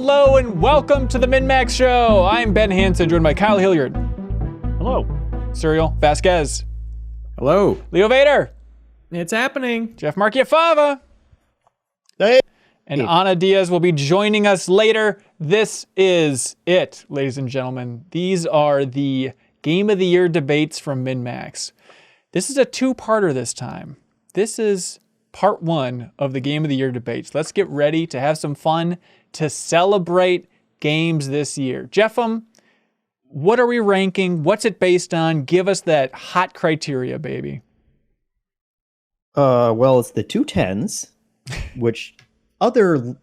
hello, and welcome to the MinnMax Show. I'm Ben Hansen, joined by Kyle Hilliard. Hello. Cyril Vasquez. Hello. Leo Vader. It's happening. Jeff Marchiafava. Hey. And Ana Diaz will be joining us later. This is it, ladies and gentlemen. These are the Game of the Year debates from MinnMax. This is a two-parter this time. This is part one of the Game of the Year debates. Let's get ready to have some fun, to celebrate games this year. Jeffem, what are we ranking? What's it based on? Give us that hot criteria, baby. Well, it's the two tens, which other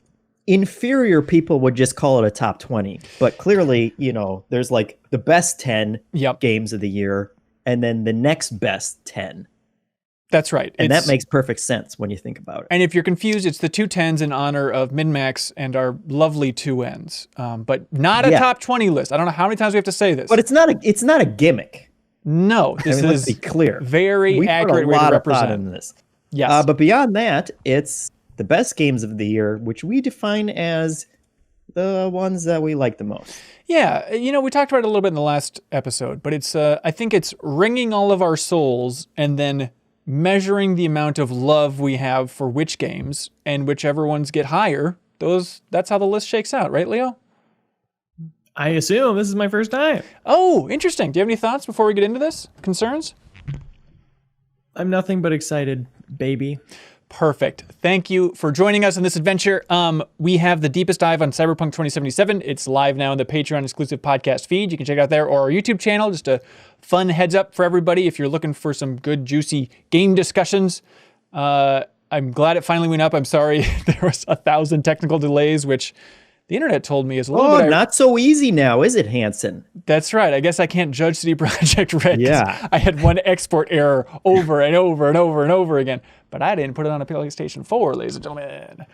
inferior people would just call it a top 20. But clearly, you know, there's like the best 10 games of the year and then the next best 10. That's right. And that makes perfect sense when you think about it. And if you're confused, it's the two tens in honor of MinnMax and our lovely two ends. But not a top 20 list. I don't know how many times we have to say this. But it's not a gimmick. No, this is let's be clear. Very accurate way to represent this. Yes. But beyond that, it's the best games of the year, which we define as the ones that we like the most. Yeah, you know, we talked about it a little bit in the last episode, but it's I think it's wringing all of our souls and then measuring the amount of love we have for which games, and whichever ones get higher, that's how the list shakes out, right, Leo? I assume this is my first time. Oh, interesting. Do you have any thoughts before we get into this? Concerns? I'm nothing but excited, baby. Perfect. Thank you for joining us in this adventure. We have the deepest dive on Cyberpunk 2077. It's live now in the Patreon exclusive podcast feed. You can check it out there, or our YouTube channel. Just a fun heads up for everybody if you're looking for some good, juicy game discussions. I'm glad it finally went up. I'm sorry there was 1,000 technical delays, which the internet told me is a little bit... not so easy now, is it, Hansen? That's right. I guess I can't judge CD Projekt Red. Yeah. I had one export error over and over and over and over again. But I didn't put it on a PlayStation 4, ladies and gentlemen.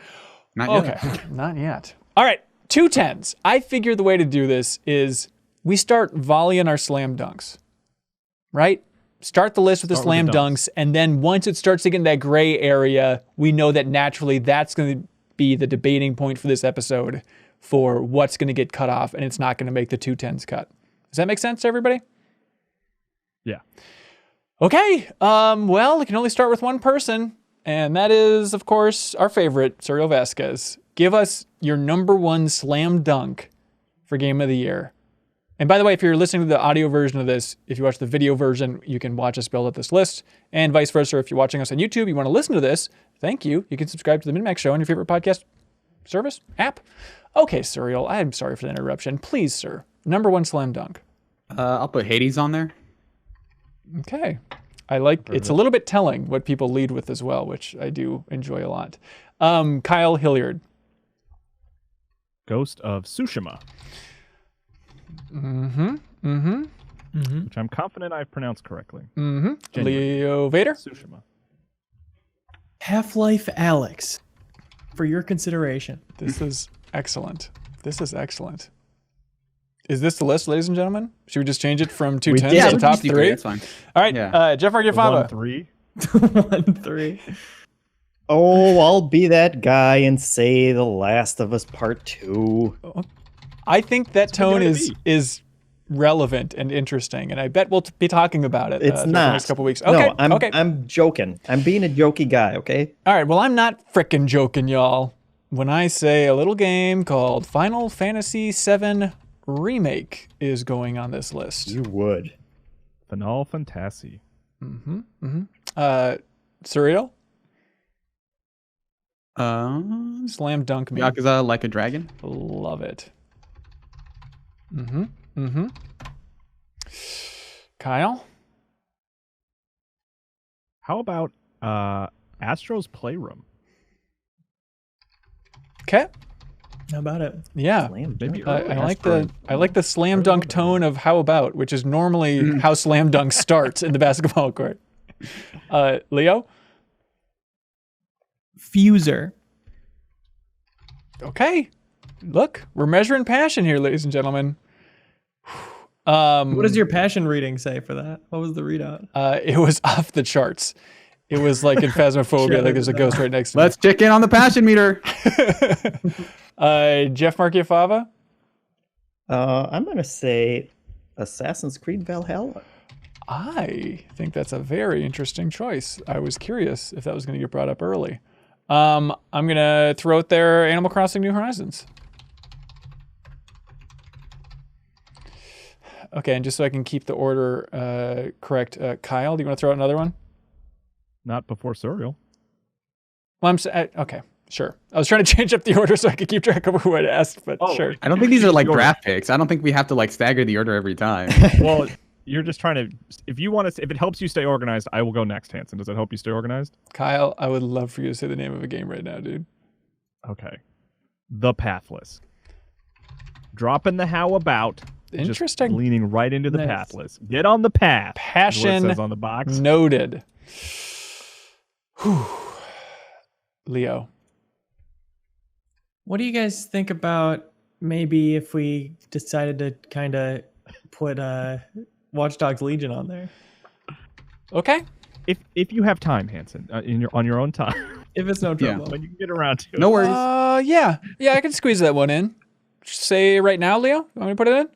Not yet. Okay, not yet. All right, two tens. I figure the way to do this is we start volleying our slam dunks, right? Start the list with the slam dunks, and then once it starts to get in that gray area, we know that naturally that's going to be the debating point for this episode for what's going to get cut off, and it's not going to make the two tens cut. Does that make sense to everybody? Yeah. Okay, well, we can only start with one person, and that is, of course, our favorite, Cyril Vasquez. Give us your number one slam dunk for Game of the Year. And by the way, if you're listening to the audio version of this, if you watch the video version, you can watch us build up this list, and vice versa. If you're watching us on YouTube, you want to listen to this, thank you. You can subscribe to the MinnMax Show on your favorite podcast service, app. Okay, Cyril, I'm sorry for the interruption. Please, sir, number one slam dunk. I'll put Hades on there. Okay. I like, it's a little bit telling what people lead with as well, which I do enjoy a lot. Kyle Hilliard. Ghost of Tsushima. Which I'm confident I've pronounced correctly. Leo Vader. Tsushima. Half-Life Alyx, for your consideration. This is excellent. This is excellent. Is this the list, ladies and gentlemen? Should we just change it from two tens to the top three? That's fine. All right, Jeff Marchiafava. 1-3. 1-3. Oh, I'll be that guy and say The Last of Us Part 2. I think that tone is relevant and interesting, and I bet we'll be talking about it It's for the not. next couple weeks. Okay, No, okay. I'm joking. I'm being a jokey guy, okay? All right, well, I'm not frickin' joking, y'all, when I say a little game called Final Fantasy VII Remake is going on this list. You would. Final Fantasy. Cyril? Slam Slam dunk me. Yakuza Like a Dragon. Love it. Kyle? How about Astro's Playroom? Okay. How about it? Yeah. Maybe I like the slam dunk tone of how about, which is normally how slam dunk starts in the basketball court. Leo? Fuser. Okay. Look, we're measuring passion here, ladies and gentlemen. What does your passion reading say for that? What was the readout? It was off the charts. It was like in Phasmophobia, like there's a ghost right next to Let's check in on the passion meter. me. Jeff Marchiafava? I'm gonna say Assassin's Creed Valhalla. I think that's a very interesting choice. I was curious if that was going to get brought up early. I'm going to throw out there Animal Crossing New Horizons. Okay, and just so I can keep the order correct, Kyle, do you want to throw out another one? Not before Serial. Well, okay, sure. I was trying to change up the order so I could keep track of who I'd asked, but sure. I don't think these are like draft picks. I don't think we have to like stagger the order every time. Well, you're just trying to. If it helps you stay organized, I will go next, Hanson. Does that help you stay organized? Kyle, I would love for you to say the name of a game right now, dude. Okay. The Pathless. Dropping the how about. Interesting. Just leaning right into the pathless. Get on the path. Passion is what it says on the box. Noted. Whew. Leo. What do you guys think about maybe if we decided to kind of put Watch Dogs Legion on there? Okay. If you have time, Hanson, on your own time. If it's no trouble. When you can get around to it. No worries. Yeah, I can squeeze that one in. Say right now, Leo. You want me to put it in?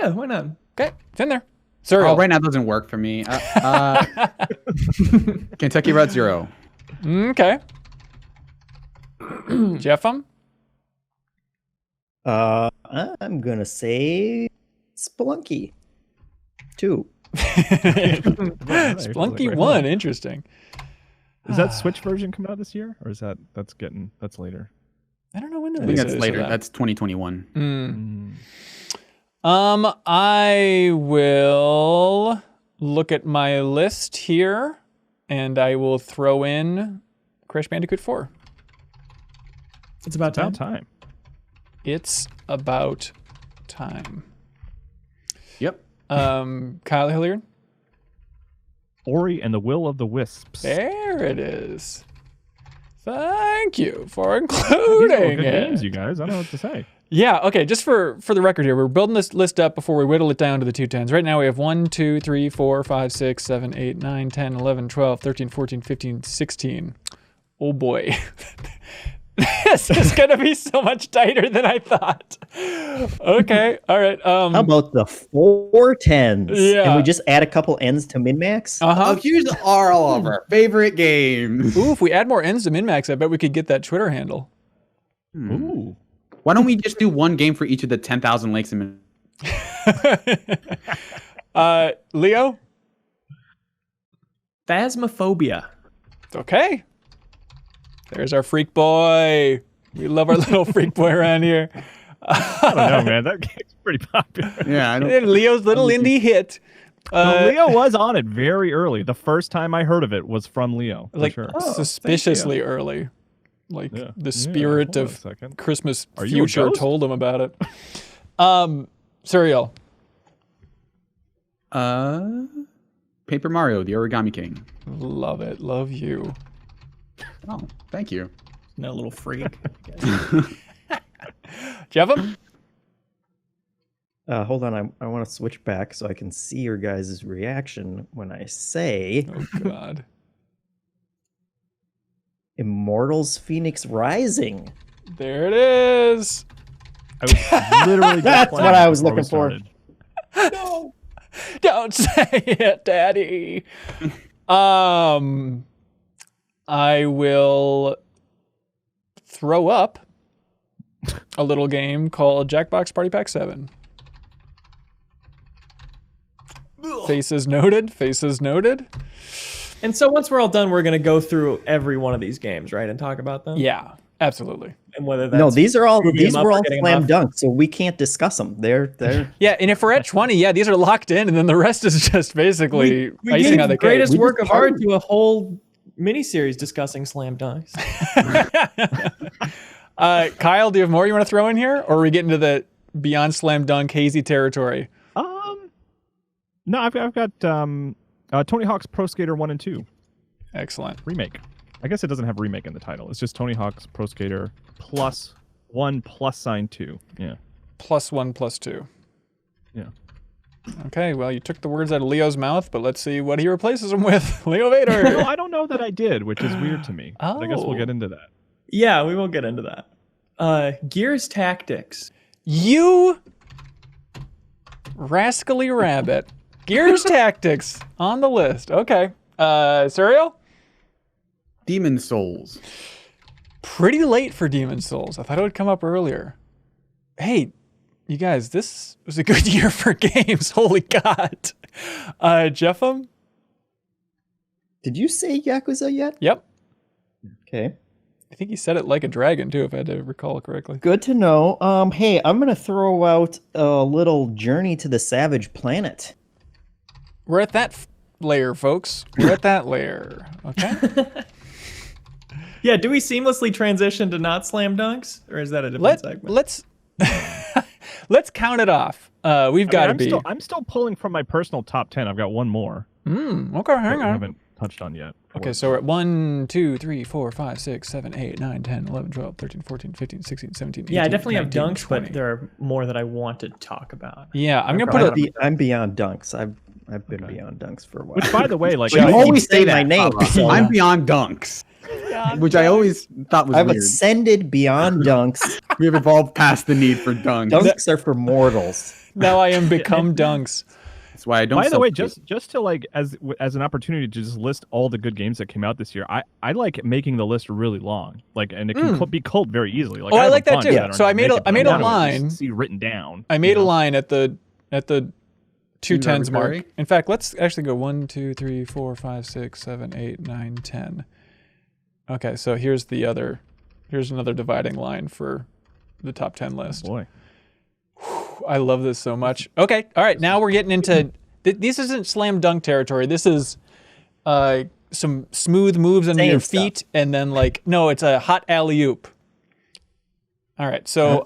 Yeah, why not? Okay, it's in there. Serial. Oh, right now doesn't work for me. Kentucky Route Zero. Okay. Jeffem? I'm gonna say Spelunky 2. Spelunky 1, interesting. Is that Switch version coming out this year, or is that's later? I don't know when the I think release that's is later. of that. That's 2021. I will look at my list here, and I will throw in Crash Bandicoot 4. It's about time. It's about time. Yep. Kyle Hilliard? Ori and the Will of the Wisps. There it is. Thank you for including Good it. names, you guys. I don't know what to say. Yeah, okay, just for the record here, we're building this list up before we whittle it down to the 210s. Right now we have 1, 2, 3, 4, 5, 6, 7, 8, 9, 10, 11, 12, 13, 14, 15, 16. Oh boy. This is going to be so much tighter than I thought. Okay, all right. How about the 4 10s? Yeah. And we just add a couple ends to MinnMax? Uh-huh. Here's all of our favorite games. Ooh, if we add more ends to MinnMax, I bet we could get that Twitter handle. Ooh. Why don't we just do one game for each of the 10,000 lakes in Leo? Phasmophobia. Okay. There's our freak boy. We love our little freak boy around here. I don't know, man. That game's pretty popular. Yeah, I don't. And Leo's little indie hit. Leo was on it very early. The first time I heard of it was from Leo. For Like sure. suspiciously early. Like the spirit hold on of a second. Christmas Are you a future ghost? told him about it. Serial. Paper Mario, the Origami King. Love it. Love you. Oh, thank you. No little freak. Jeffem? Hold on, I want to switch back so I can see your guys' reaction when I say Oh, God. Immortals Phoenix Rising. There it is. I was literally just That's playing what I it was before we looking for. started. No. Don't say it, Daddy. I will throw up a little game called Jackbox Party Pack 7. Faces noted. Faces noted. And so once we're all done, we're going to go through every one of these games, right? And talk about them? Yeah, absolutely. And whether that's... No, these were all getting slam off. dunk, so we can't discuss them. They're Yeah, and if we're at 20, yeah, these are locked in, and then the rest is just basically We icing gave on the the cake. greatest We work just of art partied. to a whole miniseries discussing slam dunks. Kyle, do you have more you want to throw in here, or are we getting to the beyond slam dunk hazy territory? No, I've got Tony Hawk's Pro Skater 1 and 2 Excellent. remake. I guess it doesn't have remake in the title. It's just Tony Hawk's Pro Skater plus 1 plus sign 2. Yeah. +1 +2. Yeah. Okay, well, you took the words out of Leo's mouth, but let's see what he replaces them with. Leo Vader. No, I don't know know that I did, which is weird to me. But I guess we'll get into that. Yeah, we will get into that. Gears Tactics. You rascally rabbit. Gears Tactics on the list. Okay. Serial? Demon Souls. Pretty late for Demon Souls. I thought it would come up earlier. Hey, you guys, this was a good year for games. Holy God. Jeffem? Did you say Yakuza yet? Yep. Okay. I think he said it like a dragon, too, if I had to recall correctly. Good to know. Hey, I'm going to throw out a little Journey to the Savage Planet. We're at that layer, folks. We're at that layer. Okay? Yeah, do we seamlessly transition to not slam dunks? Or is that a different segment? Let's count it off. We've got to be. I'm still pulling from my personal top 10. I've got one more. Okay, hang on. I haven't touched on yet. Okay, so we're at 1, 2, 3, 4, 5, 6, 7, 8, 9, 10, 11, 12, 13, 14, 15, 16, 17, 18, Yeah, I definitely 19, have dunks, 20. but there are more that I want to talk about. Yeah, I'm going to put I'm beyond dunks. I've been beyond dunks for a while. Which, by the way, like You always say my that. name. So I'm beyond dunks. Which I always thought was I've weird. ascended beyond dunks. We have evolved past the need for dunks. Dunks are for mortals. Now I am become dunks. That's why I don't. By the way, just to like as an opportunity to just list all the good games that came out this year, I like making the list really long, like, and it can be culled very easily. Like, I have like a that bunch too. aren't So I gonna made make it, I but made a want to at line. least see written down. I made a line at the 210s mark. arbitrary? In fact, let's actually go 1, 2, 3, 4, 5, 6, 7, 8, 9, 10. Okay, so here's another dividing line for the top 10 list. Boy, I love this so much. Okay, all right, now we're getting into this isn't slam dunk territory. This is some smooth moves under Same your stuff. feet, and then it's a hot alley oop. All right, so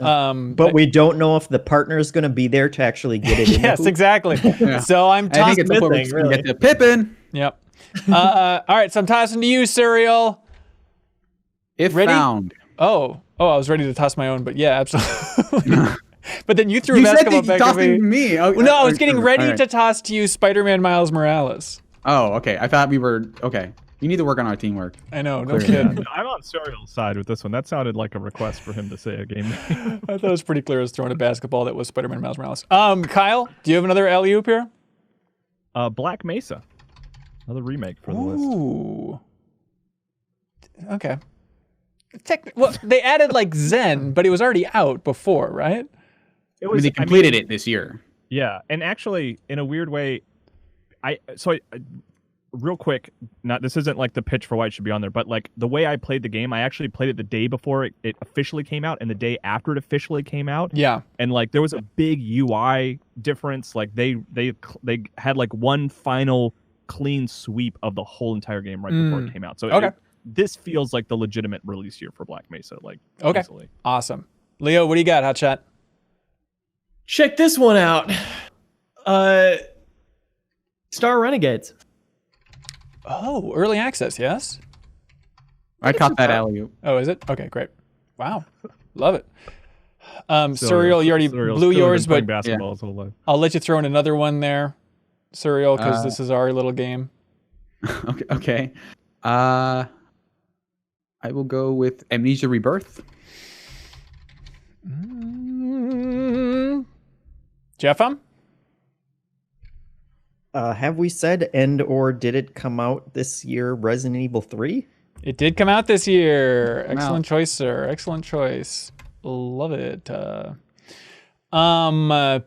But we don't know if the partner is going to be there to actually get it in. yes, exactly. So I'm I think tossing. it's the point where we're just gonna get to Pippin. Yep. All right, so I'm tossing to you, Serial. If Ready? found. Oh, I was ready to toss my own, but yeah, absolutely. But then you threw a You said basketball that back you at tossed it me. to me. Well, no, I was getting ready All right. to toss to you Spider-Man Miles Morales. Oh, okay. I thought we were okay. You need to work on our teamwork. I know, no Clearly. kidding. I'm on Serial's side with this one. That sounded like a request for him to say a game name. I thought it was pretty clear I was throwing a basketball that was Spider-Man Miles Morales. Kyle, do you have another alley-oop here? Black Mesa, another remake for the list. Ooh. Okay. Well, they added like Zen, but it was already out before, right? It I mean, they completed it this year. Yeah, and actually, in a weird way, real quick, this isn't like the pitch for why it should be on there, but like the way I played the game, I actually played it the day before it officially came out and the day after it officially came out. Yeah. And like there was a big UI difference. Like they had like one final clean sweep of the whole entire game right before it came out. So Okay. This feels like the legitimate release year for Black Mesa. Like Okay. easily. Awesome. Leo, what do you got, Hotshot? Check this one out. Star Renegades. Oh, early access, yes? I caught that alley-oop. Oh, is it? Okay, great. Wow. Love it. Serial, you already Serial's blew still yours, been but playing basketball his whole life. I'll let you throw in another one there, Serial, because this is our little game. Okay. I will go with Amnesia Rebirth. Jeffem? Have we said or did it come out this year, Resident Evil 3? It did come out this year. Come Excellent out. choice, sir. Excellent choice. Love it. I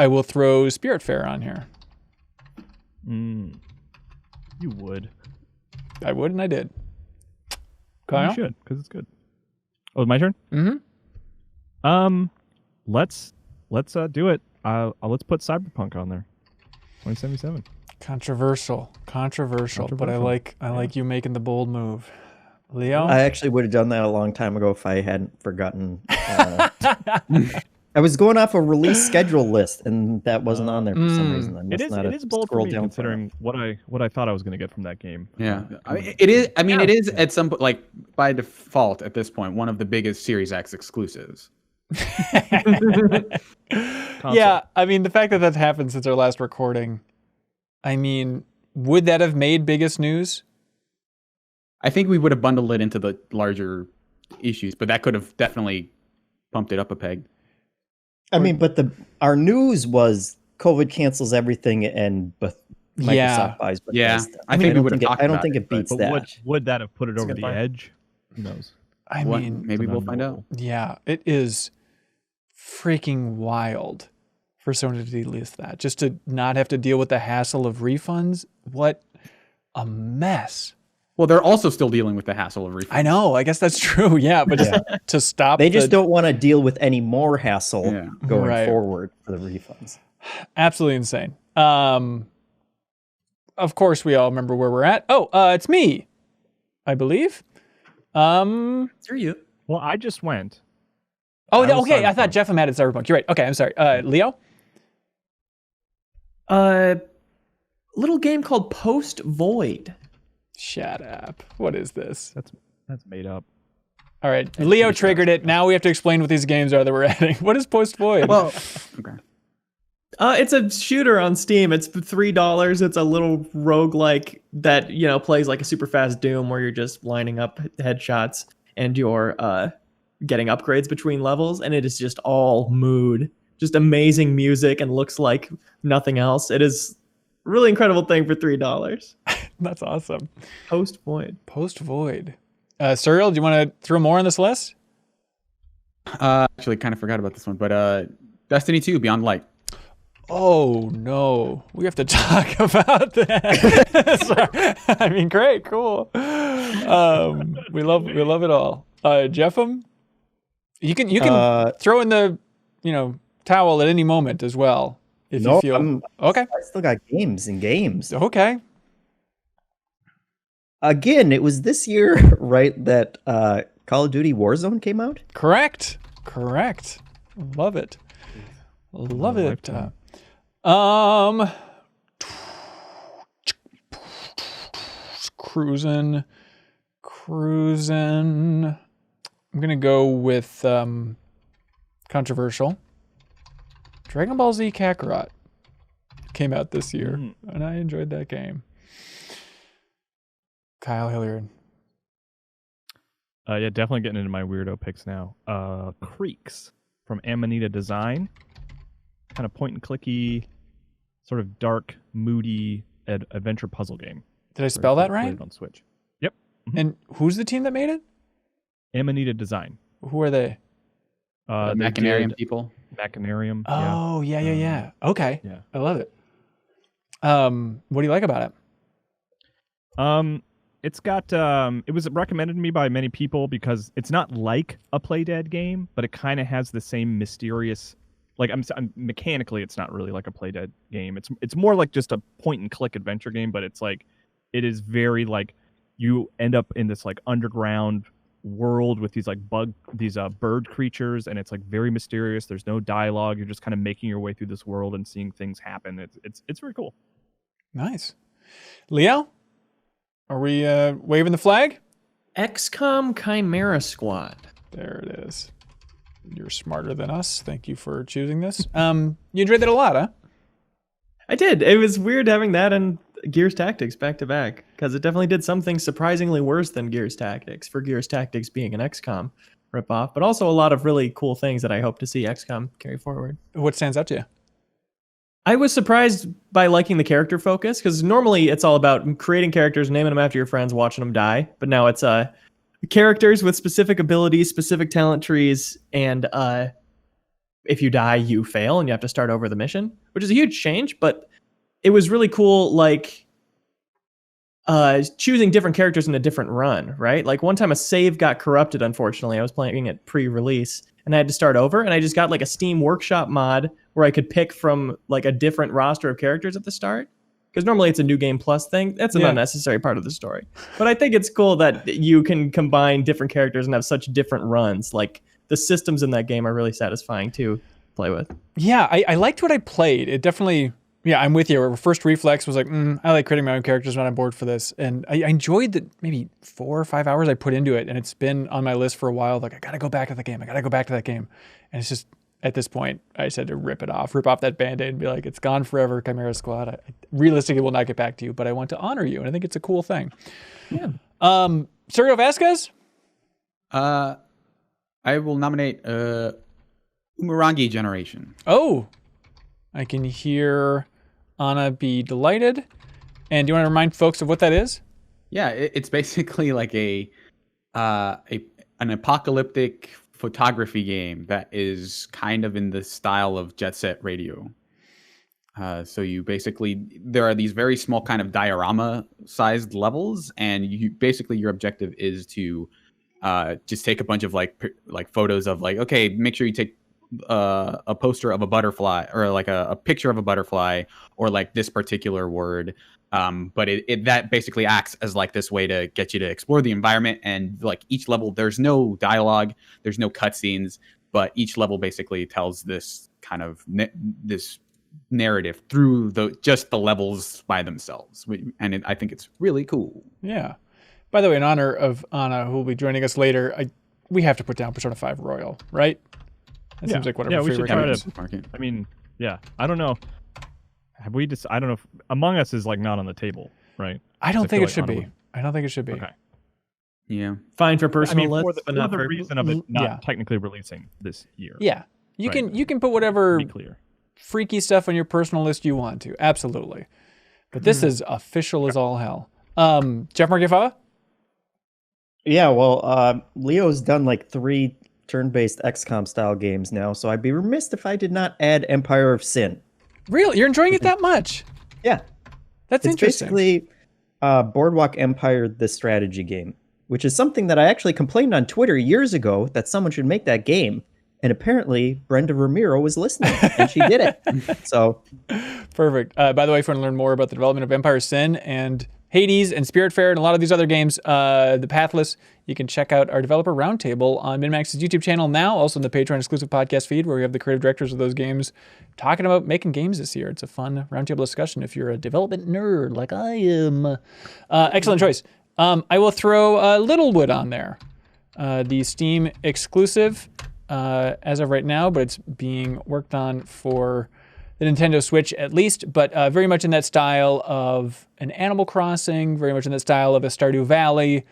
will throw Spiritfarer on here. You would. I would and I did. You Kyle? should, because it's good. Oh, my turn? Mm-hmm. Let's do it. Let's put Cyberpunk on there. 2077. Controversial, but I like you making the bold move. Leo? I actually would have done that a long time ago if I hadn't forgotten. I was going off a release schedule list, and that wasn't on there for some reason. I must not It have is bold for scrolled me down considering what I thought I was going to get from that game. Yeah. I mean, it is. I mean, it is at some point, like by default at this point, one of the biggest Series X exclusives. Yeah, I mean, the fact that that's happened since our last recording, I mean, would that have made biggest news? I think we would have bundled it into the larger issues, but that could have definitely pumped it up a peg. I mean, but our news was COVID cancels everything and Microsoft buys Bethesda. Yeah, I think we would have talked I don't about think it, it beats But that. would that have put it That's a over good the point. edge? Who knows? I mean, maybe we'll find out. yeah, it is freaking wild for someone to delist that. Just to not have to deal with the hassle of refunds. What a mess. Well, they're also still dealing with the hassle of refunds. I know. I guess that's true. Yeah, but just to stop. They just don't want to deal with any more hassle going Right. forward for the refunds. Absolutely insane. Of course, we all remember where we're at. Oh, it's me, I believe. Through you. Well, I just went. Oh, I was okay. I thought Cyberpunk. Jeff had Cyberpunk. You're right. Okay, I'm sorry. Leo? Little game called Post Void. Shut up. What is this? That's made up. All right. Leo triggered it. Now we have to explain what these games are that we're adding. What is Post Void? Well, Okay. it's a shooter on Steam. It's $3. It's a little roguelike that, plays like a super fast Doom where you're just lining up headshots and you're getting upgrades between levels. And it is just all mood, just amazing music and looks like nothing else. It is a really incredible thing for $3. That's awesome. Post Void. Post Void. Serial, do you want to throw more on this list? Actually, kind of forgot about this one, but Destiny 2 Beyond Light. Oh no, we have to talk about that. Sorry. I mean, great, cool. We love it all. Jeffem, you can throw in the towel at any moment as well if you feel okay. I still got games and games. Okay. Again, it was this year, right, that Call of Duty Warzone came out? Correct. Love it. Love it. Cruising. I'm gonna go with controversial. Dragon Ball Z Kakarot came out this year, and I enjoyed that game. Kyle Hilliard. Yeah, definitely getting into my weirdo picks now. Creeks from Amanita Design. Kind of point and clicky, sort of dark, moody adventure puzzle game. Did I spell that right? On Switch. Yep. And who's the team that made it? Amanita Design. Who are they? The Machinarium people. Machinarium. Oh, yeah. Okay. Yeah. I love it. What do you like about it? It's got it was recommended to me by many people because it's not like a Playdead game, but it kind of has the same mysterious, like I'm mechanically it's not really like a Playdead game. It's more like just a point and click adventure game, but it's like it is very like you end up in this like underground world with these like bird creatures, and it's like very mysterious. There's no dialogue. You're just kind of making your way through this world and seeing things happen. It's very cool. Nice. Leo? Are we waving the flag? XCOM Chimera Squad. There it is. You're smarter than us. Thank you for choosing this. You enjoyed that a lot, huh? I did. It was weird having that and Gears Tactics back to back because it definitely did something surprisingly worse than Gears Tactics, for Gears Tactics being an XCOM ripoff, but also a lot of really cool things that I hope to see XCOM carry forward. What stands out to you? I was surprised by liking the character focus because normally it's all about creating characters, naming them after your friends, watching them die. But now it's characters with specific abilities, specific talent trees, and if you die, you fail and you have to start over the mission, which is a huge change. But it was really cool, like choosing different characters in a different run, right? Like one time a save got corrupted, unfortunately. I was playing it pre-release and I had to start over, and I just got like a Steam Workshop mod where I could pick from like a different roster of characters at the start. Because normally it's a New Game Plus thing. That's an unnecessary part of the story. But I think it's cool that you can combine different characters and have such different runs. Like the systems in that game are really satisfying to play with. Yeah, I liked what I played. It definitely I'm with you. Our first reflex was like, I like creating my own characters, not on board for this. And I enjoyed the maybe 4 or 5 hours I put into it, and it's been on my list for a while. Like, I gotta go back to the game. And it's just, at this point, I just had to rip off that Band-Aid and be like, it's gone forever, Chimera Squad. I realistically will not get back to you, but I want to honor you, and I think it's a cool thing. Yeah. Sergio Vasquez? I will nominate Umurangi Generation. Oh, I can hear Anna be delighted. And do you want to remind folks of what that is? Yeah, it's basically like an apocalyptic photography game that is kind of in the style of Jet Set Radio. So you basically, there are these very small kind of diorama sized levels, and your objective is to just take a bunch of like photos of like, okay, make sure you take a poster of a butterfly, or like a picture of a butterfly, or like this particular word. But that basically acts as like this way to get you to explore the environment. And like each level, there's no dialogue, there's no cutscenes, but each level basically tells this kind of this narrative through just the levels by themselves. And I think it's really cool. Yeah. By the way, in honor of Anna, who will be joining us later, we have to put down Persona 5 Royal, right? That seems like whatever we should favorite try game to. is. I mean, yeah. I don't know. Have we just? I don't know if Among Us is like not on the table, right? I don't think it should be. I don't think it should be. Okay. Yeah. Fine for personal for lists, but the not for reason of it not technically releasing this year. Yeah. You can put whatever Be clear. freaky stuff on your personal list you want to. Absolutely. But this is official as all hell. Jeff Margifava? Yeah, well, Leo's done like 3 turn-based XCOM style games now, so I'd be remiss if I did not add Empire of Sin. Really? You're enjoying it that much? Yeah. That's It's interesting. basically Boardwalk Empire, the strategy game, which is something that I actually complained on Twitter years ago that someone should make that game. And apparently Brenda Ramiro was listening, and she did it. So Perfect. By the way, if you want to learn more about the development of Empire Sin and Hades and Spiritfarer and a lot of these other games, The Pathless, you can check out our developer roundtable on MinnMax's YouTube channel now, also in the Patreon exclusive podcast feed, where we have the creative directors of those games talking about making games this year. It's a fun roundtable discussion if you're a development nerd like I am. Excellent choice. I will throw Littlewood on there, the Steam exclusive as of right now, but it's being worked on for the Nintendo Switch at least, but very much in that style of an Animal Crossing, very much in that style of a Stardew Valley.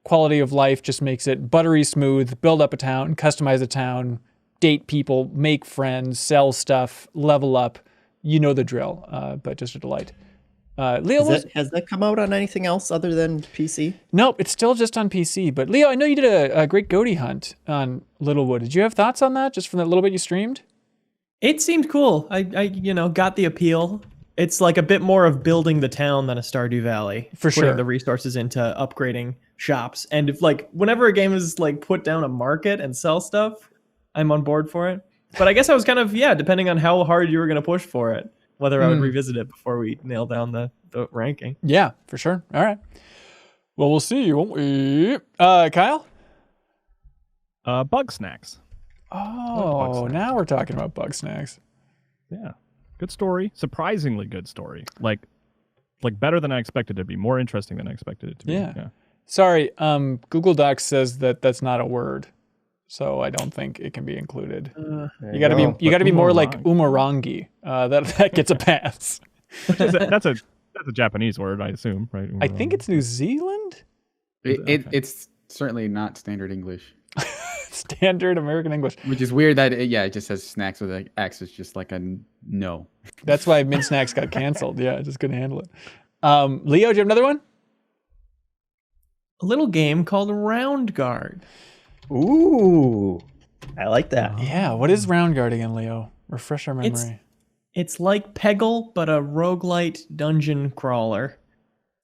Quality of life just makes it buttery smooth, build up a town, customize a town, date people, make friends, sell stuff, level up. You know the drill, but just a delight. Leo, has that come out on anything else other than PC? Nope, it's still just on PC. But Leo, I know you did a great goatee hunt on Littlewood. Did you have thoughts on that, just from that little bit you streamed? It seemed cool. I got the appeal. It's like a bit more of building the town than a Stardew Valley. For sure. Putting the resources into upgrading shops. And if whenever a game is like put down a market and sell stuff, I'm on board for it. But I guess I was kind of, depending on how hard you were going to push for it, whether I would revisit it before we nail down the ranking. Yeah, for sure. All right. Well, we'll see, won't we? Kyle? Bug Snacks. Oh, now we're talking about Bug Snacks. Yeah. Good story. Surprisingly good story. Like better than I expected it to be. More interesting than I expected it to be. Yeah. Sorry, Google Docs says that that's not a word, so I don't think it can be included. You got to be more like Umurangi. That gets a pass. That's a Japanese word, I assume, right? I think it's New Zealand. It's certainly not standard English. Standard American English. Which is weird that it just says snacks with an X. It's just like a no. That's why MinnSnacks got canceled. Yeah, I just couldn't handle it. Leo, do you have another one? A little game called Round Guard. Ooh, I like that. Yeah, what is Round Guard again, Leo? Refresh our memory. It's like Peggle, but a roguelite dungeon crawler.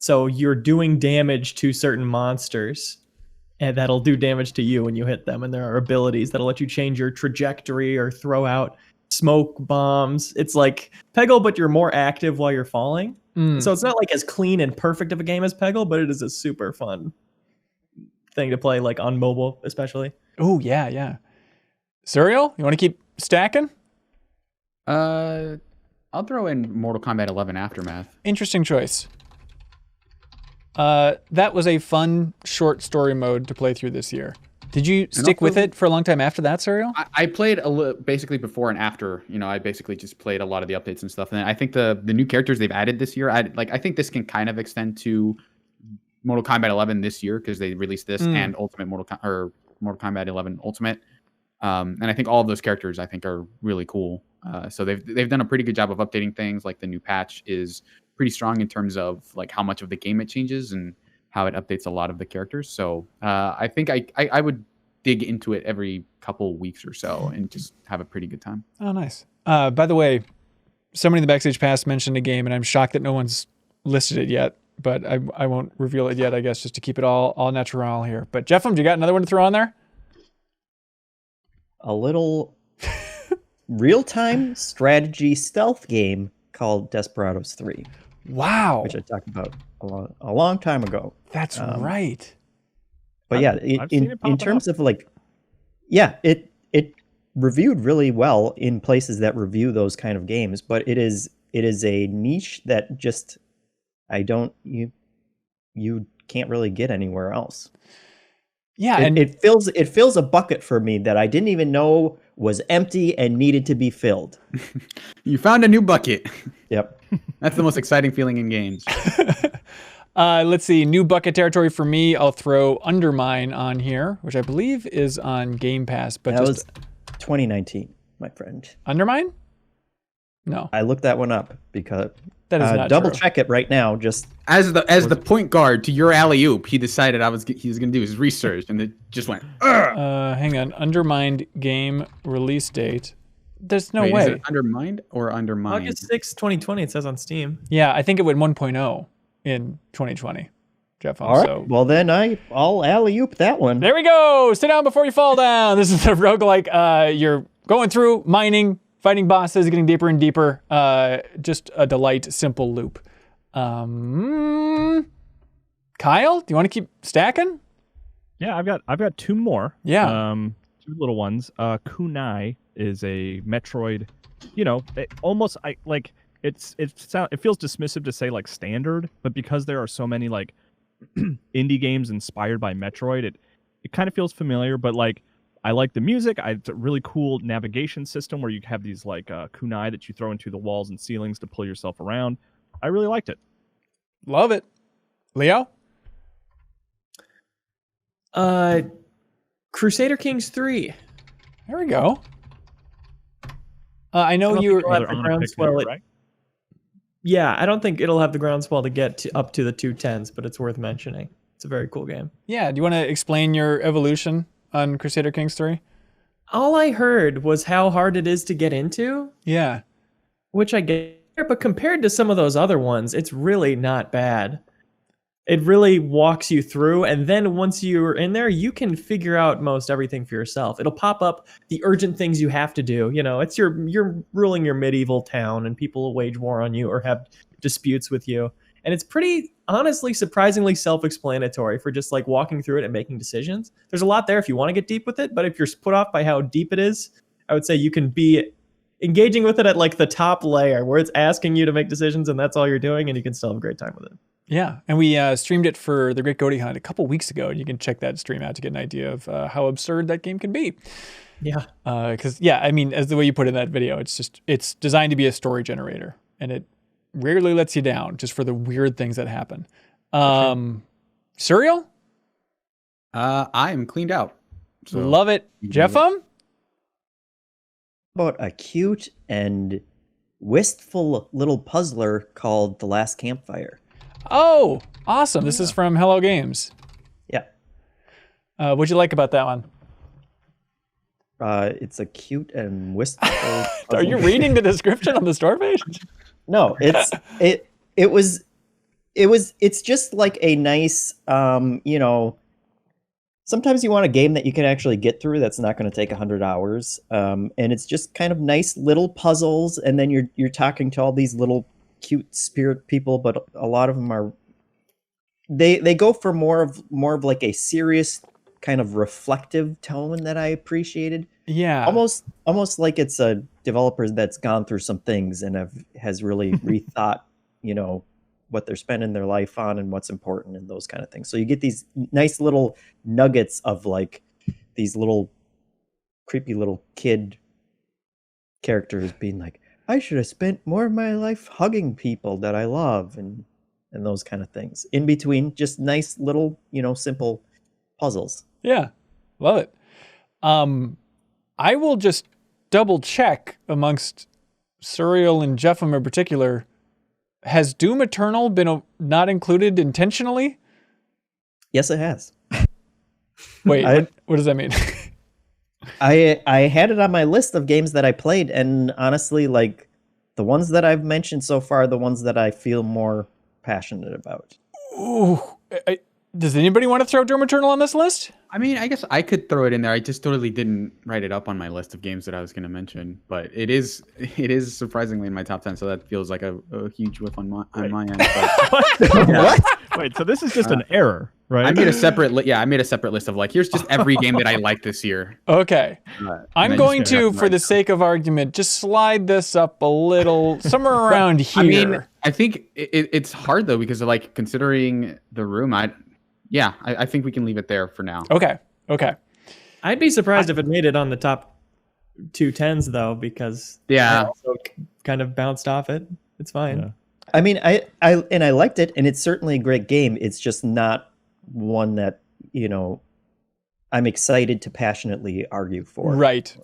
So you're doing damage to certain monsters, and that'll do damage to you when you hit them. And there are abilities that'll let you change your trajectory or throw out smoke bombs. It's like Peggle, but you're more active while you're falling. So it's not like as clean and perfect of a game as Peggle, but it is a super fun thing to play, like on mobile, especially. Oh, yeah. Serial, you want to keep stacking? I I'll throw in Mortal Kombat 11 Aftermath. Interesting choice. That was a fun short story mode to play through this year. Did you stick with it for a long time after that, Serial? I played basically before and after. I basically just played a lot of the updates and stuff. And I think the new characters they've added this year, I think this can kind of extend to Mortal Kombat 11 this year because they released this and Mortal Kombat 11 Ultimate. And I think all of those characters I think are really cool. So they've done a pretty good job of updating things. Like the new patch is pretty strong in terms of like how much of the game it changes and how it updates a lot of the characters. So I think I would dig into it every couple weeks or so and just have a pretty good time. Oh, nice. By the way, somebody in the Backstage Pass mentioned a game, and I'm shocked that no one's listed it yet, but I won't reveal it yet, I guess, just to keep it all natural here. But Jeffem, do you got another one to throw on there? A little real-time strategy stealth game called Desperados 3. Wow. Which I talked about a long time ago. That's right. But yeah, in terms of like, yeah, it reviewed really well in places that review those kind of games, but it is a niche that just you can't really get anywhere else. Yeah, and it fills a bucket for me that I didn't even know was empty and needed to be filled. You found a new bucket. Yep. That's the most exciting feeling in games. Let's see, new bucket territory for me. I'll throw Undermine on here, which I believe is on Game Pass. But that was 2019, my friend. Undermine? No. I looked that one up because that is not double true. check it right now. Just as the point guard to your alley oop, he decided he was going to do his research, and it just went. Hang on, Undermined game release date. There's no way. Is it Undermined or Undermined? August 6, 2020. It says on Steam. Yeah, I think it went 1.0 in 2020. Jeff. All right. So. Well, then I'll alley oop that one. There we go. Sit down before you fall down. This is a roguelike. You're going through mining, fighting bosses, getting deeper and deeper. Just a delight, simple loop. Kyle, do you want to keep stacking? Yeah, I've got two more. Yeah. Two little ones. Kunai is a Metroid. It feels dismissive to say like standard, but because there are so many like indie games inspired by Metroid, it kind of feels familiar. But like I like the music. It's a really cool navigation system where you have these like kunai that you throw into the walls and ceilings to pull yourself around. I really liked it. Love it. Leo? Crusader Kings 3. There we go. I know you were have the groundswell. Right? Yeah, I don't think it'll have the groundswell to get up to the 210s, but it's worth mentioning. It's a very cool game. Yeah, do you want to explain your evolution on Crusader Kings 3? All I heard was how hard it is to get into. Yeah. Which I get, but compared to some of those other ones, it's really not bad. It really walks you through, and then once you're in there, you can figure out most everything for yourself. It'll pop up the urgent things you have to do. It's you're ruling your medieval town, and people will wage war on you or have disputes with you. And it's pretty, honestly, surprisingly self-explanatory for just like walking through it and making decisions. There's a lot there if you want to get deep with it, but if you're put off by how deep it is, I would say you can be engaging with it at like the top layer where it's asking you to make decisions and that's all you're doing, and you can still have a great time with it. Yeah, and we streamed it for the Great Goaty Hunt a couple weeks ago, and you can check that stream out to get an idea of how absurd that game can be. Yeah. Because, as the way you put it in that video, it's designed to be a story generator, and it rarely lets you down just for the weird things that happen. Serial? I am cleaned out. So. Love it. Jeffem? About a cute and wistful little puzzler called The Last Campfire. Oh, awesome. This is from Hello Games. Yeah. What'd you like about that one? It's a cute and wistful puzzle. Are you reading the description on the store page? No, it's just like a nice, sometimes you want a game that you can actually get through that's not going to take 100 hours. And it's just kind of nice little puzzles. And then you're talking to all these little cute spirit people, but a lot of them are, they go for more of like a serious kind of reflective tone that I appreciated. Yeah. Almost like it's a developer that's gone through some things and has really rethought, what they're spending their life on and what's important and those kind of things. So you get these nice little nuggets of like these little creepy little kid characters being like, I should have spent more of my life hugging people that I love and those kind of things. In between, just nice little, simple puzzles. Yeah. Love it. I will just double check amongst Suriel and Jeffem in particular. Has Doom Eternal been not included intentionally? Yes, it has. Wait, what does that mean? I had it on my list of games that I played, and honestly, like the ones that I've mentioned so far are the ones that I feel more passionate about. Ooh, does anybody want to throw Doom Eternal on this list? I mean, I guess I could throw it in there. I just totally didn't write it up on my list of games that I was going to mention, but it is surprisingly in my top 10, so that feels like a huge whiff on my end. But, What? Wait, so this is just an error, right? I made a separate list of like, here's just every game that I like this year. Okay. I'm going to, for the sake of argument, just slide this up a little, somewhere around here. I mean, I think it's hard though, because of like considering the room, I think we can leave it there for now. Okay. I'd be surprised if it made it on the top 210s though, because Yeah. I also kind of bounced off it. It's fine. Yeah. I mean, I liked it, and it's certainly a great game. It's just not one that, I'm excited to passionately argue for. Right.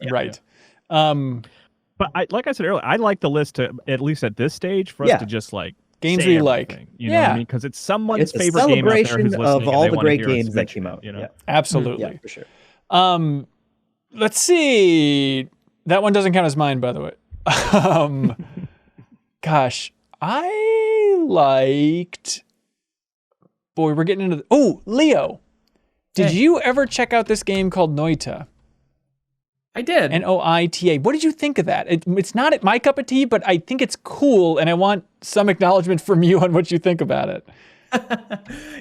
But like I said earlier, I like the list to, at least at this stage, for us to just like games say we like. everything, You know what I mean? Because it's someone's It's a favorite game out there who's celebration listening of and all they the wanna great hear us games that mention came it, out. You know? Yeah. Absolutely. Yeah, for sure. Let's see. That one doesn't count as mine, by the way. Gosh, I liked. Boy, we're getting into. Leo. Did you ever check out this game called Noita? I did. Noita. What did you think of that? It's not my cup of tea, but I think it's cool, and I want some acknowledgement from you on what you think about it.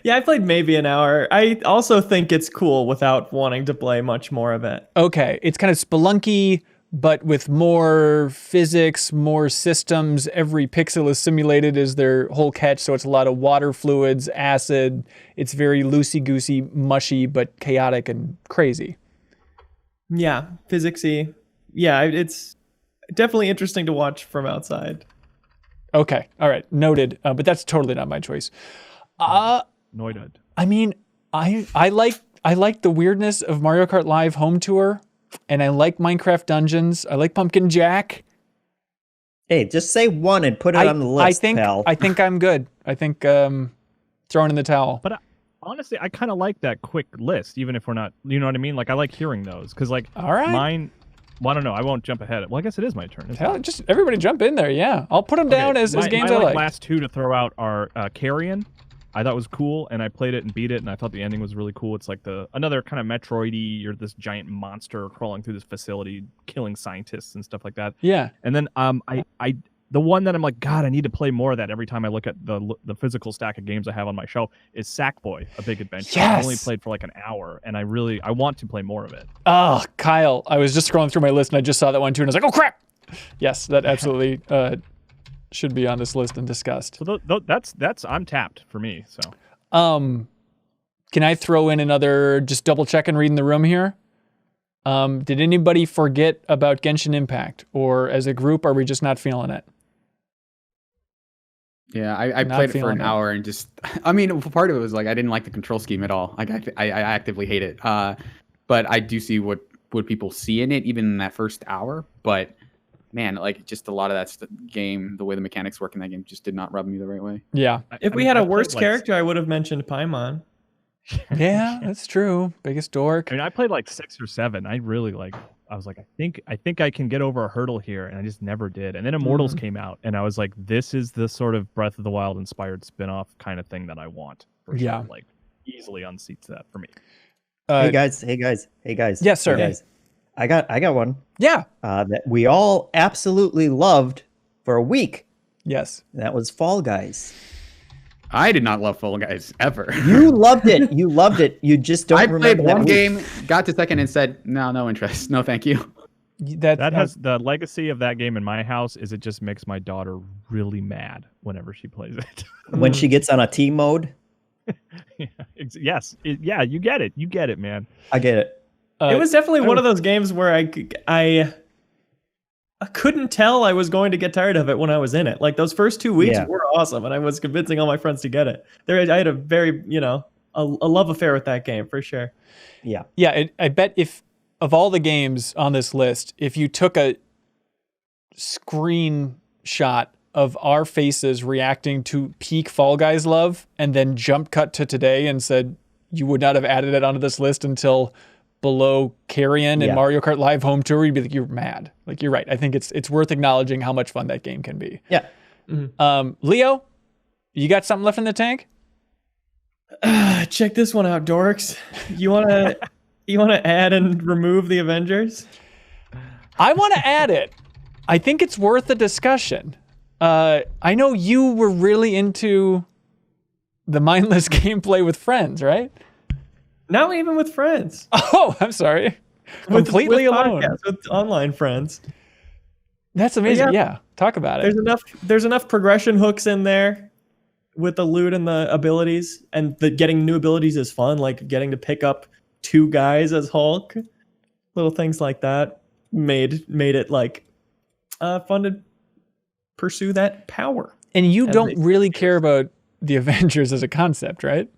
Yeah, I played maybe an hour. I also think it's cool without wanting to play much more of it. Okay, it's kind of Spelunky, but with more physics, more systems. Every pixel is simulated is their whole catch, so it's a lot of water fluids, acid. It's very loosey-goosey, mushy, but chaotic and crazy. Yeah, physicsy. Yeah, it's definitely interesting to watch from outside. Okay, all right, noted. But that's totally not my choice. Noided. I mean, I like the weirdness of Mario Kart Live Home Tour, and I like Minecraft Dungeons. I like Pumpkin Jack. Hey, just say one and put it on the list, pal. I think I'm good. I think throwing in the towel. But honestly, I kind of like that quick list, even if we're not, you know what I mean? Like, I like hearing those, because like all right. Mine, well, I don't know. I won't jump ahead. Well, I guess it is my turn. Hell, just everybody jump in there, yeah. I'll put them down as games I like. Last two to throw out are Carrion. I thought was cool, and I played it and beat it, and I thought the ending was really cool. It's like another kind of Metroid-y, you're this giant monster crawling through this facility, killing scientists and stuff like that. Yeah. And then the one that I'm like, God, I need to play more of that every time I look at the physical stack of games I have on my shelf is Sackboy: A Big Adventure. Yes! I only played for like an hour, and I want to play more of it. Oh, Kyle, I was just scrolling through my list, and I just saw that one too, and I was like, oh, crap! Yes, that absolutely should be on this list and discussed. So that's I'm tapped for me. So, can I throw in another, just double check and read in the room here? Did anybody forget about Genshin Impact, or as a group, are we just not feeling it? Yeah, I played it for an hour and just, I mean, part of it was like I didn't like the control scheme at all. Like I actively hate it. But I do see what people see in it, even in that first hour. But man, like just a lot of that game, the way the mechanics work in that game just did not rub me the right way. Yeah. If we had a worse character, I would have mentioned Paimon. Yeah, that's true. Biggest dork. I mean, I played like 6 or 7. I really I was like, I think I can get over a hurdle here, and I just never did. And then Immortals came out, and I was like, this is the sort of Breath of the Wild inspired spin-off kind of thing that I want. For sure. Like easily unseats that for me. Hey guys. Yes, sir. Hey guys. I got one. Yeah. That we all absolutely loved for a week. Yes. And that was Fall Guys. I did not love Fall Guys ever. You loved it. You loved it. You just don't I remember played one that game, got to second, and said, no interest. No, thank you. That has the legacy of that game in my house is it just makes my daughter really mad whenever she plays it. When she gets on a team mode. Yes. You get it. You get it, man. I get it. It was definitely one of those games where I couldn't tell I was going to get tired of it when I was in it. Like those first 2 weeks were awesome, and I was convincing all my friends to get it. I had a very, a love affair with that game for sure. Yeah. Yeah, I bet if of all the games on this list, if you took a screenshot of our faces reacting to peak Fall Guys love and then jump cut to today and said you would not have added it onto this list until below Carrion and Mario Kart Live Home Tour, you'd be like, you're mad. Like, you're right. I think it's worth acknowledging how much fun that game can be. Yeah. Mm-hmm. Leo, you got something left in the tank? Check this one out, dorks. You wanna add and remove the Avengers? I want to add it. I think it's worth a discussion. I know you were really into the mindless gameplay with friends, right? Not even with friends. Oh, I'm sorry. Completely with alone. podcasts, with online friends. That's amazing. Yeah. Talk about it. There's enough progression hooks in there with the loot and the abilities, and getting new abilities is fun, like getting to pick up 2 guys as Hulk. Little things like that made it like fun to pursue that power. And you don't really care about the Avengers as a concept, right?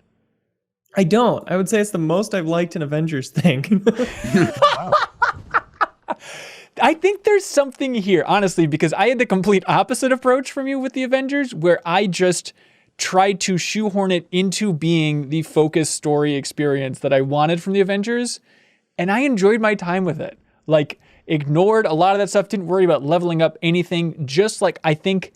I don't. I would say it's the most I've liked an Avengers thing. Wow. I think there's something here, honestly, because I had the complete opposite approach from you with the Avengers, where I just tried to shoehorn it into being the focused story experience that I wanted from the Avengers, and I enjoyed my time with it. Like, ignored a lot of that stuff, didn't worry about leveling up anything, just like I think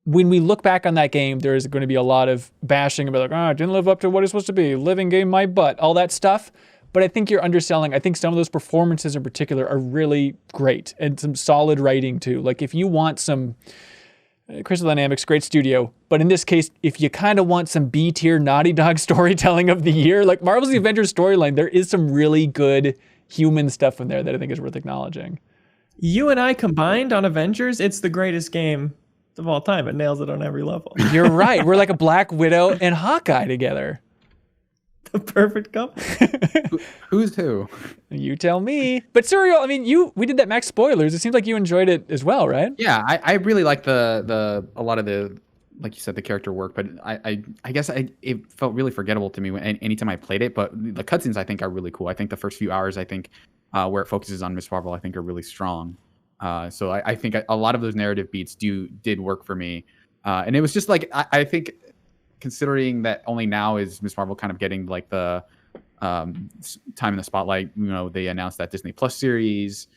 when we look back on that game, there's going to be a lot of bashing about like, it didn't live up to what it's supposed to be, living game my butt, all that stuff. But I think you're underselling. I think some of those performances in particular are really great and some solid writing too. Like if you want some Crystal Dynamics, great studio, but in this case, if you kind of want some B-tier Naughty Dog storytelling of the year, like Marvel's The Avengers storyline, there is some really good human stuff in there that I think is worth acknowledging. You and I combined on Avengers, it's the greatest game of all time. It nails it on every level. You're right. We're like a Black Widow and Hawkeye together. The perfect couple. Who's who? You tell me. But Serial, I mean, we did that Max spoilers. It seems like you enjoyed it as well, right? Yeah, I really like a lot of the, like you said, the character work. But I guess it felt really forgettable to me anytime I played it. But the cutscenes I think are really cool. I think the first few hours, I think where it focuses on Miss Marvel, I think are really strong. So I think a lot of those narrative beats did work for me. And it was just like I think, considering that only now is Miss Marvel kind of getting like the time in the spotlight. They announced that Disney Plus series.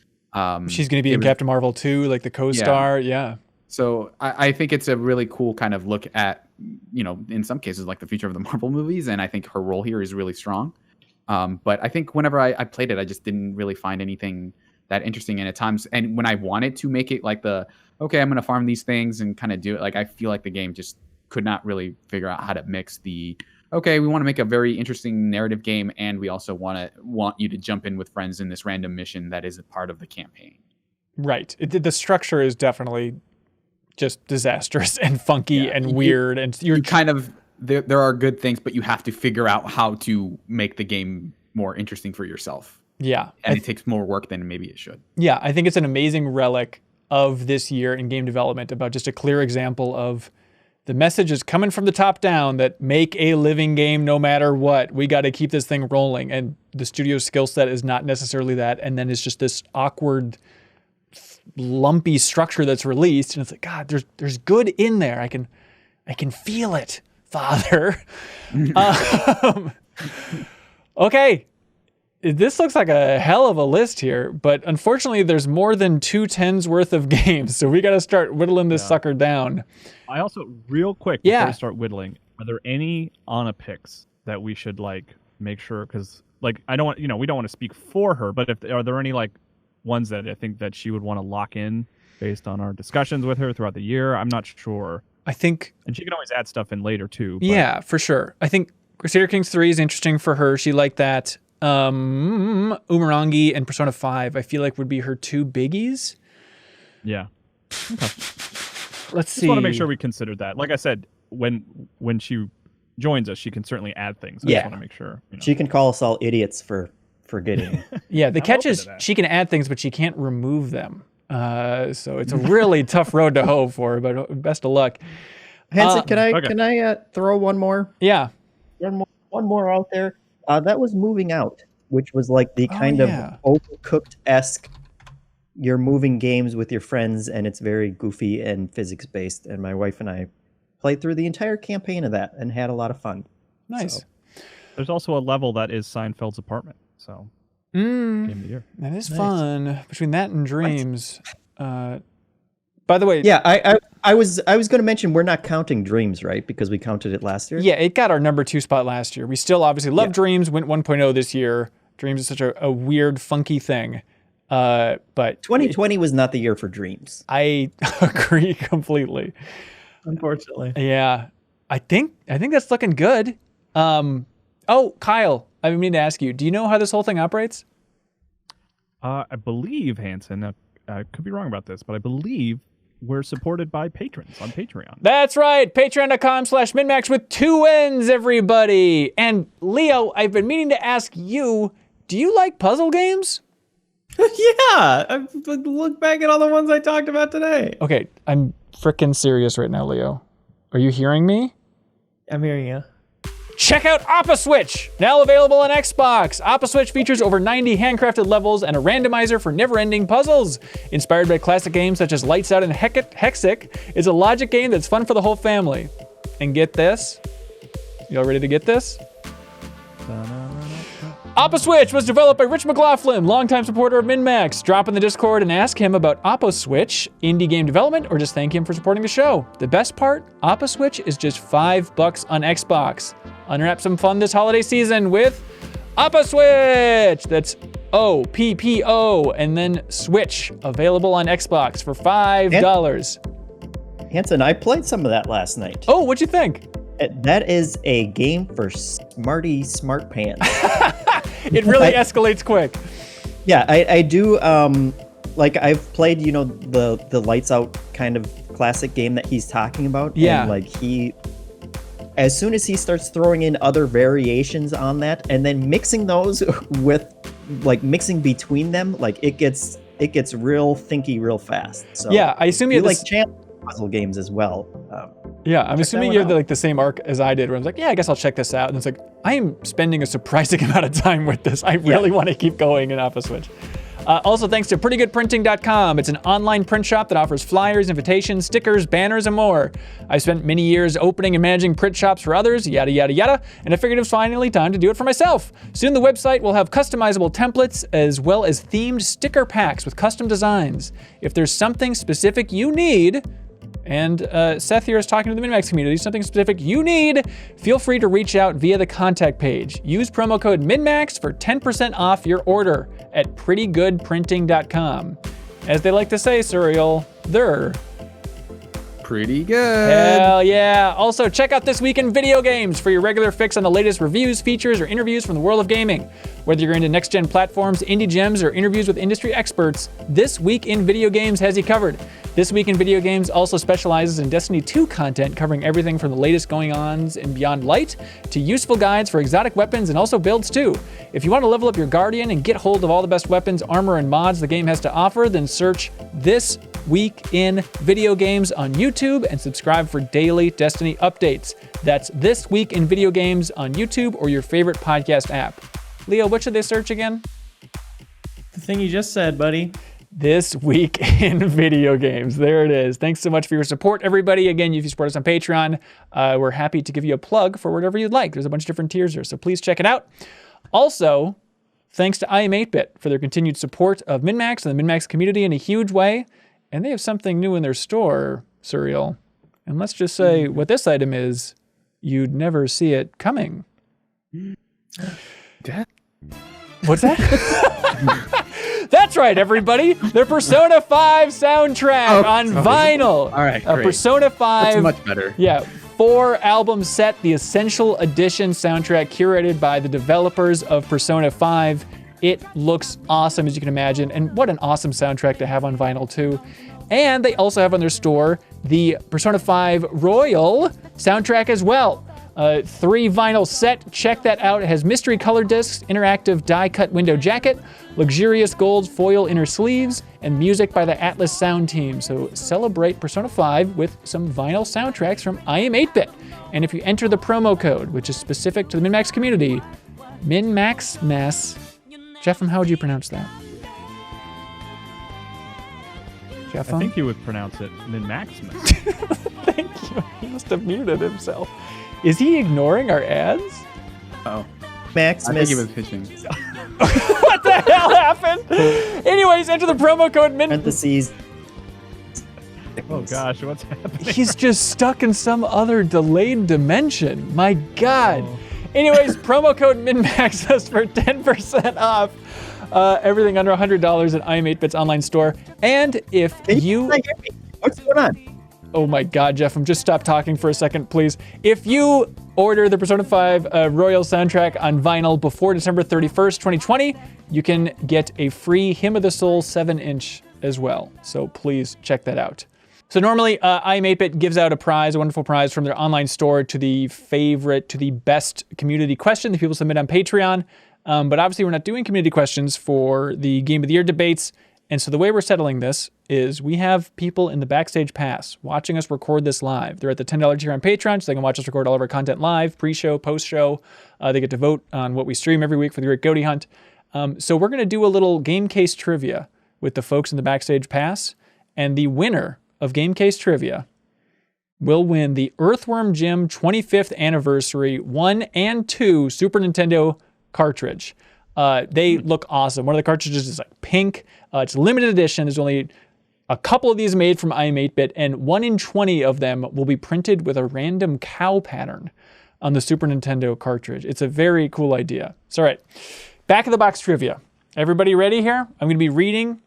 She's going to be in Captain Marvel 2, like the co-star. Yeah. So I think it's a really cool kind of look at, in some cases, like the future of the Marvel movies. And I think her role here is really strong. But I think whenever I played it, I just didn't really find anything that interesting. And at times, and when I wanted to make it like I'm going to farm these things and kind of do it, like I feel like the game just could not really figure out how to mix we want to make a very interesting narrative game, and we also want you to jump in with friends in this random mission that is a part of the campaign. Right. The structure is definitely just disastrous and funky and weird, and you're kind of there are good things, but you have to figure out how to make the game more interesting for yourself. Yeah. And it takes more work than maybe it should. Yeah, I think it's an amazing relic of this year in game development, about just a clear example of the message is coming from the top down that make a living game no matter what. We got to keep this thing rolling. And the studio's skill set is not necessarily that. And then it's just this awkward, lumpy structure that's released. And it's like, God, there's good in there. I can feel it, Father. Okay. This looks like a hell of a list here, but unfortunately there's more than 2 10s worth of games. So we got to start whittling this sucker down. I also, real quick, before we start whittling, are there any Anna picks that we should make sure? Because I don't want, we don't want to speak for her, but are there any ones that I think that she would want to lock in based on our discussions with her throughout the year? I'm not sure. I think... And she can always add stuff in later, too. Yeah, for sure. I think Crusader Kings 3 is interesting for her. She liked that. Umurangi and Persona 5, I feel like would be her two biggies. Yeah. Okay. Let's see. Just want to make sure we considered that. Like I said, when she joins us, she can certainly add things. I just want to make sure. She can call us all idiots for forgetting. Yeah, the catch is she can add things, but she can't remove them. So it's a really tough road to hoe for her, but best of luck. Hanson, can I throw one more? Yeah. One more out there. That was Moving Out, which was like the kind of Overcooked-esque, you're moving games with your friends, and it's very goofy and physics-based. And my wife and I played through the entire campaign of that and had a lot of fun. Nice. So. There's also a level that is Seinfeld's apartment. So, game of the year. That is fun. Between that and Dreams. By the way, yeah, I was going to mention we're not counting Dreams, right? Because we counted it last year. Yeah, it got our number 2 spot last year. We still obviously love Dreams. Went 1.0 this year. Dreams is such a weird, funky thing. But 2020 was not the year for Dreams. I agree completely. Unfortunately. Yeah, I think that's looking good. Oh, Kyle, I've been meaning to ask you. Do you know how this whole thing operates? I believe, Hanson, I could be wrong about this, but I believe we're supported by patrons on Patreon. That's right. Patreon.com/MinnMax with 2 N's, everybody. And Leo, I've been meaning to ask you, do you like puzzle games? Yeah. Look back at all the ones I talked about today. Okay, I'm freaking serious right now, Leo. Are you hearing me? I'm hearing you. Check out Opposwitch, now available on Xbox. Opposwitch features over 90 handcrafted levels and a randomizer for never-ending puzzles. Inspired by classic games such as Lights Out and Hexic, it's a logic game that's fun for the whole family. And get this? Y'all ready to get this? Opposwitch was developed by Rich McLaughlin, longtime supporter of MinnMax. Drop in the Discord and ask him about Opposwitch, indie game development, or just thank him for supporting the show. The best part, Opposwitch is just $5 on Xbox. Unwrap some fun this holiday season with Opposwitch. That's OPPO and then Switch, available on Xbox for $5. Hanson, I played some of that last night. Oh, what'd you think? That is a game for smarty smart pants. It really escalates quick. Yeah, I do. Like I've played, the Lights Out kind of classic game that he's talking about. Yeah. And like as soon as he starts throwing in other variations on that, and then mixing those with, like mixing between them, like it gets real thinky real fast. So yeah, I assume you like puzzle games as well. Yeah, I'm assuming you have the same arc as I did, where I was like, yeah, I guess I'll check this out. And it's like, I am spending a surprising amount of time with this. I really want to keep going in Opposwitch. Also, thanks to PrettyGoodPrinting.com. It's an online print shop that offers flyers, invitations, stickers, banners, and more. I've spent many years opening and managing print shops for others, yada, yada, yada, and I figured it was finally time to do it for myself. Soon the website will have customizable templates as well as themed sticker packs with custom designs. If there's something specific you need, and Seth here is talking to the MinnMax community, something specific you need, feel free to reach out via the contact page. Use promo code MinnMax for 10% off your order at PrettyGoodPrinting.com. As they like to say, Serial, they're pretty good. Hell yeah. Also, check out This Week in Video Games for your regular fix on the latest reviews, features, or interviews from the world of gaming. Whether you're into next-gen platforms, indie gems, or interviews with industry experts, This Week in Video Games has you covered. This Week in Video Games also specializes in Destiny 2 content, covering everything from the latest going-ons in Beyond Light to useful guides for exotic weapons and also builds too. If you want to level up your Guardian and get hold of all the best weapons, armor, and mods the game has to offer, then search This Week in Video Games on YouTube and subscribe for daily Destiny updates. That's This Week in Video Games on YouTube or your favorite podcast app. Leo, what should they search again? The thing you just said, buddy. This Week in Video Games. There it is. Thanks so much for your support, everybody. Again, if you support us on Patreon, we're happy to give you a plug for whatever you'd like. There's a bunch of different tiers there, so please check it out. Also, thanks to IM8bit for their continued support of MinnMax and the MinnMax community in a huge way. And they have something new in their store, Serial. And let's just say what this item is, you'd never see it coming. That? What's that? That's right, everybody. The Persona 5 soundtrack on vinyl. All right, great. Persona 5. That's much better. Yeah, 4-album set, the Essential Edition soundtrack curated by the developers of Persona 5. It looks awesome, as you can imagine, and what an awesome soundtrack to have on vinyl, too. And they also have on their store the Persona 5 Royal soundtrack as well. 3 vinyl set, check that out. It has mystery color discs, interactive die-cut window jacket, luxurious gold foil inner sleeves, and music by the Atlas Sound Team. So celebrate Persona 5 with some vinyl soundtracks from I Am 8-Bit. And if you enter the promo code, which is specific to the MinnMax community, MinnMax. Jeff, how would you pronounce that? Jeff, I think you would pronounce it MinnMax. Thank you. He must have muted himself. Is he ignoring our ads? Oh, Max, I think he was pitching. What the hell happened? Anyways, enter the promo code MIN. parentheses. Oh gosh, what's happening? He's just stuck in some other delayed dimension. My God. Oh. Anyways, promo code MinnMax us for 10% off everything under $100 at I Am 8-Bit's online store. And if you... What's going on? Oh my God, Jeff, just stop talking for a second, please. If you order the Persona 5 Royal soundtrack on vinyl before December 31st, 2020, you can get a free Hymn of the Soul 7-inch as well. So please check that out. So normally, I Am 8-Bit gives out a wonderful prize from their online store to the best community question that people submit on Patreon. But obviously, we're not doing community questions for the Game of the Year debates. And so the way we're settling this is we have people in the Backstage Pass watching us record this live. They're at the $10 tier on Patreon, so they can watch us record all of our content live, pre-show, post-show. They get to vote on what we stream every week for the Great Goaty Hunt. So we're going to do a little game case trivia with the folks in the Backstage Pass. And the winner of Game Case Trivia will win the Earthworm Jim 25th Anniversary 1 and 2 Super Nintendo cartridge. They look awesome. One of the cartridges is like pink. It's limited edition. There's only a couple of these made from I Am 8-Bit, and 1 in 20 of them will be printed with a random cow pattern on the Super Nintendo cartridge. It's a very cool idea. So, all right, back of the box trivia. Everybody ready here? I'm going to be reading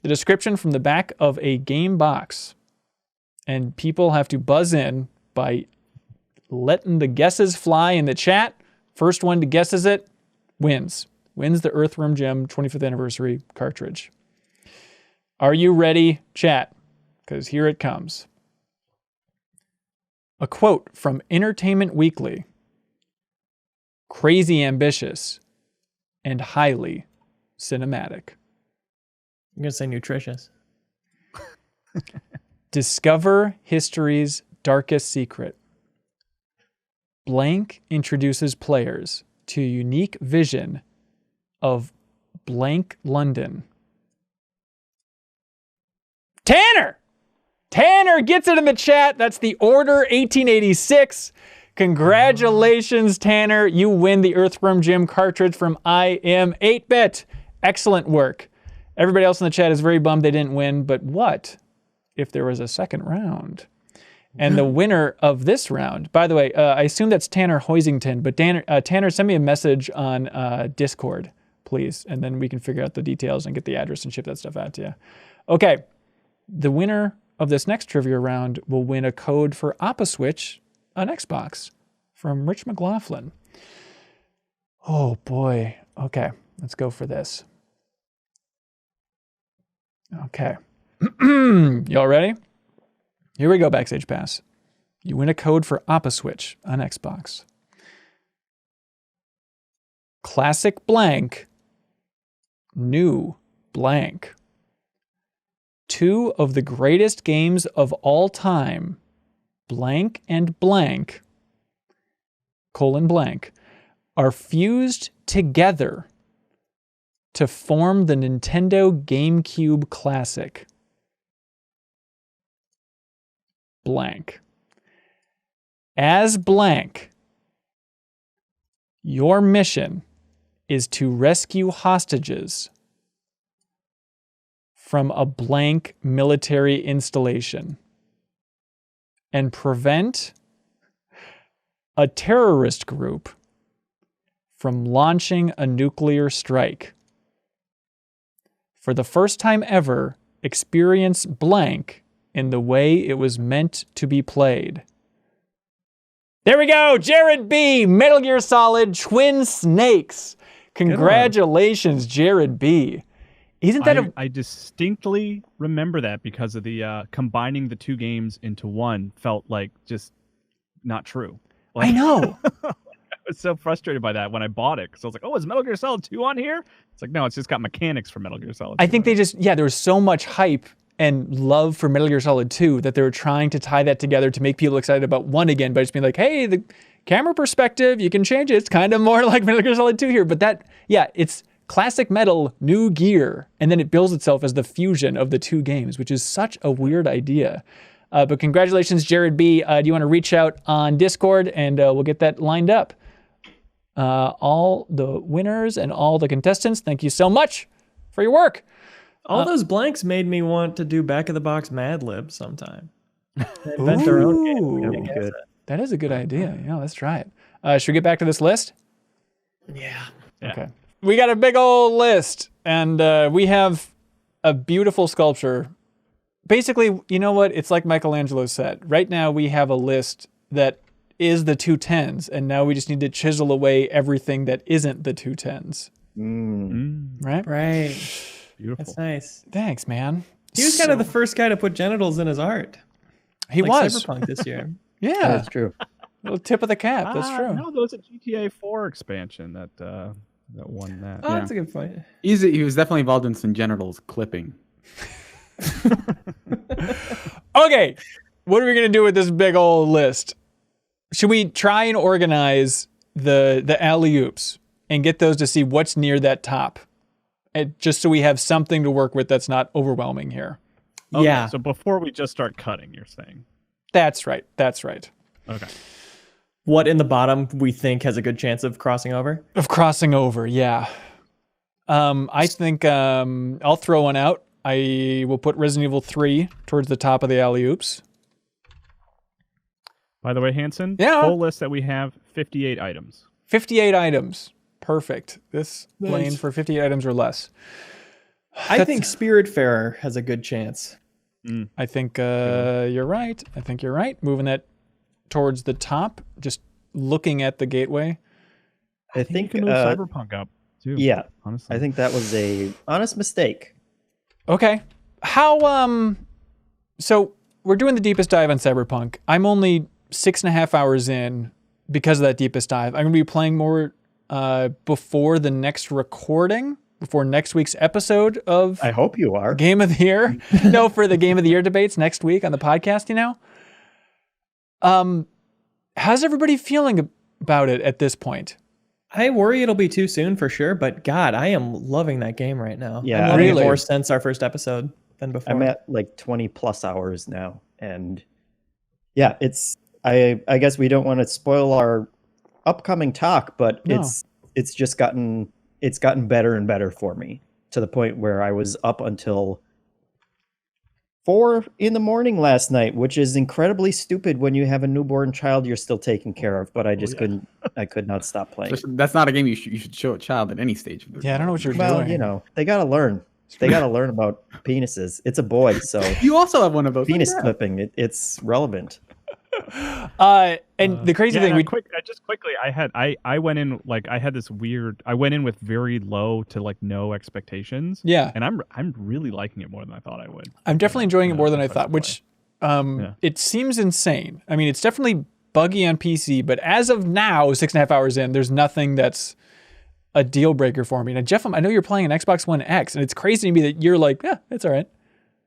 the description from the back of a game box, and people have to buzz in by letting the guesses fly in the chat. First one to guesses it wins the Earthworm Jim 25th Anniversary cartridge. Are you ready, chat? Because here it comes. A quote from Entertainment Weekly. Crazy ambitious and highly cinematic. I'm going to say nutritious. Discover history's darkest secret. Blank introduces players to a unique vision of blank London. Tanner gets it in the chat. That's the Order 1886. Congratulations, Tanner. You win the Earthworm Jim cartridge from I Am 8-Bit. Excellent work. Everybody else in the chat is very bummed they didn't win, but what if there was a second round? And the winner of this round, by the way, I assume that's Tanner Hoisington, but Tanner, send me a message on Discord, please, and then we can figure out the details and get the address and ship that stuff out to you. Okay, the winner of this next trivia round will win a code for Opposwitch on Xbox from Rich McLaughlin. Oh boy. Okay, let's go for this. Okay. Y'all ready? Here we go, Backstage Pass. You win a code for Opposwitch on Xbox. Classic blank, new blank. 2 of the greatest games of all time, blank and blank, colon blank, are fused together to form the Nintendo GameCube Classic. Blank. As blank, your mission is to rescue hostages from a blank military installation and prevent a terrorist group from launching a nuclear strike. for the first time ever, experience blank in the way it was meant to be played. There we go. Jared B. Metal Gear Solid Twin Snakes. Congratulations, Jared B. Isn't that I distinctly remember that because of the combining the two games into one felt like just not true. Like, I know. I was so frustrated by that when I bought it because I was like, oh, is Metal Gear Solid 2 on here? It's like, no, it's just got mechanics from Metal Gear Solid 2. I think they just, there was so much hype and love for Metal Gear Solid 2 that they were trying to tie that together to make people excited about 1 again by just being like, hey, the camera perspective, you can change it. It's kind of more like Metal Gear Solid 2 here. But that, it's classic metal, new gear. And then it builds itself as the fusion of the two games, which is such a weird idea. But congratulations, Jared B. Do you want to reach out on Discord and we'll get that lined up? All the winners and all the contestants, thank you so much for your work. All those blanks made me want to do back of the box Mad Lib sometime. Invent their own game. Good. That is a good idea. Yeah, let's try it. Should we get back to this list? Yeah. Okay. We got a big old list, and we have a beautiful sculpture. Basically, you know what? It's like Michelangelo said. Right now, we have a list that is the 2 10s, and now we just need to chisel away everything that isn't the 2 10s. Right? Right. Beautiful. That's nice. Thanks, man. He was kind of the first guy to put genitals in his art. He like was. Cyberpunk this year. Yeah. That's true. Little tip of the cap. That's true. No, there was a GTA 4 expansion that won that. Oh, that's a good point. He was definitely involved in some genitals clipping. Okay. What are we going to do with this big old list? Should we try and organize the alley-oops and get those to see what's near that top? Just so we have something to work with that's not overwhelming here. Okay, Yeah. So before we just start cutting, you're saying? That's right. That's right. Okay. What in the bottom we think has a good chance of crossing over? Of crossing over, yeah. I think I'll throw one out. I will put Resident Evil 3 towards the top of the alley-oops. By the way, Hanson, Yeah. full list that we have, 58 items. 58 items. Perfect. This Nice. lane for 58 items or less. I think Spiritfarer has a good chance. I think you're right. I think you're right. Moving that towards the top, just looking at the gateway. I You think can move Cyberpunk up too. yeah, honestly. I think that was a honest mistake. Okay. How so we're doing the deepest dive on Cyberpunk. I'm only 6.5 hours in because of that deepest dive. I'm gonna be playing more before the next recording, before next week's episode of I hope you are. Game of the Year. No, for the Game of the Year debates next week on the podcast, How's everybody feeling about it at this point? I worry it'll be too soon for sure, but God, I am loving that game right now. Yeah, I'm loving really? it more since our first episode than before. I'm at like 20 plus hours now, and yeah, it's. I guess we don't want to spoil our upcoming talk, but No. it's just gotten better and better for me to the point where I was up until 4 a.m. last night, which is incredibly stupid when you have a newborn child you're still taking care of. But I just I could not stop playing. That's not a game you should show a child at any stage of their Yeah, I don't know what you're Well, doing. you know, they gotta learn. They gotta learn about penises. It's a boy, so You also have one of those. penis Yeah. clipping. It's relevant. And the crazy thing, just quickly, I went in like I had this weird. I went in with very low to like no expectations. yeah, And I'm really liking it more than I thought I would. I'm definitely enjoying it more than I if thought, which Yeah. it seems insane. I mean, it's definitely buggy on PC, but as of now, 6.5 hours in, there's nothing that's a deal breaker for me. Now, Jeff, I know you're playing an Xbox One X, and it's crazy to me that you're like, yeah, it's all right.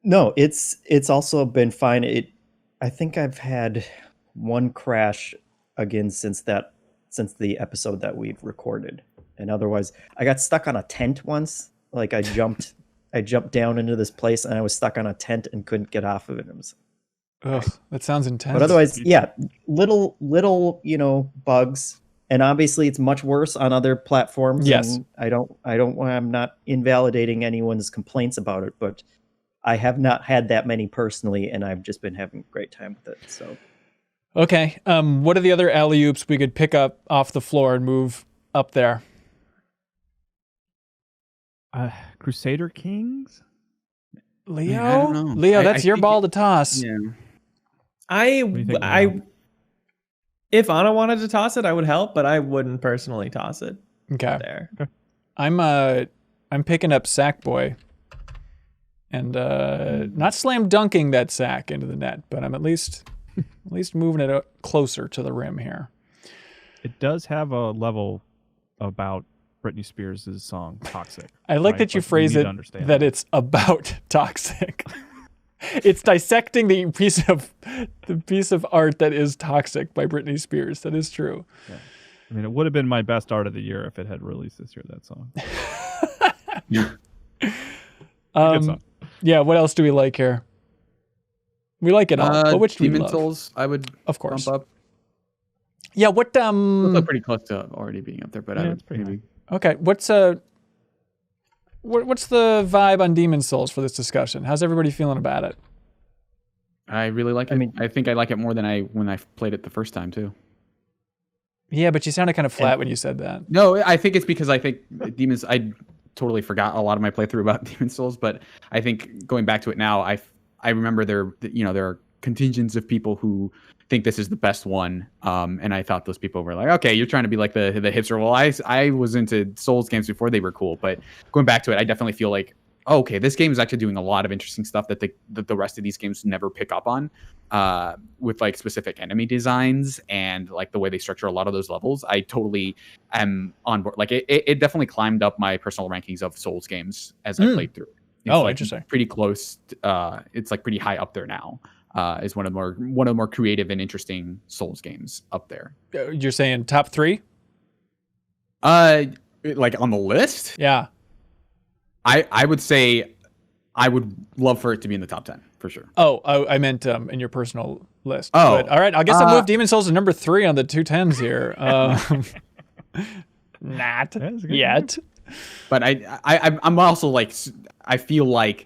No, it's also been fine. I think I've had one crash again since the episode that we've recorded. And otherwise, I got stuck on a tent once. Like I jumped down into this place and I was stuck on a tent and couldn't get off of it. It was, Ugh, that sounds intense. but otherwise, yeah, little bugs. And obviously it's much worse on other platforms. Yes. And I'm not invalidating anyone's complaints about it, but I have not had that many personally, and I've just been having a great time with it. So, Okay. What are the other alley-oops we could pick up off the floor and move up there? Crusader Kings. Leo, I don't know. Leo, that's I your think ball to toss. Yeah. do you think, Leo? If Anna wanted to toss it, I would help, but I wouldn't personally toss it Okay. there. I'm picking up Sackboy. And not slam dunking that sack into the net, but I'm at least moving it closer to the rim here. It does have a level about Britney Spears' song "Toxic." I like right? that you Like, phrase need it to understand that it's about toxic. It's dissecting the piece of art that is Toxic by Britney Spears. That is true. Yeah. I mean, it would have been my best art of the year if it had released this year. That song. Good song. Yeah. What else do we like here? We like it all. But which do we Demon love? Souls, I would Of course. bump up. Yeah. What? Those are pretty close to already being up there, but I Yeah, would it's pretty maybe. Okay. What's the vibe on Demon Souls for this discussion? How's everybody feeling about it? I really like it. I think I like it more than when I played it the first time too. Yeah, but you sounded kind of flat when you said that. No, I think it's because I think Demons. I totally forgot a lot of my playthrough about Demon Souls, but I think going back to it now, I remember there are contingents of people who think this is the best one, and I thought those people were like, okay, you're trying to be like the hipster. Well, I was into Souls games before they were cool, but going back to it, I definitely feel like, oh, okay, this game is actually doing a lot of interesting stuff that the rest of these games never pick up on, with like specific enemy designs and like the way they structure a lot of those levels. I totally am on board. Like it definitely climbed up my personal rankings of Souls games as I played through. It's like interesting. Pretty close. It's like pretty high up there now. Is one of the more creative and interesting Souls games up there. You're saying top 3? Like on the list? Yeah. I would say I would love for it to be in the top 10 for sure. Oh, I meant in your personal list. Oh. But, all right. I guess I'll move Demon Souls to number 3 on the 210s here. Not yet. But I'm also like, I feel like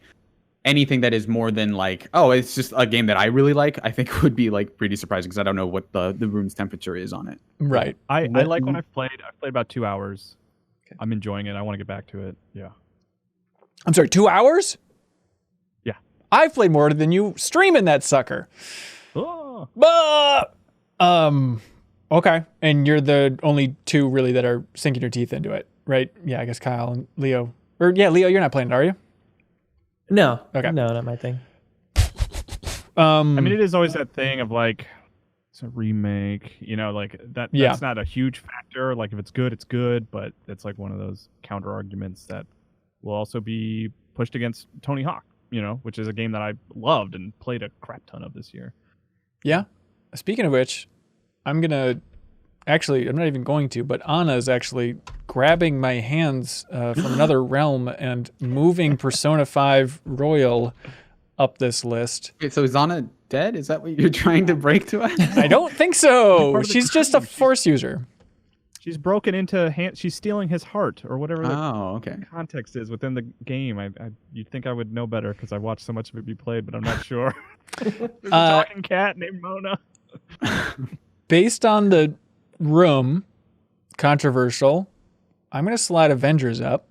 anything that is more than like, oh, it's just a game that I really like, I think would be like pretty surprising because I don't know what the room's temperature is on it. Right. I like when I've played about 2 hours. Okay. I'm enjoying it. I want to get back to it. Yeah. I'm sorry, 2 hours? Yeah. I've played more than you streaming that sucker. Oh. Okay. And you're the only 2 really that are sinking your teeth into it, right? Yeah, I guess Kyle and Leo. Leo, you're not playing it, are you? No. Okay. No, not my thing. I mean, it is always that thing of like, it's a remake, like that. Yeah. That's not a huge factor. Like if it's good, it's good. But it's like one of those counter arguments that will also be pushed against Tony Hawk, which is a game that I loved and played a crap ton of this year. Yeah. Speaking of which, I'm not even going to, but Anna is actually grabbing my hands from another realm and moving Persona 5 Royal up this list. Okay, so is Anna dead? Is that what you're trying to break to us? I don't think so. She's just a Force user. She's broken into she's stealing his heart or whatever okay. context is within the game. You'd think I would know better because I watched so much of it be played, but I'm not sure. There's a talking cat named Mona. Based on the room, controversial, I'm going to slide Avengers up.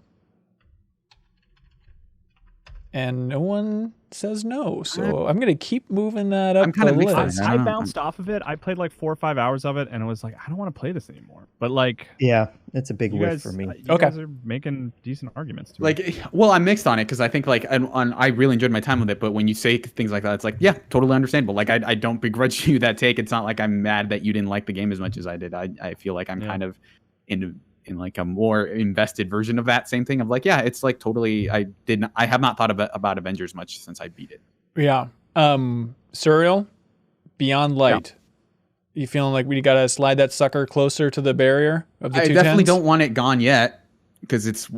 And no one says no, so I'm going to keep moving that up. I'm kind of the mixed. list. I bounced off of it. I played like 4 or 5 hours of it, and I was like, I don't want to play this anymore. But like, yeah, it's a big you whiff guys, for me. You guys are making decent arguments. I'm mixed on it because I think like I really enjoyed my time with it. But when you say things like that, it's like, yeah, totally understandable. Like I don't begrudge you that take. It's not like I'm mad that you didn't like the game as much as I did. I feel like I'm kind of in like a more invested version of that same thing of like, yeah, it's like totally. I have not thought about Avengers much since I beat it. Yeah. Serial, Beyond Light. Yeah. You feeling like we got to slide that sucker closer to the barrier of the 210s? I definitely don't want it gone yet because it's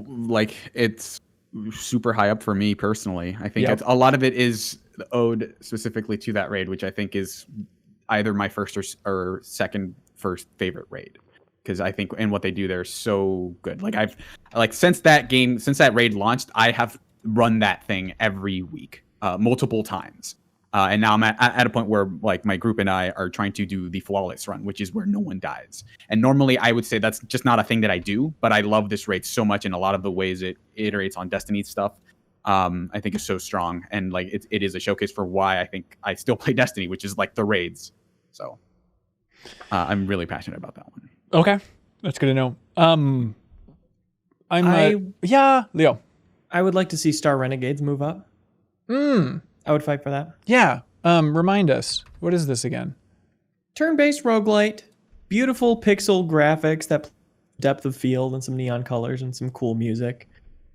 super high up for me personally. I think a lot of it is owed specifically to that raid, which I think is either my first or second favorite raid. Because I think and what they do there is so good. Like since that raid launched, I have run that thing every week, multiple times. And now I'm at a point where like my group and I are trying to do the flawless run, which is where no one dies. And normally I would say that's just not a thing that I do, but I love this raid so much, and a lot of the ways it iterates on Destiny stuff, I think is so strong. And like it is a showcase for why I think I still play Destiny, which is like the raids. So I'm really passionate about that one. Okay, that's good to know. Yeah, Leo. I would like to see Star Renegades move up. I would fight for that. Yeah. Remind us, what is this again? Turn-based roguelite, beautiful pixel graphics, that depth of field and some neon colors and some cool music.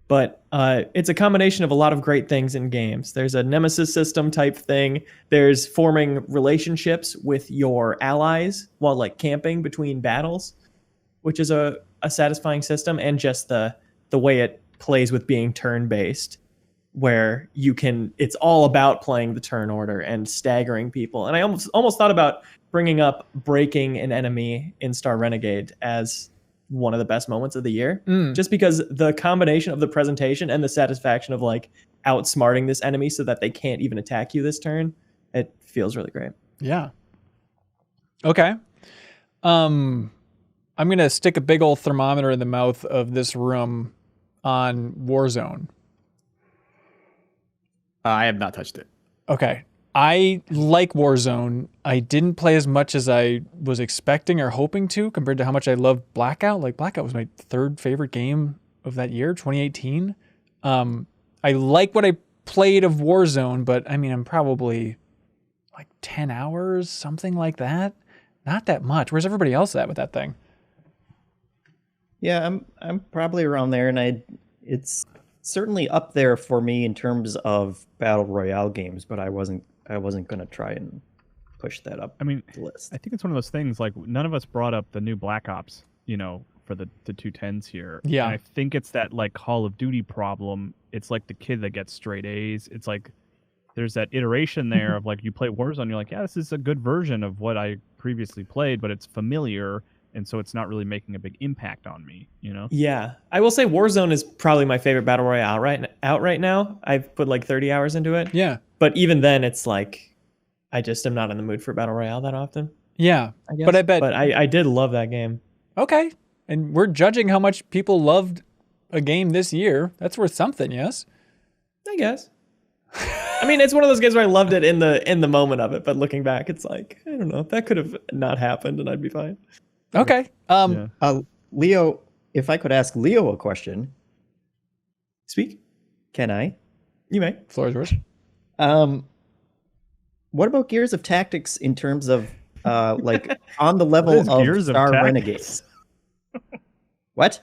But it's a combination of a lot of great things in games. There's a nemesis system type thing. There's forming relationships with your allies while like camping between battles, which is a satisfying system, and just the way it plays with being turn-based, where it's all about playing the turn order and staggering people. And I almost thought about bringing up breaking an enemy in Star Renegade as one of the best moments of the year, just because the combination of the presentation and the satisfaction of like outsmarting this enemy so that they can't even attack you this turn, it feels really great. Yeah. Okay. I'm going to stick a big old thermometer in the mouth of this room on Warzone. I have not touched it. Okay. I like Warzone. I didn't play as much as I was expecting or hoping to compared to how much I loved Blackout. Like Blackout was my third favorite game of that year, 2018. I like what I played of Warzone, but I mean, I'm probably like 10 hours, something like that. Not that much. Where's everybody else at with that thing? Yeah, I'm probably around there, and it's certainly up there for me in terms of battle royale games, but I wasn't going to try and push that up. I mean, the list. I think it's one of those things, like none of us brought up the new Black Ops, for the 210s here. Yeah. And I think it's that like Call of Duty problem. It's like the kid that gets straight A's. It's like there's that iteration there of like you play Warzone, you're like, yeah, this is a good version of what I previously played, but it's familiar, and so it's not really making a big impact on me, Yeah, I will say Warzone is probably my favorite battle royale right now. I've put like 30 hours into it. Yeah. But even then, it's like I just am not in the mood for battle royale that often. Yeah. I guess. But I bet. But I did love that game. Okay. And we're judging how much people loved a game this year. That's worth something, yes? I guess. I mean, it's one of those games where I loved it in the moment of it, but looking back, it's like, I don't know, that could have not happened and I'd be fine. Okay. Leo, if I could ask Leo a question. Speak? Can I? You may. Floor is yours. What about Gears of Tactics in terms of like on the level of Gears of Star Tactics? Renegades? What?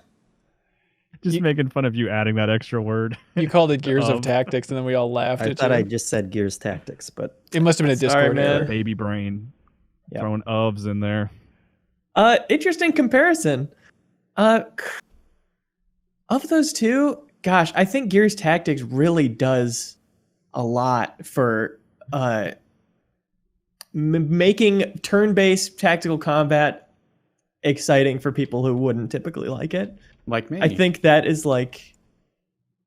Just making fun of you adding that extra word. You called it Gears of Tactics, and then we all laughed I at thought you. I just said Gears Tactics, but It must have been a Discord man. error. Baby brain. Yep. Throwing ofs in there. Interesting comparison. Of those two, gosh, I think Gears Tactics really does a lot for making turn-based tactical combat exciting for people who wouldn't typically like it. Like me. I think that is like,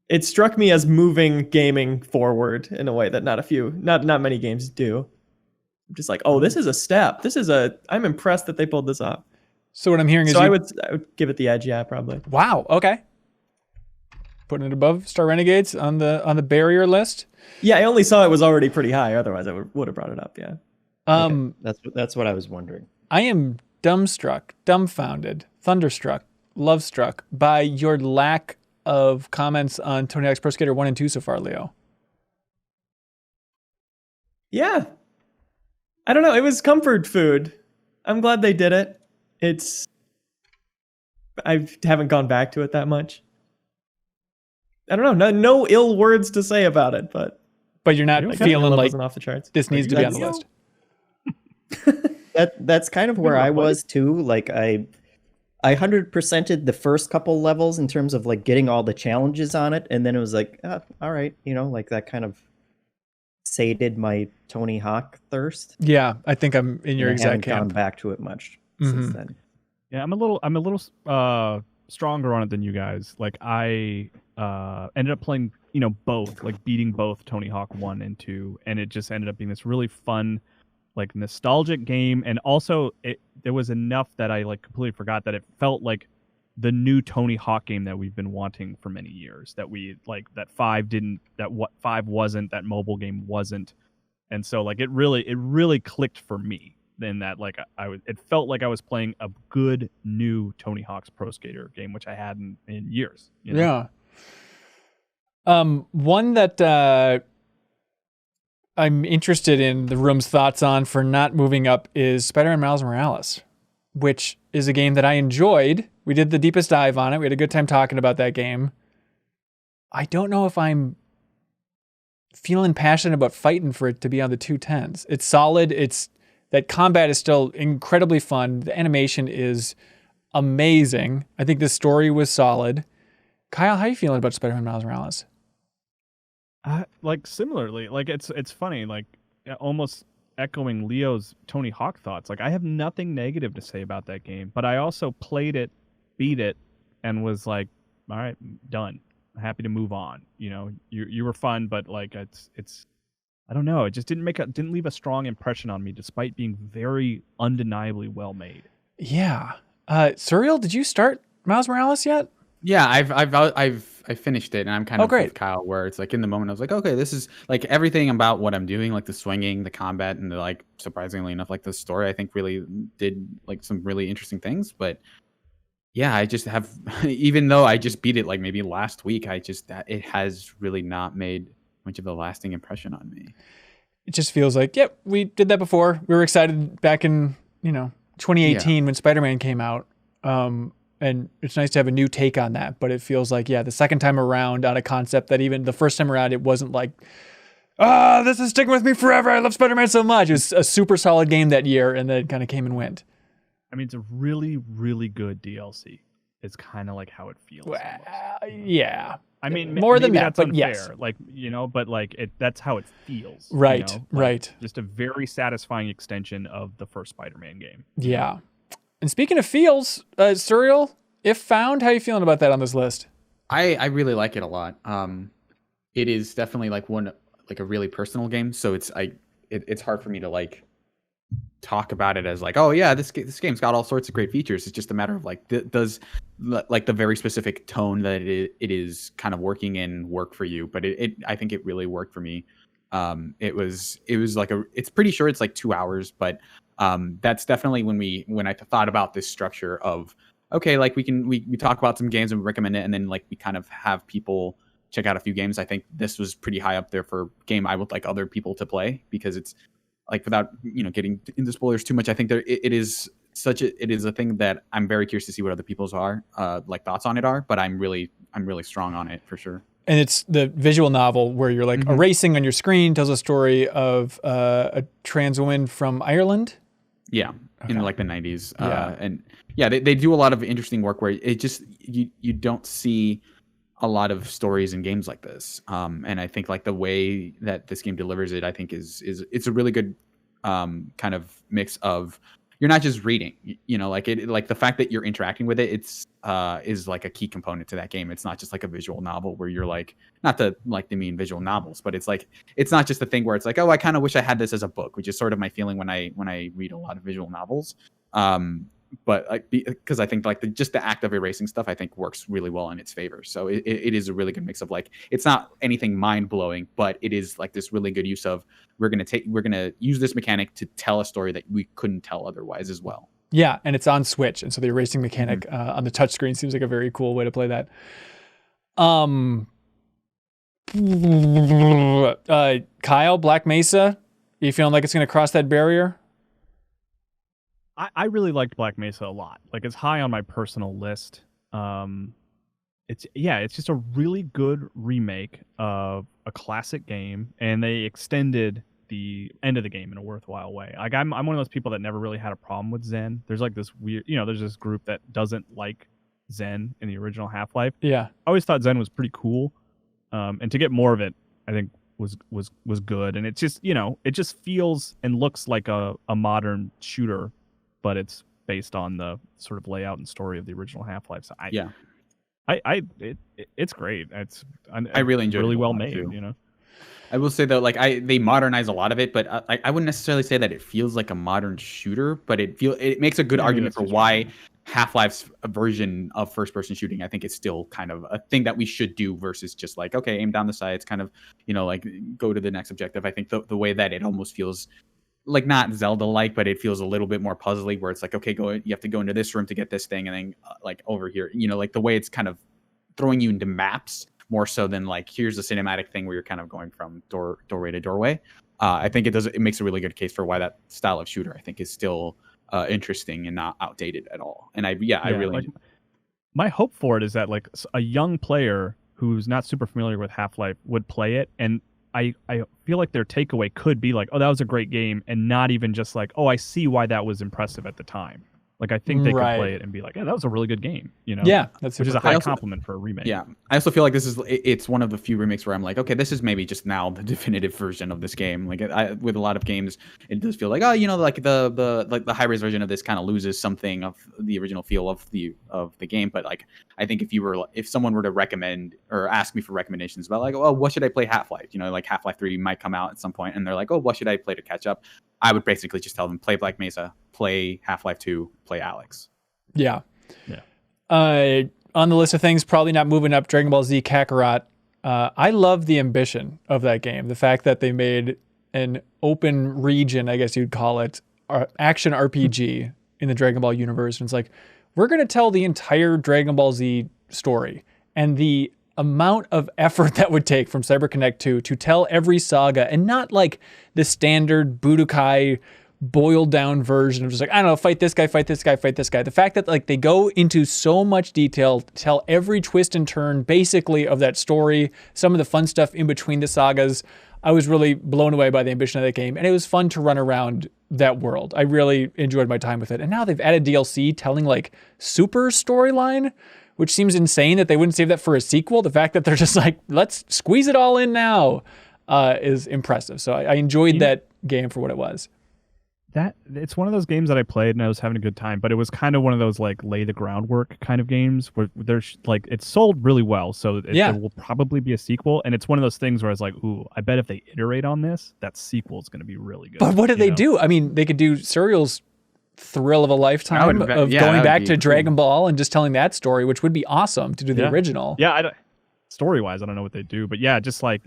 it struck me as moving gaming forward in a way that not many games do. I'm just like, oh, this is a step. I'm impressed that they pulled this off. So what I'm hearing is I would give it the edge, yeah, probably. Wow, okay. Putting it above Star Renegades on the barrier list. Yeah, I only saw it was already pretty high. Otherwise, I would have brought it up, yeah. Okay. That's what I was wondering. I am dumbstruck, dumbfounded, thunderstruck, lovestruck by your lack of comments on Tony Hawk's Pro Skater 1 and 2 so far, Leo. Yeah. I don't know. It was comfort food. I'm glad they did it. I haven't gone back to it that much. I don't know. No ill words to say about it, but you're not feeling like off the charts. this needs to be on the list. That's kind of where I was too. Like I 100%ed the first couple levels in terms of like getting all the challenges on it, and then it was like, all right, like that kind of sated my Tony Hawk thirst. Yeah, I think I'm in your I exact haven't camp. gone back to it much since then. Yeah, I'm a little stronger on it than you guys. Like I ended up playing, both, like beating both Tony Hawk 1 and 2, and it just ended up being this really fun, like nostalgic game. And also there was enough that I like completely forgot that it felt like the new Tony Hawk game that we've been wanting for many years, that we like, that 5 wasn't, that mobile game wasn't. And so like it really clicked for me. Then that like it felt like I was playing a good new Tony Hawk's Pro Skater game, which I hadn't in years. Yeah. One that I'm interested in the room's thoughts on for not moving up is Spider-Man Miles Morales, which is a game that I enjoyed. We did the deepest dive on it. We had a good time talking about that game. I don't know if I'm feeling passionate about fighting for it to be on the 210s. It's solid. That combat is still incredibly fun. The animation is amazing. I think the story was solid. Kyle, how are you feeling about Spider-Man Miles Morales? Like similarly, like it's funny, like almost echoing Leo's Tony Hawk thoughts. Like I have nothing negative to say about that game, but I also played it, beat it, and was like, all right, done. I'm happy to move on. You were fun, but like it's I don't know. It just didn't leave a strong impression on me, despite being very undeniably well made. Yeah. Surreal, did you start Miles Morales yet? Yeah, I've finished it, and I'm kind of great. with Kyle, where it's like in the moment I was like, okay, this is like everything about what I'm doing, like the swinging, the combat, and the like. Surprisingly enough, like the story, I think really did like some really interesting things. But yeah, I just have, even though I just beat it like maybe last week, it has really not made much of a lasting impression on me. It just feels like, yep, we did that before. We were excited back in 2018 when Spider-Man came out. And it's nice to have a new take on that, but it feels like, the second time around on a concept that even the first time around, it wasn't like, this is sticking with me forever. I love Spider-Man so much. It was a super solid game that year, and then it kind of came and went. I mean, it's a really, really good DLC. It's kind of like how it feels. Well, yeah. I mean, more than that, that's but unfair. yes. Like, but like that's how it feels. Right, Like, right. Just a very satisfying extension of the first Spider-Man game. Yeah. And speaking of feels, Surreal, if found, how are you feeling about that on this list? I really like it a lot. It is definitely like a really personal game, so it's hard for me to like talk about it as like, oh yeah, this game's got all sorts of great features. It's just a matter of like, does like the very specific tone that it is kind of working in work for you? But I think it really worked for me. It was like it's pretty sure it's like 2 hours, but that's definitely when I thought about this structure of, okay, like we talk about some games and we recommend it, and then like we kind of have people check out a few games. I think this was pretty high up there for a game I would like other people to play, because it's like, without getting into spoilers too much, I think it is a thing that I'm very curious to see what other people's like thoughts on it are, but I'm really strong on it for sure. And it's the visual novel where you're like erasing on your screen, tells a story of a trans woman from Ireland. Yeah, okay. In like the 90s. Yeah. And yeah, they do a lot of interesting work where it just, you don't see a lot of stories in games like this. And I think like the way that this game delivers it, I think it's a really good kind of mix of, you're not just reading, like the fact that you're interacting with it, is like a key component to that game. It's not just like a visual novel where you're like, not to like demean visual novels, but it's like, it's not just a thing where it's like, oh, I kind of wish I had this as a book, which is sort of my feeling when I read a lot of visual novels. But like, because I think like just the act of erasing stuff, I think works really well in its favor. So it is a really good mix of like, it's not anything mind blowing, but it is like this really good use of, we're gonna use this mechanic to tell a story that we couldn't tell otherwise as well. Yeah, and it's on Switch, and so the erasing mechanic on the touchscreen seems like a very cool way to play that. Kyle, Black Mesa, are you feeling like it's gonna cross that barrier? I really liked Black Mesa a lot. Like, it's high on my personal list. It's just a really good remake of a classic game, and they extended the end of the game in a worthwhile way. Like, I'm one of those people that never really had a problem with Zen. There's like this weird, there's this group that doesn't like Zen in the original Half-Life. Yeah, I always thought Zen was pretty cool, and to get more of it, I think was good. And it just, it just feels and looks like a modern shooter, but it's based on the sort of layout and story of the original Half-Life. So it's great. I really enjoyed it really a well lot, made, too. you know. I will say though, like they modernize a lot of it, but I wouldn't necessarily say that it feels like a modern shooter, but it makes a good argument for why Half-Life's version of first-person shooting, I think, is still kind of a thing that we should do versus just like, okay, aim down the sights, kind of, like go to the next objective. I think the way that it almost feels like not Zelda-like, but it feels a little bit more puzzly, where it's like, okay, you have to go into this room to get this thing, and then like over here, like the way it's kind of throwing you into maps more so than like here's a cinematic thing where you're kind of going from doorway to doorway. I think it makes a really good case for why that style of shooter, I think, is still interesting and not outdated at all. And I really my hope for it is that like a young player who's not super familiar with Half-Life would play it, and I feel like their takeaway could be like, oh, that was a great game, and not even just like, oh, I see why that was impressive at the time. Like, I think they could play it and be like, yeah, that was a really good game, Yeah, which is a high compliment for a remake. Yeah, I also feel like it's one of the few remakes where I'm like, okay, this is maybe just now the definitive version of this game. Like, with a lot of games, it does feel like, oh, like the high-res version of this kind of loses something of the original feel of the game. But like, I think if someone were to recommend or ask me for recommendations about like, oh, what should I play Half-Life? Like Half-Life 3 might come out at some point, and they're like, oh, what should I play to catch up? I would basically just tell them, play Black Mesa, play Half-Life 2, play Alex. Yeah. On the list of things, probably not moving up, Dragon Ball Z Kakarot. I love the ambition of that game. The fact that they made an open region, I guess you'd call it, action RPG in the Dragon Ball universe. And it's like, we're going to tell the entire Dragon Ball Z story. And the amount of effort that would take from CyberConnect 2 to tell every saga, and not like the standard Budokai boiled down version of just like, I don't know, fight this guy, fight this guy, fight this guy. The fact that like they go into so much detail to tell every twist and turn basically of that story, some of the fun stuff in between the sagas, I was really blown away by the ambition of that game, and it was fun to run around that world. I really enjoyed my time with it. And now they've added DLC telling like super storyline, which seems insane that they wouldn't save that for a sequel. The fact that they're just like, let's squeeze it all in now is impressive. So I enjoyed that game for what it was. That it's one of those games that I played and I was having a good time, but it was kind of one of those like lay the groundwork kind of games where there's like it's sold really well, so there will probably be a sequel, and it's one of those things where I was like, ooh, I bet if they iterate on this, that sequel is going to be really good. But what did they do? I mean, they could do Serial's thrill of a lifetime of going back to Dragon Ball and just telling that story, which would be awesome to do the original. Yeah, story-wise, I don't know what they do, but yeah, just like,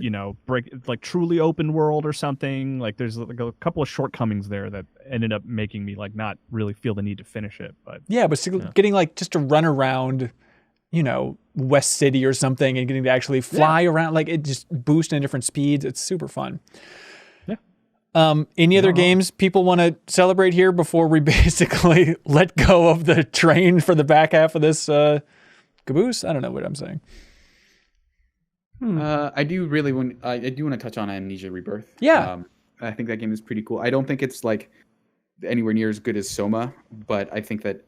break like truly open world or something. Like there's like a couple of shortcomings there that ended up making me like not really feel the need to finish it. But getting like just to run around, West City or something, and getting to actually fly around, like it just boosts in different speeds. It's super fun. Yeah. Any other games people want to celebrate here before we basically let go of the train for the back half of this caboose? I don't know what I'm saying. I do want to touch on Amnesia Rebirth. Yeah. I think that game is pretty cool. I don't think it's like anywhere near as good as Soma, but I think that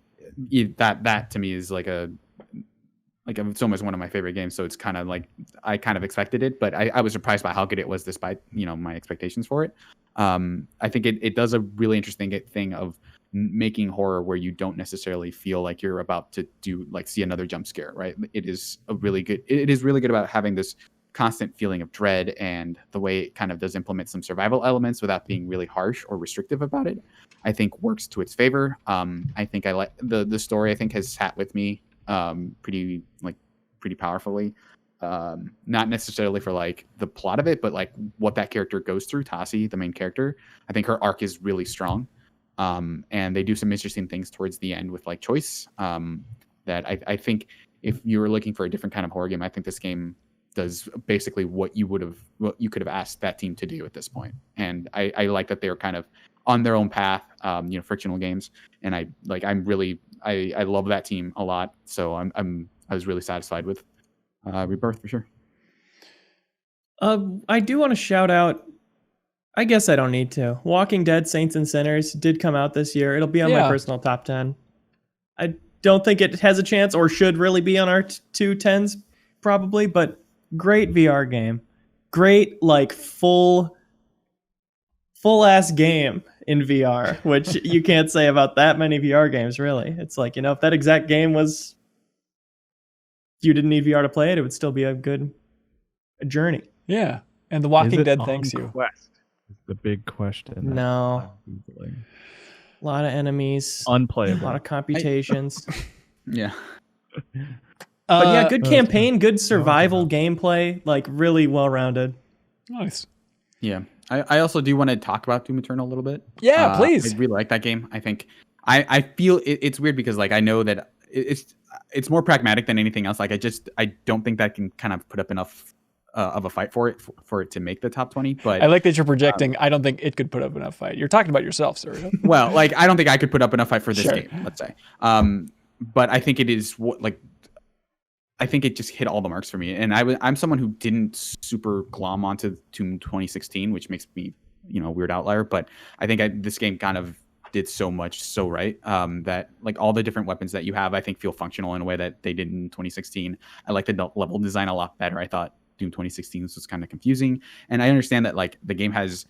that to me is like Soma is one of my favorite games. So it's kind of like I kind of expected it, but I was surprised by how good it was despite my expectations for it. I think it does a really interesting thing of making horror where you don't necessarily feel like you're about to see another jump scare, right? It is really good about having this constant feeling of dread, and the way it kind of does implement some survival elements without being really harsh or restrictive about it, I think works to its favor. I think I like the story, I think has sat with me pretty powerfully. Not necessarily for like the plot of it, but like what that character goes through. Tasi, the main character, I think her arc is really strong. And they do some interesting things towards the end with like choice. That I think if you were looking for a different kind of horror game, I think this game does basically what you could have asked that team to do at this point. And I like that they're kind of on their own path, frictional games. And I love that team a lot. So I was really satisfied with Rebirth for sure. I do want to shout out, I guess I don't need to. Walking Dead Saints and Sinners did come out this year. It'll be on my personal top 10. I don't think it has a chance or should really be on our two 10s probably, but great VR game. Great, like full ass game. in VR, which you can't say about that many VR games, really. It's like, if that exact game was, you didn't need VR to play it, it would still be a good journey. Yeah. And The Walking Dead thanks you. Quest is the big question. No. A lot of enemies. Unplayable. A lot of computations. Yeah. But yeah, good campaign, good survival gameplay, like really well-rounded. Nice. Yeah. I also do want to talk about Doom Eternal a little bit. Yeah, please. I really like that game. I think I feel it's weird because like I know that it's more pragmatic than anything else. Like I don't think that can kind of put up enough of a fight for it to make the top 20. But I like that you're projecting. I don't think it could put up enough fight. You're talking about yourself, sir. Well, like I don't think I could put up enough fight for this game. Let's say. But I think it is I think it just hit all the marks for me. And I'm someone who didn't super glom onto Doom 2016, which makes me, a weird outlier. But I think this game kind of did so much so right that like all the different weapons that you have, I think feel functional in a way that they did in 2016. I like the level design a lot better. I thought Doom 2016 was kind of confusing. And I understand that like the game has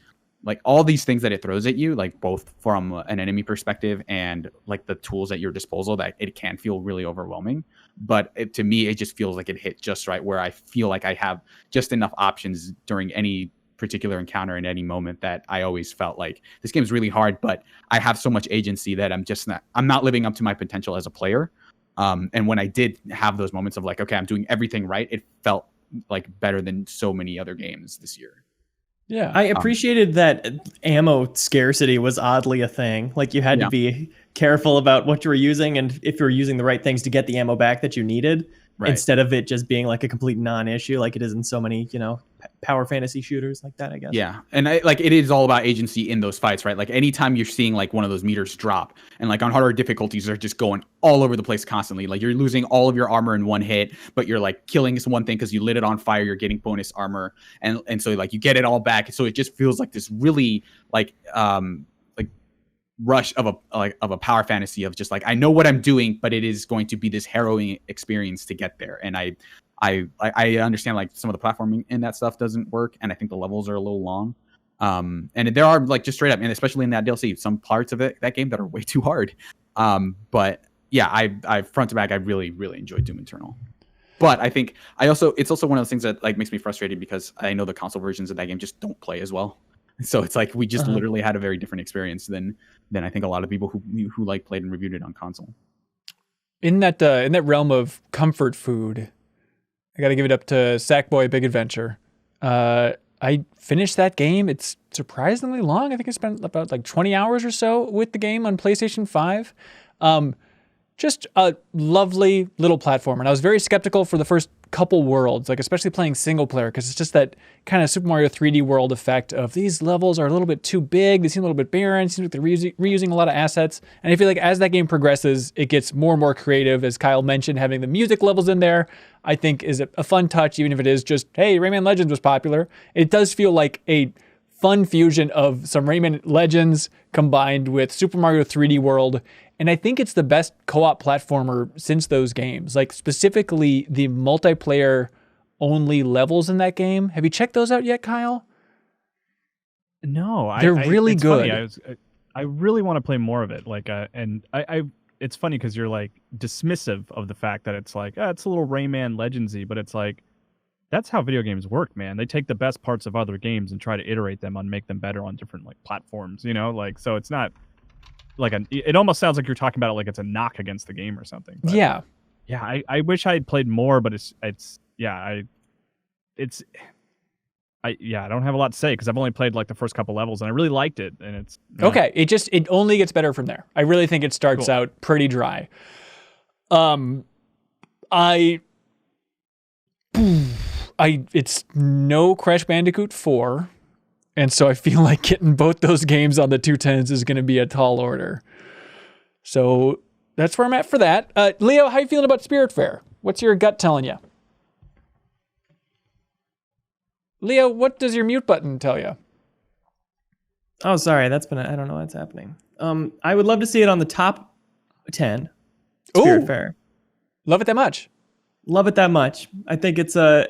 like all these things that it throws at you, like both from an enemy perspective and like the tools at your disposal, that it can feel really overwhelming. But to me, it just feels like it hit just right where I feel like I have just enough options during any particular encounter in any moment that I always felt like this game is really hard, but I have so much agency that I'm not living up to my potential as a player. And when I did have those moments of like, okay, I'm doing everything right, it felt like better than so many other games this year. Yeah. I appreciated that ammo scarcity was oddly a thing. Like you had to be careful about what you were using and if you were using the right things to get the ammo back that you needed, instead of it just being like a complete non-issue like it is in so many, power fantasy shooters like that, I guess. Yeah. And it is all about agency in those fights, right? Like anytime you're seeing like one of those meters drop and like on harder difficulties, they're just going all over the place constantly. Like you're losing all of your armor in one hit, but you're like killing this one thing because you lit it on fire, you're getting bonus armor. And so like you get it all back. So it just feels like this really like rush of a power fantasy of just like, I know what I'm doing, but it is going to be this harrowing experience to get there. And I understand like some of the platforming in that stuff doesn't work, and I think the levels are a little long. And there are like just straight up, and especially in that DLC, some parts of that game that are way too hard. But yeah, I front to back, I really, really enjoyed Doom Eternal. But I think it's also one of those things that like makes me frustrated because I know the console versions of that game just don't play as well. So it's like we just literally had a very different experience than I think a lot of people who like played and reviewed it on console. In that realm of comfort food, I got to give it up to Sackboy Big Adventure. I finished that game. It's surprisingly long. I think I spent about like 20 hours or so with the game on PlayStation 5. Just a lovely little platformer. And I was very skeptical for the first couple worlds, like especially playing single player, because it's just that kind of Super Mario 3D World effect of these levels are a little bit too big. They seem a little bit barren. It seems like they're reusing a lot of assets. And I feel like as that game progresses, it gets more and more creative. As Kyle mentioned, having the music levels in there, I think is a fun touch, even if it is just, hey, Rayman Legends was popular. It does feel like a fun fusion of some Rayman Legends combined with Super Mario 3D World. And I think it's the best co-op platformer since those games. Like specifically the multiplayer only levels in that game. Have you checked those out yet, Kyle? No, they're really good. Funny. I really want to play more of it. Like, and I it's funny because you're like dismissive of the fact that it's like, it's a little Rayman Legendsy, but it's like, that's how video games work, man. They take the best parts of other games and try to iterate them and make them better on different like platforms, like, so it's not like it almost sounds like you're talking about it like it's a knock against the game or something. But yeah. I wish I had played more, but I don't have a lot to say because I've only played like the first couple levels and I really liked it. And it's okay. It only gets better from there. I really think it starts out pretty dry. It's no Crash Bandicoot 4. And so I feel like getting both those games on the 210s is going to be a tall order. So that's where I'm at for that. Leo, how you feeling about Spirit Fair? What's your gut telling you? Leo, what does your mute button tell you? Oh, sorry. I don't know what's happening. I would love to see it on the top 10. Spirit Fair. Love it that much? Love it that much. I think it's a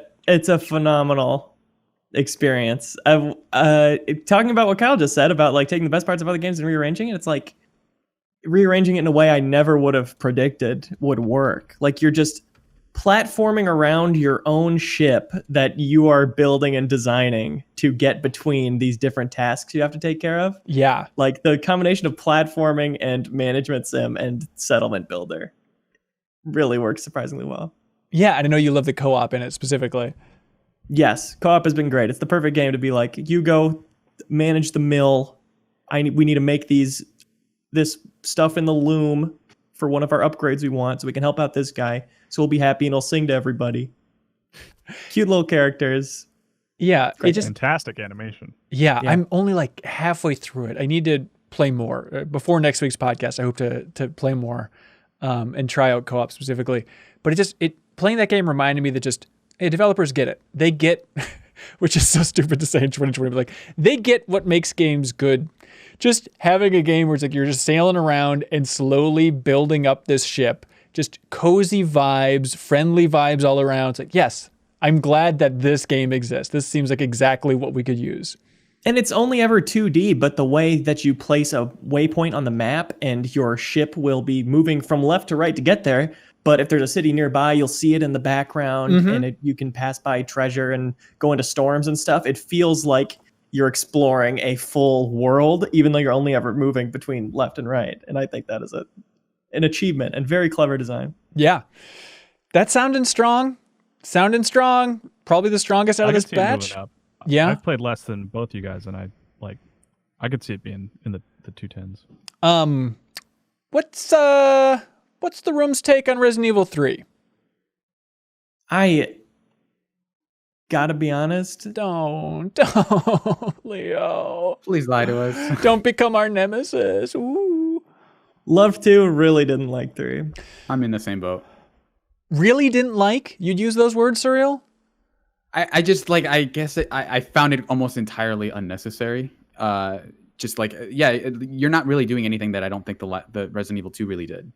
phenomenal experience. Talking about what Kyle just said about like taking the best parts of other games and rearranging it, it's like rearranging it in a way I never would have predicted would work. Like you're just platforming around your own ship that you are building and designing to get between these different tasks you have to take care of. Yeah. Like the combination of platforming and management sim and settlement builder really works surprisingly well. Yeah, and I know you love the co-op in it specifically. Yes, co-op has been great. It's the perfect game to be like, you go manage the mill. We need to make this stuff in the loom for one of our upgrades we want so we can help out this guy. So we'll be happy and he'll sing to everybody. Cute little characters. Yeah, it just fantastic animation. Yeah, I'm only like halfway through it. I need to play more. Before next week's podcast, I hope to play more and try out co-op specifically. But playing that game reminded me that just, hey, developers get it. They get, which is so stupid to say in 2020, but like they get what makes games good. Just having a game where it's like you're just sailing around and slowly building up this ship, just cozy vibes, friendly vibes all around. It's like, yes, I'm glad that this game exists. This seems like exactly what we could use. And it's only ever 2D, but the way that you place a waypoint on the map and your ship will be moving from left to right to get there. But if there's a city nearby, you'll see it in the background and you can pass by treasure and go into storms and stuff. It feels like you're exploring a full world, even though you're only ever moving between left and right. And I think that is an achievement and very clever design. Yeah. That's sounding strong. Probably the strongest out of this batch. Yeah. I've played less than both you guys, and I could see it being in the 210s. What's the room's take on Resident Evil 3? I gotta be honest. Don't, Leo. Please lie to us. Don't become our nemesis. Ooh. Love 2, really didn't like 3. I'm in the same boat. Really didn't like? You'd use those words, Surreal? I just like, I guess I found it almost entirely unnecessary. Just like, yeah, you're not really doing anything that I don't think the Resident Evil 2 really did.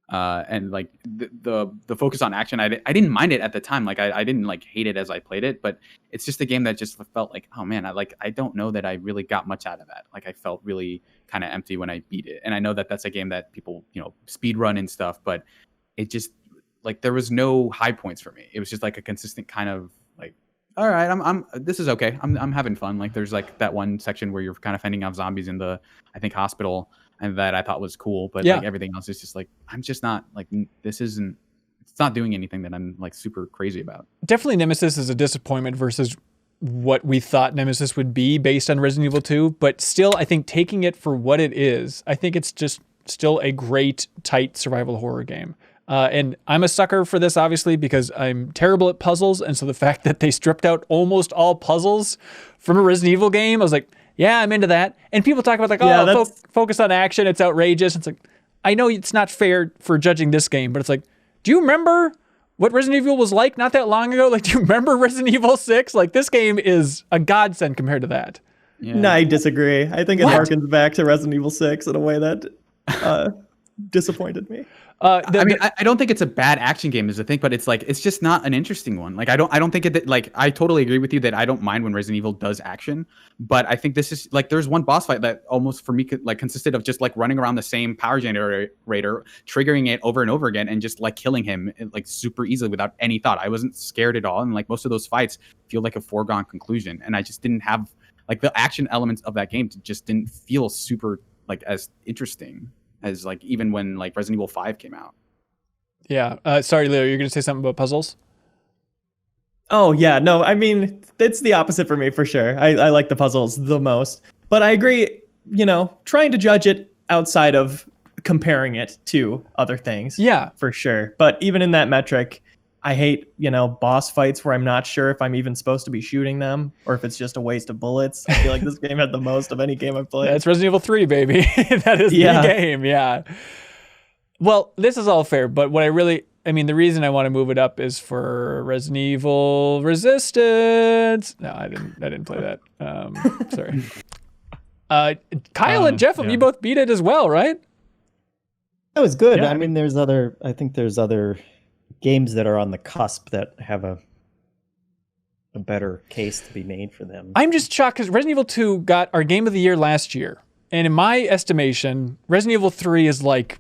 And like the focus on action, I didn't mind it at the time. Like I didn't like hate it as I played it, but it's just a game that just felt like, oh man, I don't know that I really got much out of that. Like I felt really kind of empty when I beat it. And I know that that's a game that people, speed run and stuff, but it just like, there was no high points for me. It was just like a consistent kind of like, all right, this is okay. I'm having fun. Like there's like that one section where you're kind of fending off zombies in the, I think, hospital, and that I thought was cool, but like everything else is just like, I'm just not like, it's not doing anything that I'm like super crazy about. Definitely Nemesis is a disappointment versus what we thought Nemesis would be based on Resident Evil 2, but still I think taking it for what it is, I think it's just still a great, tight survival horror game. And I'm a sucker for this, obviously, because I'm terrible at puzzles. And so the fact that they stripped out almost all puzzles from a Resident Evil game, I was like, yeah, I'm into that. And people talk about like, focus on action. It's outrageous. It's like, I know it's not fair for judging this game, but it's like, do you remember what Resident Evil was like not that long ago? Like, do you remember Resident Evil 6? Like, this game is a godsend compared to that. Yeah. No, I disagree. I think it harkens back to Resident Evil 6 in a way that disappointed me. I don't think it's a bad action game is the thing, but it's like, it's just not an interesting one. Like, I don't think it, like, I totally agree with you that I don't mind when Resident Evil does action, but I think this is like, there's one boss fight that almost for me like consisted of just like running around the same power generator, triggering it over and over again and just like killing him like super easily without any thought. I wasn't scared at all. And like most of those fights feel like a foregone conclusion. And I just didn't have like the action elements of that game just didn't feel super like as interesting as like even when like Resident Evil 5 came out. Yeah. Sorry, Leo, you're going to say something about puzzles? Oh, yeah. No, I mean, it's the opposite for me for sure. I like the puzzles the most. But I agree, trying to judge it outside of comparing it to other things. Yeah. For sure. But even in that metric, I hate, boss fights where I'm not sure if I'm even supposed to be shooting them or if it's just a waste of bullets. I feel like this game had the most of any game I've played. That's Resident Evil 3, baby. That is the game, yeah. Well, this is all fair, but what the reason I want to move it up is for Resident Evil Resistance. No, I didn't play that. Sorry. Kyle and Jeff, you both beat it as well, right? That was good. Yeah, I mean, there's other games that are on the cusp that have a a better case to be made for them. I'm just shocked because Resident Evil 2 got our game of the year last year. And in my estimation, Resident Evil 3 is like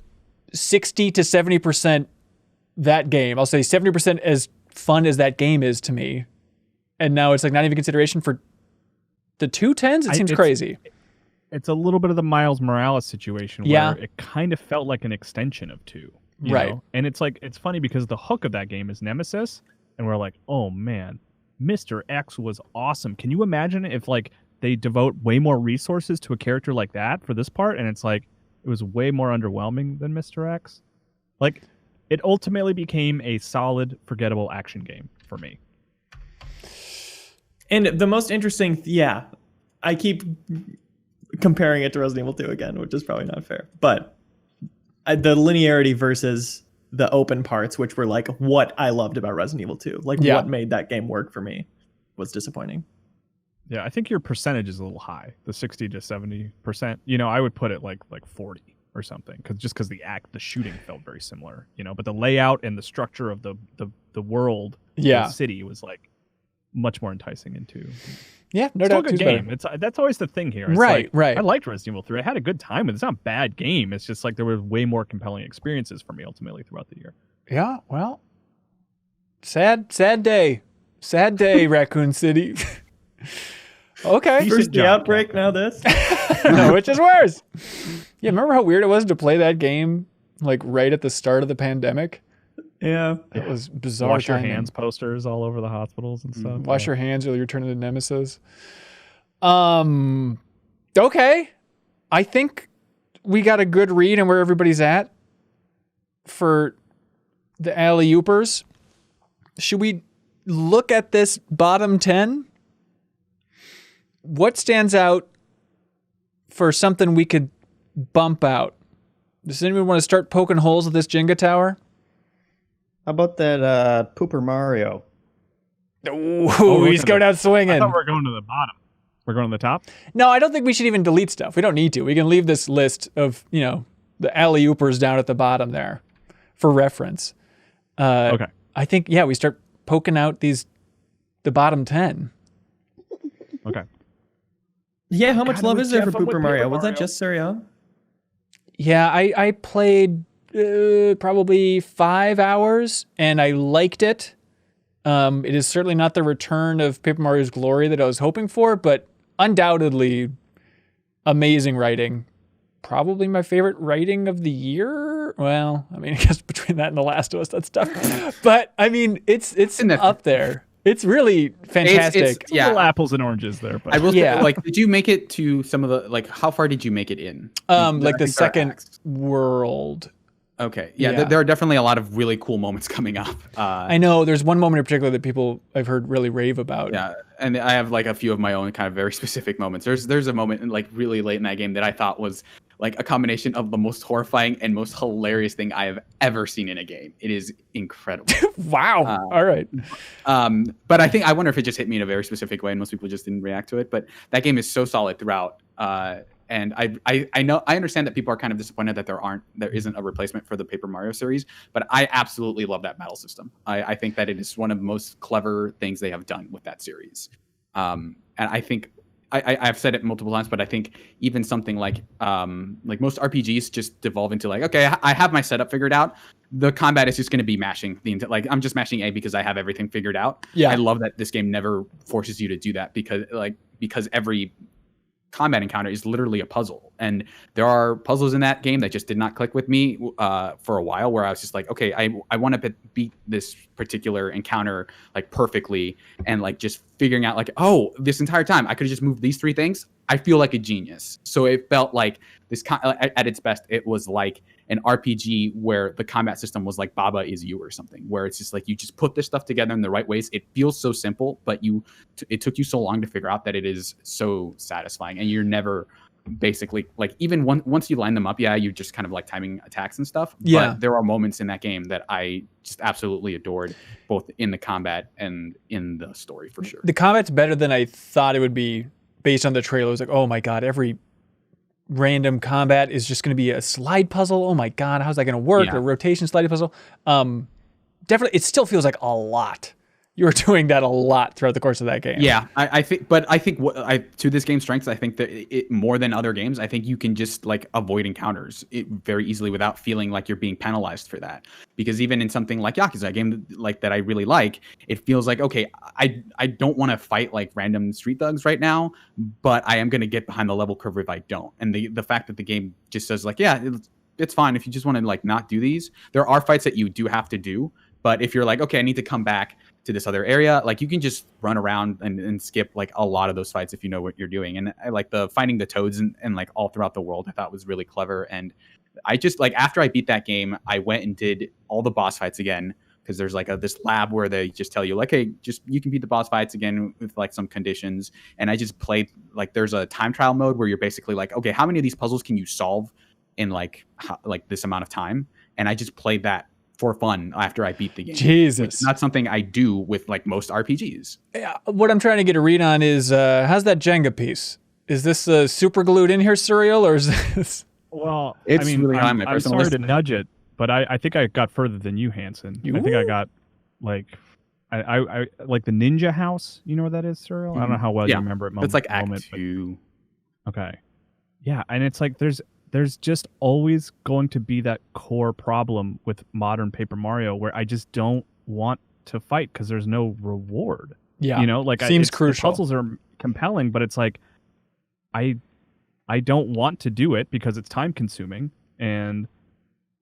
60 to 70% that game. I'll say 70% as fun as that game is to me. And now it's like not even consideration for the 210s? It seems crazy. It's a little bit of the Miles Morales situation where it kind of felt like an extension of 2. You know? And it's like, it's funny because the hook of that game is Nemesis. And we're like, oh man, Mr. X was awesome. Can you imagine if like they devote way more resources to a character like that for this part? And it's like, it was way more underwhelming than Mr. X. Like, it ultimately became a solid, forgettable action game for me. And the most interesting, I keep comparing it to Resident Evil 2 again, which is probably not fair. But the linearity versus the open parts, which were like what I loved about Resident Evil 2, like what made that game work for me, was disappointing. Yeah, I think your percentage is a little high, the 60 to 70%. You know, I would put it like 40 or something, because the shooting felt very similar. You know, but the layout and the structure of the world, the city was like much more enticing into. Yeah, no doubt. doubt. It's a good game. That's always the thing here. It's right. I liked Resident Evil 3. I had a good time with it. It's not a bad game. It's just like there were way more compelling experiences for me ultimately throughout the year. Yeah, well, sad day, Raccoon City. Okay. First the outbreak, now this. No, which is worse. Yeah, remember how weird it was to play that game like right at the start of the pandemic? Yeah. It was bizarre. Wash your hands posters all over the hospitals and stuff. Wash your hands or you're turning to Nemesis. Okay. I think we got a good read on where everybody's at for the alley-oopers. Should we look at this bottom 10? What stands out for something we could bump out? Does anyone want to start poking holes with this Jenga tower? How about that Pooper Mario? Ooh, he's going out swinging. I thought we were going to the bottom. We're going to the top? No, I don't think we should even delete stuff. We don't need to. We can leave this list of, the alley-oopers down at the bottom there for reference. Okay. I think, we start poking out the bottom 10. Okay. Yeah, how much love is there for Pooper Mario? Was that just Serial? Yeah, I played probably 5 hours, and I liked it. It is certainly not the return of Paper Mario's glory that I was hoping for, but undoubtedly amazing writing. Probably my favorite writing of the year. Well, I mean, I guess between that and The Last of Us, that's tough. But I mean, it's up there. It's really fantastic. It's little apples and oranges there. But I will say, did you make it to some of the, how far did you make it in? Like the second world. Okay. Yeah. There are definitely a lot of really cool moments coming up. I know there's one moment in particular that people I've heard really rave about. Yeah. And I have like a few of my own kind of very specific moments. There's a moment in like really late in that game that I thought was like a combination of the most horrifying and most hilarious thing I have ever seen in a game. It is incredible. Wow. All right. But I wonder if it just hit me in a very specific way and most people just didn't react to it. But that game is so solid throughout. And I understand that people are kind of disappointed that there isn't a replacement for the Paper Mario series, but I absolutely love that battle system. I think that it is one of the most clever things they have done with that series. And I think I've said it multiple times, but I think even something like most RPGs just devolve into like, okay, I have my setup figured out. The combat is just going to be mashing I'm just mashing A because I have everything figured out. Yeah. I love that this game never forces you to do that because every combat encounter is literally a puzzle, and there are puzzles in that game that just did not click with me for a while, where I was just like, okay, I want to beat this particular encounter like perfectly, and like just figuring out like, oh, this entire time I could have just moved these 3 things. I feel like a genius. So it felt like this at its best, it was like an RPG where the combat system was like Baba Is You or something, where it's just like you just put this stuff together in the right ways. It feels so simple, but it took you so long to figure out that it is so satisfying, and you're never basically like, even once you line them up, you just kind of like timing attacks and stuff. Yeah. But there are moments in that game that I just absolutely adored, both in the combat and in the story for sure. The combat's better than I thought it would be based on the trailer. It was like, oh my God, every random combat is just going to be a slide puzzle. Oh my God, how's that going to work? Yeah. A rotation slide puzzle. Definitely, it still feels like a lot. You were doing that a lot throughout the course of that game. Yeah, I think to this game's strengths, I think that it more than other games, I think you can just like avoid encounters very easily without feeling like you're being penalized for that. Because even in something like Yakuza, a game like that I really like, it feels like, okay, I don't want to fight like random street thugs right now, but I am going to get behind the level curve if I don't. And the fact that the game just says like, yeah, it's fine if you just want to like not do these. There are fights that you do have to do, but if you're like, okay, I need to come back to this other area, like you can just run around and skip like a lot of those fights if you know what you're doing. And I like the finding the toads and like all throughout the world, I thought was really clever. And I just like, after I beat that game, I went and did all the boss fights again, because there's like this lab where they just tell you like, hey, just you can beat the boss fights again with like some conditions. And I just played like, there's a time trial mode where you're basically like, okay, how many of these puzzles can you solve in like this amount of time? And I just played that for fun after I beat the game. Jesus. It's not something I do with like most RPGs. Yeah, what I'm trying to get a read on is how's that Jenga piece? Is this super glued in here, Serial, or is this? Well, It's I mean, really high on my I'm personal sorry list. to nudge it, but I think I got further than you, Hanson. I think I got like I like the Ninja House. You know what that is, Serial? I don't know how well you remember it. It's like Act 2. Okay. Yeah, and it's like there's just always going to be that core problem with modern Paper Mario where I just don't want to fight because there's no reward. Yeah, you know, like seems crucial. The puzzles are compelling, but it's like I don't want to do it because it's time consuming, and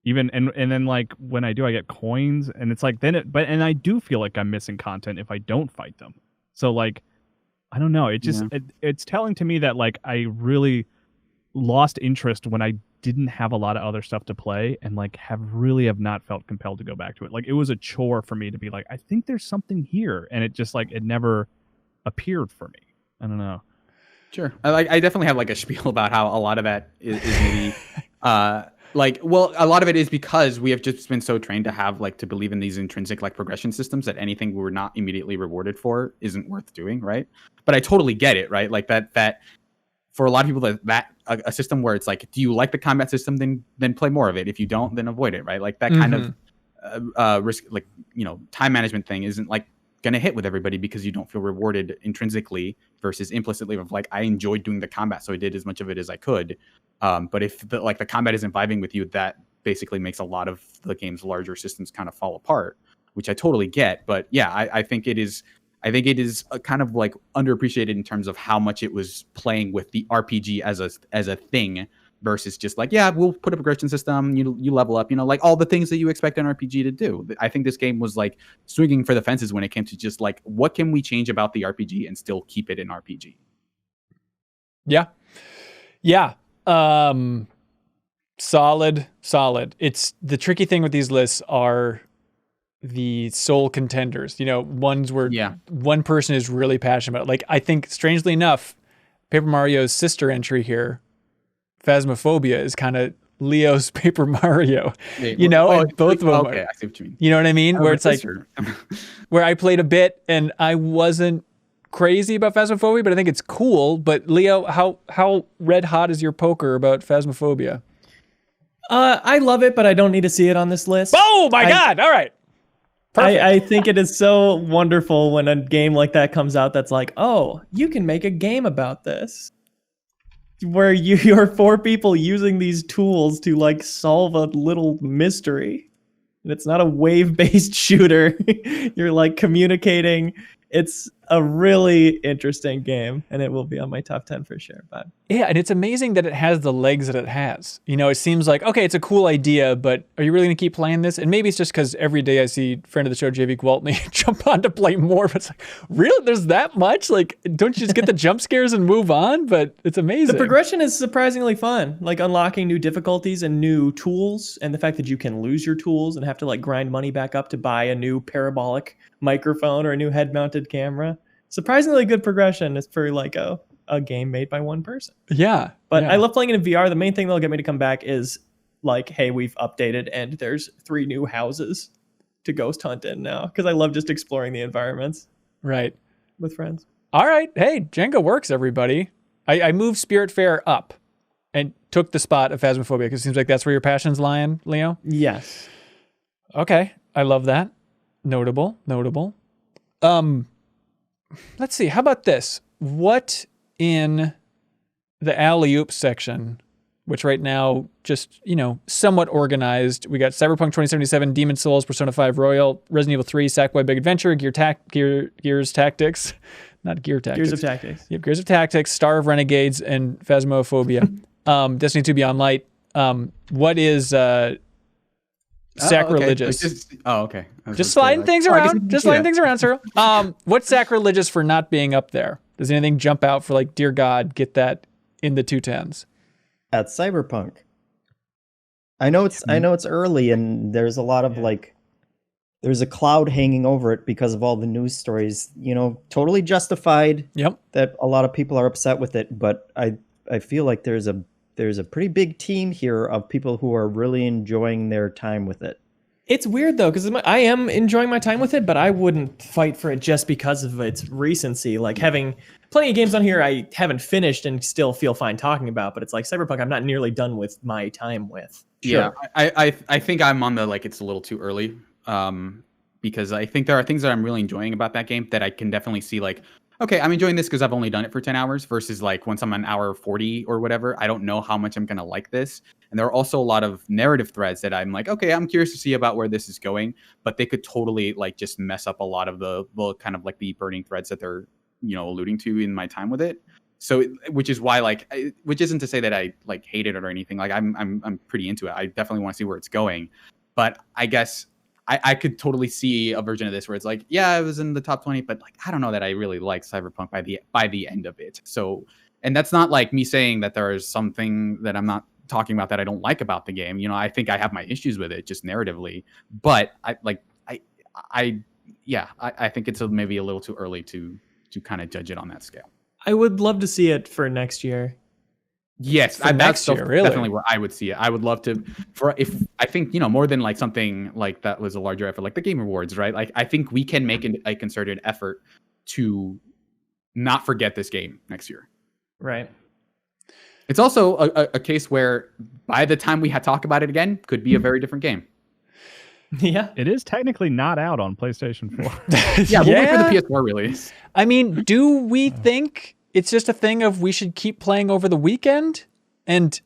even and then like when I do, I get coins, and it's like and I do feel like I'm missing content if I don't fight them. So like I don't know, it just it's telling to me that like I really lost interest when I didn't have a lot of other stuff to play, and like have not felt compelled to go back to it. Like it was a chore for me to be like, I think there's something here, and it just like it never appeared for me. I don't know. Sure, I definitely have like a spiel about how a lot of that is maybe like, well, a lot of it is because we have just been so trained to have like to believe in these intrinsic like progression systems that anything we're not immediately rewarded for isn't worth doing, right? But I totally get it, right? Like that for a lot of people that a system where it's like, do you like the combat system, then play more of it. If you don't, then avoid it, right? Like that kind of risk, like, you know, time management thing isn't like gonna hit with everybody because you don't feel rewarded intrinsically versus implicitly of like, I enjoyed doing the combat, so I did as much of it as I could. But if the combat isn't vibing with you, that basically makes a lot of the game's larger systems kind of fall apart, which I totally get. But yeah, I think it is a kind of like underappreciated in terms of how much it was playing with the RPG as a thing versus just like, yeah, we'll put a progression system, you level up, you know, like all the things that you expect an RPG to do. I think this game was like swinging for the fences when it came to just like, what can we change about the RPG and still keep it an RPG? Yeah. Yeah. Solid. It's the tricky thing with these lists are the sole contenders, you know, ones where one person is really passionate about. Like, I think strangely enough, Paper Mario's sister entry here, Phasmophobia, is kind of Leo's Paper Mario, you know, and both of them. Okay, I see what you mean. You know what I mean? Where it's like, where I played a bit and I wasn't crazy about Phasmophobia, but I think it's cool. But Leo, how red hot is your poker about Phasmophobia? I love it, but I don't need to see it on this list. Oh my God. All right. I think it is so wonderful when a game like that comes out that's like, oh, you can make a game about this. Where you're four people using these tools to like solve a little mystery. And it's not a wave-based shooter. You're like communicating. It's a really interesting game, and it will be on my top 10 for sure. But yeah, and it's amazing that it has the legs that it has. You know, it seems like, okay, it's a cool idea, but are you really going to keep playing this? And maybe it's just because every day I see friend of the show, JV Gwaltney, jump on to play more. But it's like, really? There's that much? Like, don't you just get the jump scares and move on? But it's amazing. The progression is surprisingly fun, like unlocking new difficulties and new tools, and the fact that you can lose your tools and have to like grind money back up to buy a new parabolic microphone or a new head-mounted camera. Surprisingly good progression is for like a game made by one person. Yeah. But I love playing it in VR. The main thing that'll get me to come back is like, hey, we've updated and there's 3 new houses to ghost hunt in now. Because I love just exploring the environments. Right. With friends. All right. Hey, Jenga works, everybody. I moved Spirit Fair up and took the spot of Phasmophobia because it seems like that's where your passion's lying, Leo. Yes. Okay. I love that. Notable. Let's see. How about this? What in the alley-oop section, which right now just, somewhat organized. We got Cyberpunk 2077, Demon's Souls, Persona 5 Royal, Resident Evil 3, Sackboy Big Adventure, Gears Tactics. Not Gear Tactics. Gears of Tactics. Yep, Gears of Tactics, Star of Renegades, and Phasmophobia. Destiny 2 Beyond Light. What is sacrilegious? Okay. Just sliding things around. Just sliding things around, Cyril. What's sacrilegious for not being up there? Does anything jump out for dear God, get that in the 210s? That's Cyberpunk. I know it's early and there's a lot of there's a cloud hanging over it because of all the news stories, totally justified. Yep. That a lot of people are upset with it, but I feel like there's a pretty big team here of people who are really enjoying their time with it. It's weird though, because I am enjoying my time with it, but I wouldn't fight for it just because of its recency. Like having plenty of games on here I haven't finished and still feel fine talking about, but it's like Cyberpunk I'm not nearly done with my time with. Yeah, I think I'm on the it's a little too early, because I think there are things that I'm really enjoying about that game that I can definitely see okay, I'm enjoying this because I've only done it for 10 hours versus once I'm on hour 40 or whatever, I don't know how much I'm going to like this. And there are also a lot of narrative threads that I'm okay, I'm curious to see about where this is going, but they could totally just mess up a lot of the kind of the burning threads that they're, alluding to in my time with it. So, which is why which isn't to say that I hate it or anything. I'm pretty into it. I definitely want to see where it's going, but I guess I could totally see a version of this where it's yeah, it was in the top 20, but I don't know that I really like Cyberpunk by the end of it. So, and that's not me saying that there is something that I'm not talking about that I don't like about the game. I think I have my issues with it just narratively, but I think it's maybe a little too early to kind of judge it on that scale. I would love to see it for next year. Yes, next year, really? Definitely where I would see it. I would love to, I think more than something that was a larger effort, like the Game Awards, right? I think we can make a concerted effort to not forget this game next year. Right. It's also a case where by the time we talk about it again, could be a very different game. Yeah, it is technically not out on PlayStation 4. Yeah, we'll wait for the PS4 release. I mean, do we think it's just a thing of we should keep playing over the weekend, and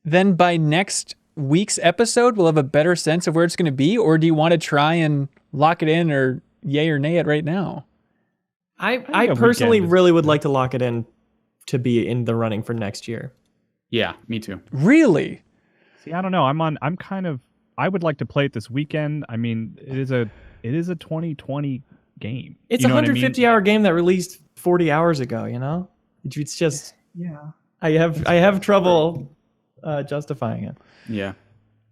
then by next week's episode we'll have a better sense of where it's going to be? Or do you want to try and lock it in, or yay or nay it right now? I personally really would like to lock it in to be in the running for next year. Yeah, me too. Really? See, I don't know. I would like to play it this weekend. I mean, it is a 2020 game. It's a 150-hour game that released 40 hours ago, It's just I have trouble justifying it. Yeah.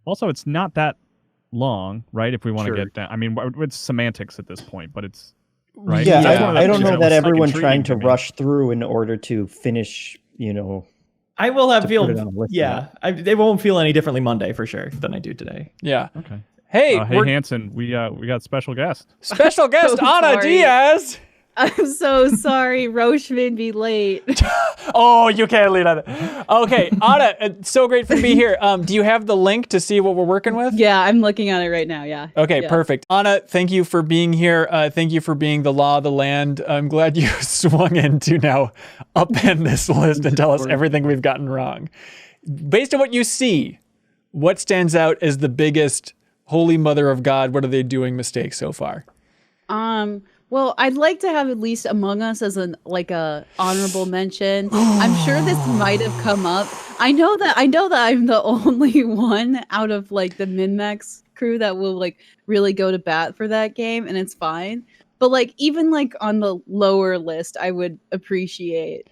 Also, it's not that long, right? If we want to get down. I mean, it's semantics at this point, but it's right. Yeah, I don't know that everyone trying to rush through in order to finish, I will have they won't feel any differently Monday for sure than I do today. Yeah. Okay. Hey, Hanson, we got special guest. Special guest Ana Diaz. I'm so sorry. Roche made me late. Oh, you can't leave on it. Okay, Ana, it's so great for you to be here. Do you have the link to see what we're working with? Yeah, I'm looking at it right now. Yeah. Okay, perfect. Ana, thank you for being here. Thank you for being the law of the land. I'm glad you swung in to now upend this list and tell us everything we've gotten wrong. Based on what you see, what stands out as the biggest Holy Mother of God, what are they doing mistakes so far? Well, I'd like to have at least Among Us as a honorable mention. I'm sure this might have come up. I know that I'm the only one out of the MinnMax crew that will really go to bat for that game, and it's fine. But even on the lower list, I would appreciate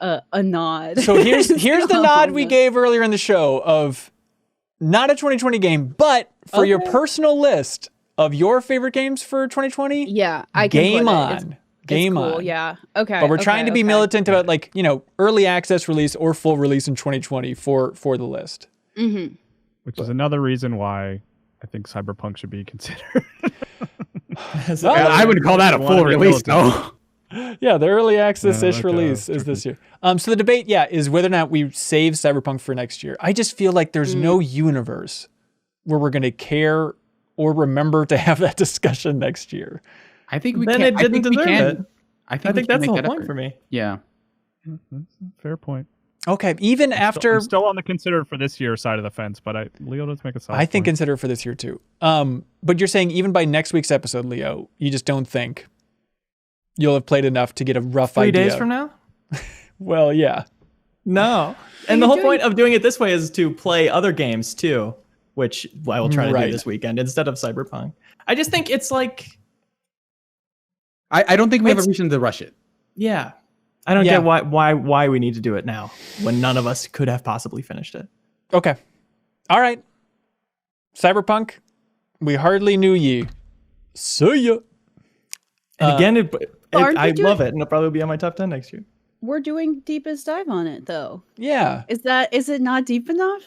a nod. So here's the nod we gave earlier in the show of not a 2020 game, but for your personal list of your favorite games for 2020? Yeah, I can Game put on. It's Game cool, on. Yeah. Okay. But we're trying to be militant about early access release or full release in 2020 for the list. Mm-hmm. Which is another reason why I think Cyberpunk should be considered. I wouldn't call that a full release, though. Yeah, the early access-ish release is this year. So the debate, is whether or not we save Cyberpunk for next year. I just feel like there's no universe where we're going to care or remember to have that discussion next year. I think we then can. it didn't deserve it. I I think that's the whole point for me. Yeah. Fair point. Okay, even after I'm still on the consider for this year side of the fence, but Leo does make a solid I think point. consider for this year too. But you're saying even by next week's episode, Leo, you just don't think you'll have played enough to get a rough 3 idea. days from now? Well, yeah. No. And the whole point of doing it this way is to play other games too, which I will try to do this weekend instead of Cyberpunk. I just think it's like... I don't think we have a reason to rush it. Yeah. I don't get why we need to do it now when none of us could have possibly finished it. Okay. All right. Cyberpunk, we hardly knew ye. See ya. And again, I doing- love it, and it'll probably be on my top 10 next year. We're doing deepest dive on it though. Yeah. Is it not deep enough?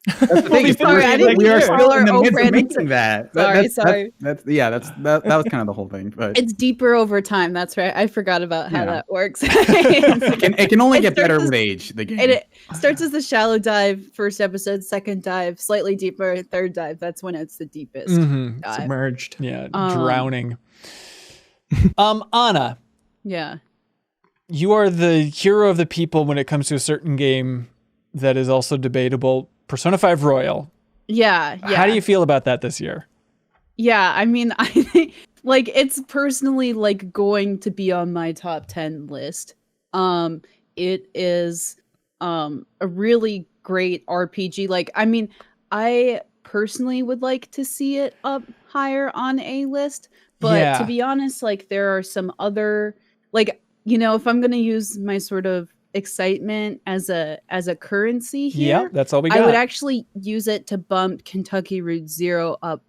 That's the thing. sorry, I didn't we are hear. still in the Our midst of friends- making that. Sorry. That was kind of the whole thing. But It's deeper over time. That's right. I forgot about how that works. it can only It get better starts with age. The game. It starts as a shallow dive, first episode, second dive, slightly deeper, third dive. That's when it's the deepest dive. Submerged. Yeah. Drowning. Anna, Yeah. you are the hero of the people when it comes to a certain game that is also debatable. Persona 5 Royal. Yeah. How do you feel about that this year? Yeah, I mean, I think like it's personally like going to be on my top 10 list. It is a really great RPG. Like, I mean, I personally would like to see it up higher on a list, but to be honest, like there are some other like, you know, if I'm going to use my sort of excitement as a currency here, Yeah, that's all we got. I would actually use it to bump Kentucky Route Zero up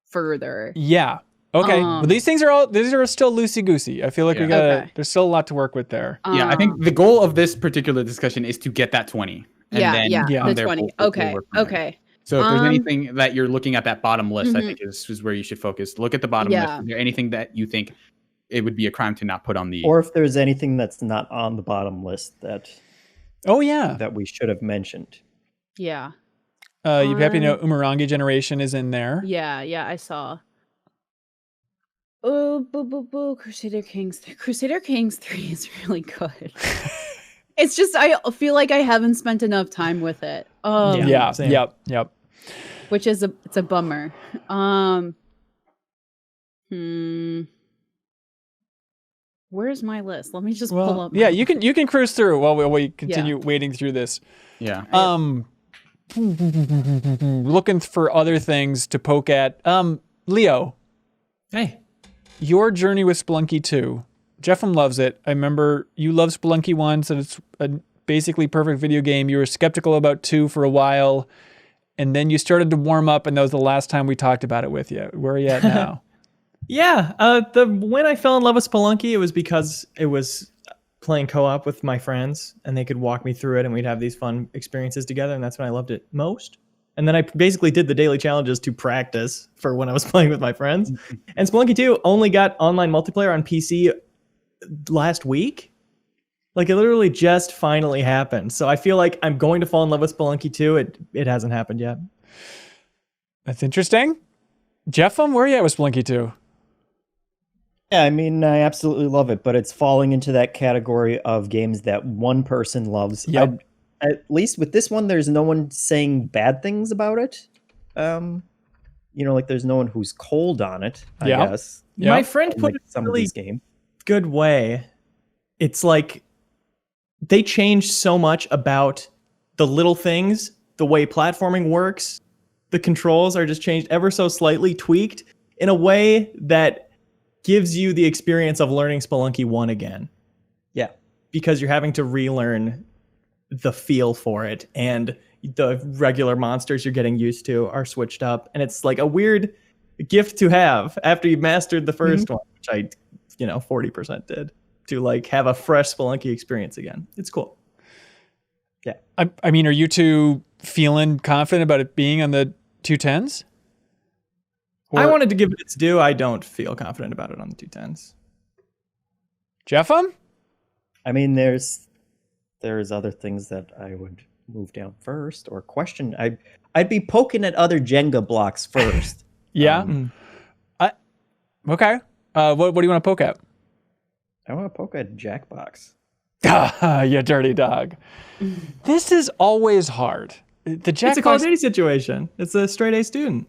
further. Yeah. Okay. But these are still loosey goosey. I feel like there's still a lot to work with there. Yeah, I think the goal of this particular discussion is to get that 20. And the 20. Okay. So if there's anything that you're looking at that bottom list, I think is where you should focus. Look at the bottom list. Is there anything that you think it would be a crime to not put on the... Or if there's anything that's not on the bottom list that we should have mentioned. Yeah. You happy to know Umurangi Generation is in there. Yeah, I saw. Oh, Crusader Kings 3 is really good. It's just I feel like I haven't spent enough time with it. Yep. Which is it's a bummer. Where's my list? Let me just pull up. Yeah, you can cruise through while we continue wading through this. Yeah. Looking for other things to poke at. Leo. Hey. Your journey with Spelunky 2. Jeffem loves it. I remember you loved Spelunky 1, said it's a basically perfect video game. You were skeptical about 2 for a while, and then you started to warm up, and that was the last time we talked about it with you. Where are you at now? Yeah, when I fell in love with Spelunky, it was because it was playing co-op with my friends, and they could walk me through it, and we'd have these fun experiences together, and that's when I loved it most. And then I basically did the daily challenges to practice for when I was playing with my friends. And Spelunky 2 only got online multiplayer on PC last week. Like, it literally just finally happened. So I feel like I'm going to fall in love with Spelunky 2. It hasn't happened yet. That's interesting. Jeffem, where are you at with Spelunky 2? Yeah, I mean, I absolutely love it, but it's falling into that category of games that one person loves. Yep. At least with this one, there's no one saying bad things about it. Like there's no one who's cold on it, I guess. Yep. My friend put it in a really good way. It's like they changed so much about the little things, the way platforming works. The controls are just changed ever so slightly, tweaked in a way that gives you the experience of learning Spelunky 1 again. Yeah. Because you're having to relearn the feel for it, and the regular monsters you're getting used to are switched up, and it's like a weird gift to have after you've mastered the first one, which I 40% did, to like have a fresh Spelunky experience again. It's cool. Yeah. I mean, are you two feeling confident about it being on the 210s? I wanted to give it its due. I don't feel confident about it on the 210s. Jeffem? I mean, there's other things that I would move down first or question. I'd be poking at other Jenga blocks first. Yeah. Okay. What do you want to poke at? I want to poke at Jackbox. Ah, you dirty dog. This is always hard. The Jackbox. It's a Call of Duty situation. It's a straight A student.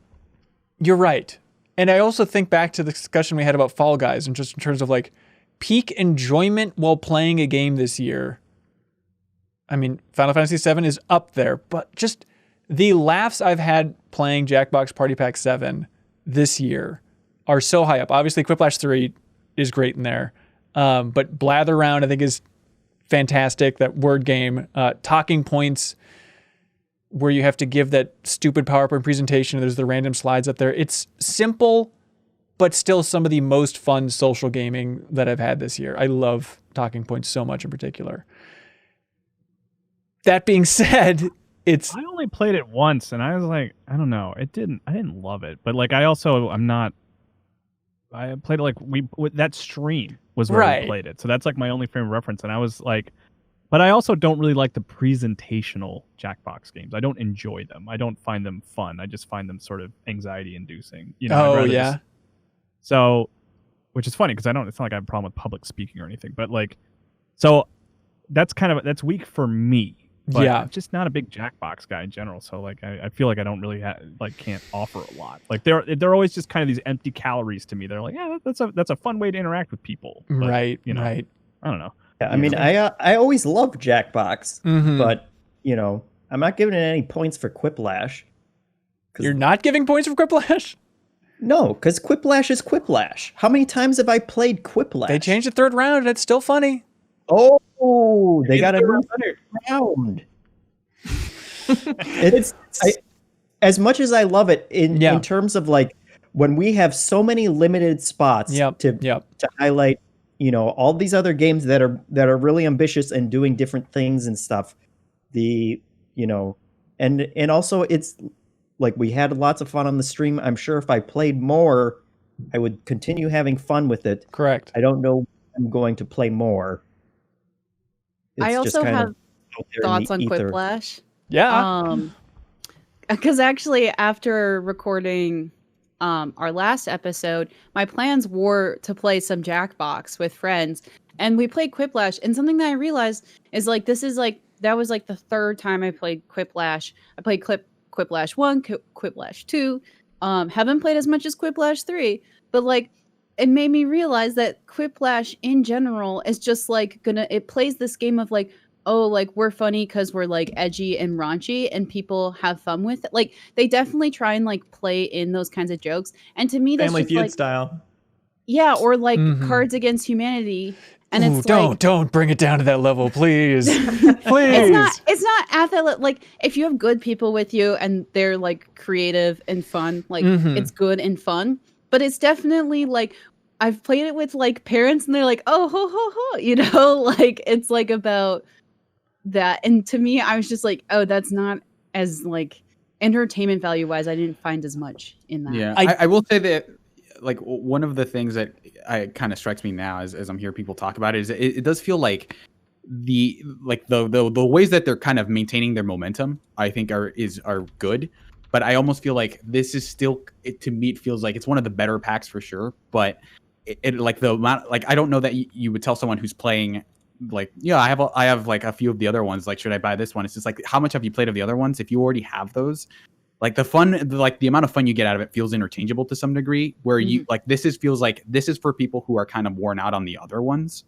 You're right. And I also think back to the discussion we had about Fall Guys and just in terms of like peak enjoyment while playing a game this year. I mean, Final Fantasy VII is up there, but just the laughs I've had playing Jackbox Party Pack 7 this year are so high up. Obviously, Quiplash 3 is great in there. But Blather Round, I think, is fantastic. That word game. Talking Points, where you have to give that stupid PowerPoint presentation. There's the random slides up there. It's simple, but still some of the most fun social gaming that I've had this year. I love Talking Points so much in particular. That being said, I only played it once, and I was like, I don't know. I didn't love it, but like I played it like that stream was where we played it, so that's like my only frame of reference. And I was like, but I also don't really like the presentational Jackbox games. I don't enjoy them. I don't find them fun. I just find them sort of anxiety-inducing. Oh yeah. So, which is funny because it's not like I have a problem with public speaking or anything, but like, so that's weak for me. But I'm just not a big Jackbox guy in general, so like I feel like I don't really can't offer a lot. Like they're always just kind of these empty calories to me. They're like, yeah, that's a fun way to interact with people. But, right. I don't know. Yeah, I mean, I always loved Jackbox, but I'm not giving it any points for Quiplash. You're not giving points for Quiplash? No, because Quiplash is Quiplash. How many times have I played Quiplash? They changed the third round, and it's still funny. Oh, they got a new round. As much as I love it in terms of like when we have so many limited spots to highlight, all these other games that are really ambitious and doing different things and stuff. And also it's like we had lots of fun on the stream. I'm sure if I played more, I would continue having fun with it. Correct. I don't know if I'm going to play more. I also have thoughts on Quiplash. Yeah. Because actually, after recording our last episode, my plans were to play some Jackbox with friends, and we played Quiplash. And something that I realized is like that was like the third time I played Quiplash. I played Quiplash 1, Quiplash 2. Haven't played as much as Quiplash 3, but like it made me realize that Quiplash in general is just like it plays this game of like, oh, like we're funny because we're like edgy and raunchy and people have fun with it. Like they definitely try and like play in those kinds of jokes. And to me, that's Family just Feud like, style. Yeah, or like Cards Against Humanity. And it's don't bring it down to that level, please. Please. It's not at that like if you have good people with you and they're like creative and fun, like it's good and fun. But it's definitely like I've played it with like parents and they're like, oh ho ho ho, like it's like about that. And to me, I was just like, oh, that's not as like entertainment value wise, I didn't find as much in that. Yeah. I will say that like one of the things that kind of strikes me now as I'm hearing people talk about it is it does feel like the ways that they're kind of maintaining their momentum, I think are good. But I almost feel like this is still, to me, it feels like it's one of the better packs for sure. But it like the amount, like I don't know that you would tell someone who's playing like, I have like a few of the other ones. Like, should I buy this one? It's just like, how much have you played of the other ones? If you already have those, like the fun, like the amount of fun you get out of it feels interchangeable to some degree. Where you like feels like this is for people who are kind of worn out on the other ones,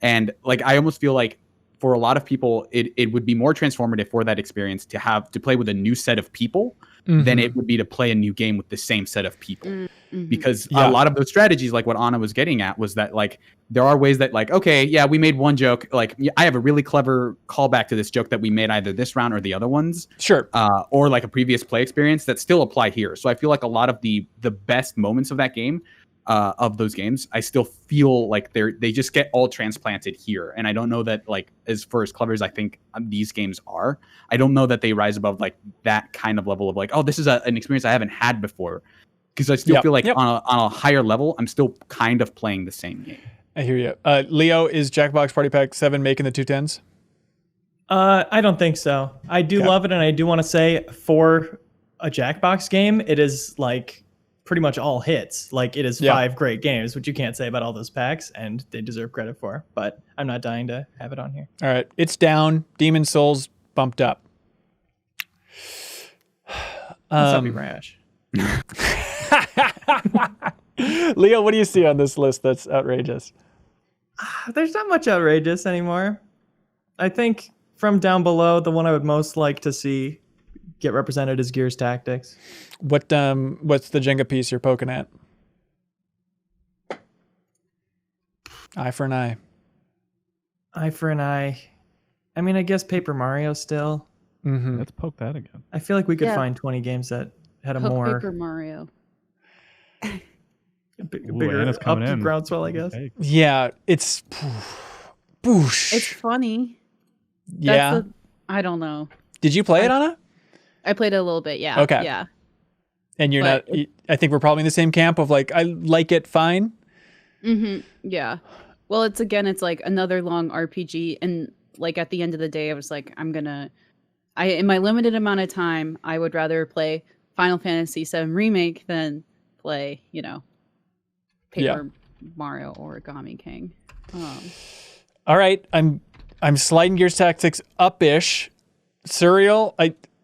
and like I almost feel like for a lot of people, it would be more transformative for that experience to have to play with a new set of people than it would be to play a new game with the same set of people. Because a lot of those strategies, like what Anna was getting at, was that like there are ways that like, okay, yeah, we made one joke. Like I have a really clever callback to this joke that we made either this round or the other ones. Sure. Or like a previous play experience that still apply here. So I feel like a lot of the best moments of that game, of those games, I still feel like they just get all transplanted here. And I don't know that like as clever as I think these games are, I don't know that they rise above like that kind of level of like, oh, this is an experience I haven't had before. Because I still feel like on a higher level, I'm still kind of playing the same game. I hear you. Leo, is Jackbox Party Pack 7 making the 210s? I don't think so. I do love it, and I do want to say for a Jackbox game, it is like pretty much all hits. Like, it is 5 great games, which you can't say about all those packs, and they deserve credit for. But I'm not dying to have it on here. All right, it's down. Demon Souls bumped up. Let's not be rash. Leo, what do you see on this list that's outrageous? There's not much outrageous anymore. I think from down below, the one I would most like to see get represented is Gears Tactics. What's the Jenga piece you're poking at? Eye for an eye. Eye for an eye. I mean, I guess Paper Mario still. Mm-hmm. Let's poke that again. I feel like we could find 20 games that had a Poke more Paper Mario. bigger Anna's coming up in. groundswell, I guess. Okay. Yeah, it's boosh. It's funny. Yeah. I don't know. Did you play it, Anna? I played it a little bit, yeah. Okay. Yeah. And you're But not. I think we're probably in the same camp of like, I like it fine. Mm-hmm. Yeah. Well, it's like another long RPG, and like at the end of the day, I was like, in my limited amount of time, I would rather play Final Fantasy VII Remake than play, Paper Mario Origami King. All right, I'm sliding Gears Tactics up-ish. Serial,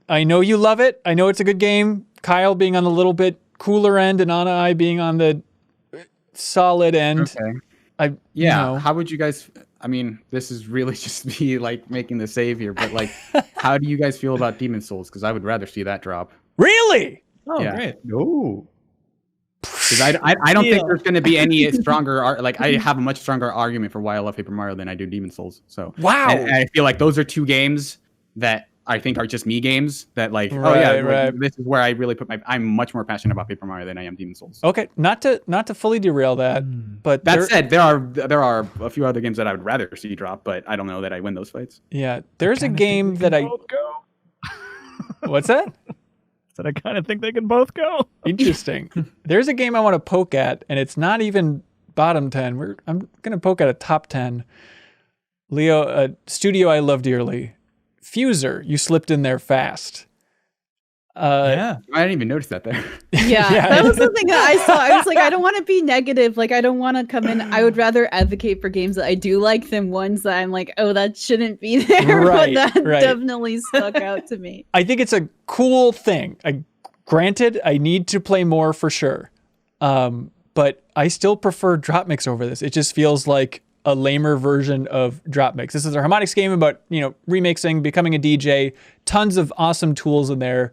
I know you love it. I know it's a good game. Kyle being on the little bit cooler end, and Anna I being on the solid end. Okay. How would you guys? I mean, this is really just me like making the save here, but like, how do you guys feel about Demon Souls? Because I would rather see that drop. Really? Oh, Yeah. great. Ooh. Because I don't think there's going to be any stronger. I have a much stronger argument for why I love Paper Mario than I do Demon Souls. So wow, and I feel like those are two games that I think are just me games that like, right. this is where I really put I'm much more passionate about Paper Mario than I am Demon Souls. Okay, not to fully derail that, but That said, there are a few other games that I would rather see drop, but I don't know that I win those fights. Yeah, there's a game that I. What's that? Said I kind of think they can both go. Interesting. There's a game I want to poke at, and it's not even bottom 10. I'm gonna poke at a top 10. Leo, a studio I love dearly. Fuser, you slipped in there fast. Yeah. I didn't even notice that there. Yeah, that was the thing that I saw. I was like, I don't want to be negative. Like, I don't want to come in. I would rather advocate for games that I do like than ones that I'm like, oh, that shouldn't be there. Right, but that right. definitely stuck out to me. I think it's a cool thing. Granted, I need to play more for sure. But I still prefer Drop Mix over this. It just feels like a lamer version of Drop Mix. This is a Harmonix game about, remixing, becoming a DJ, tons of awesome tools in there.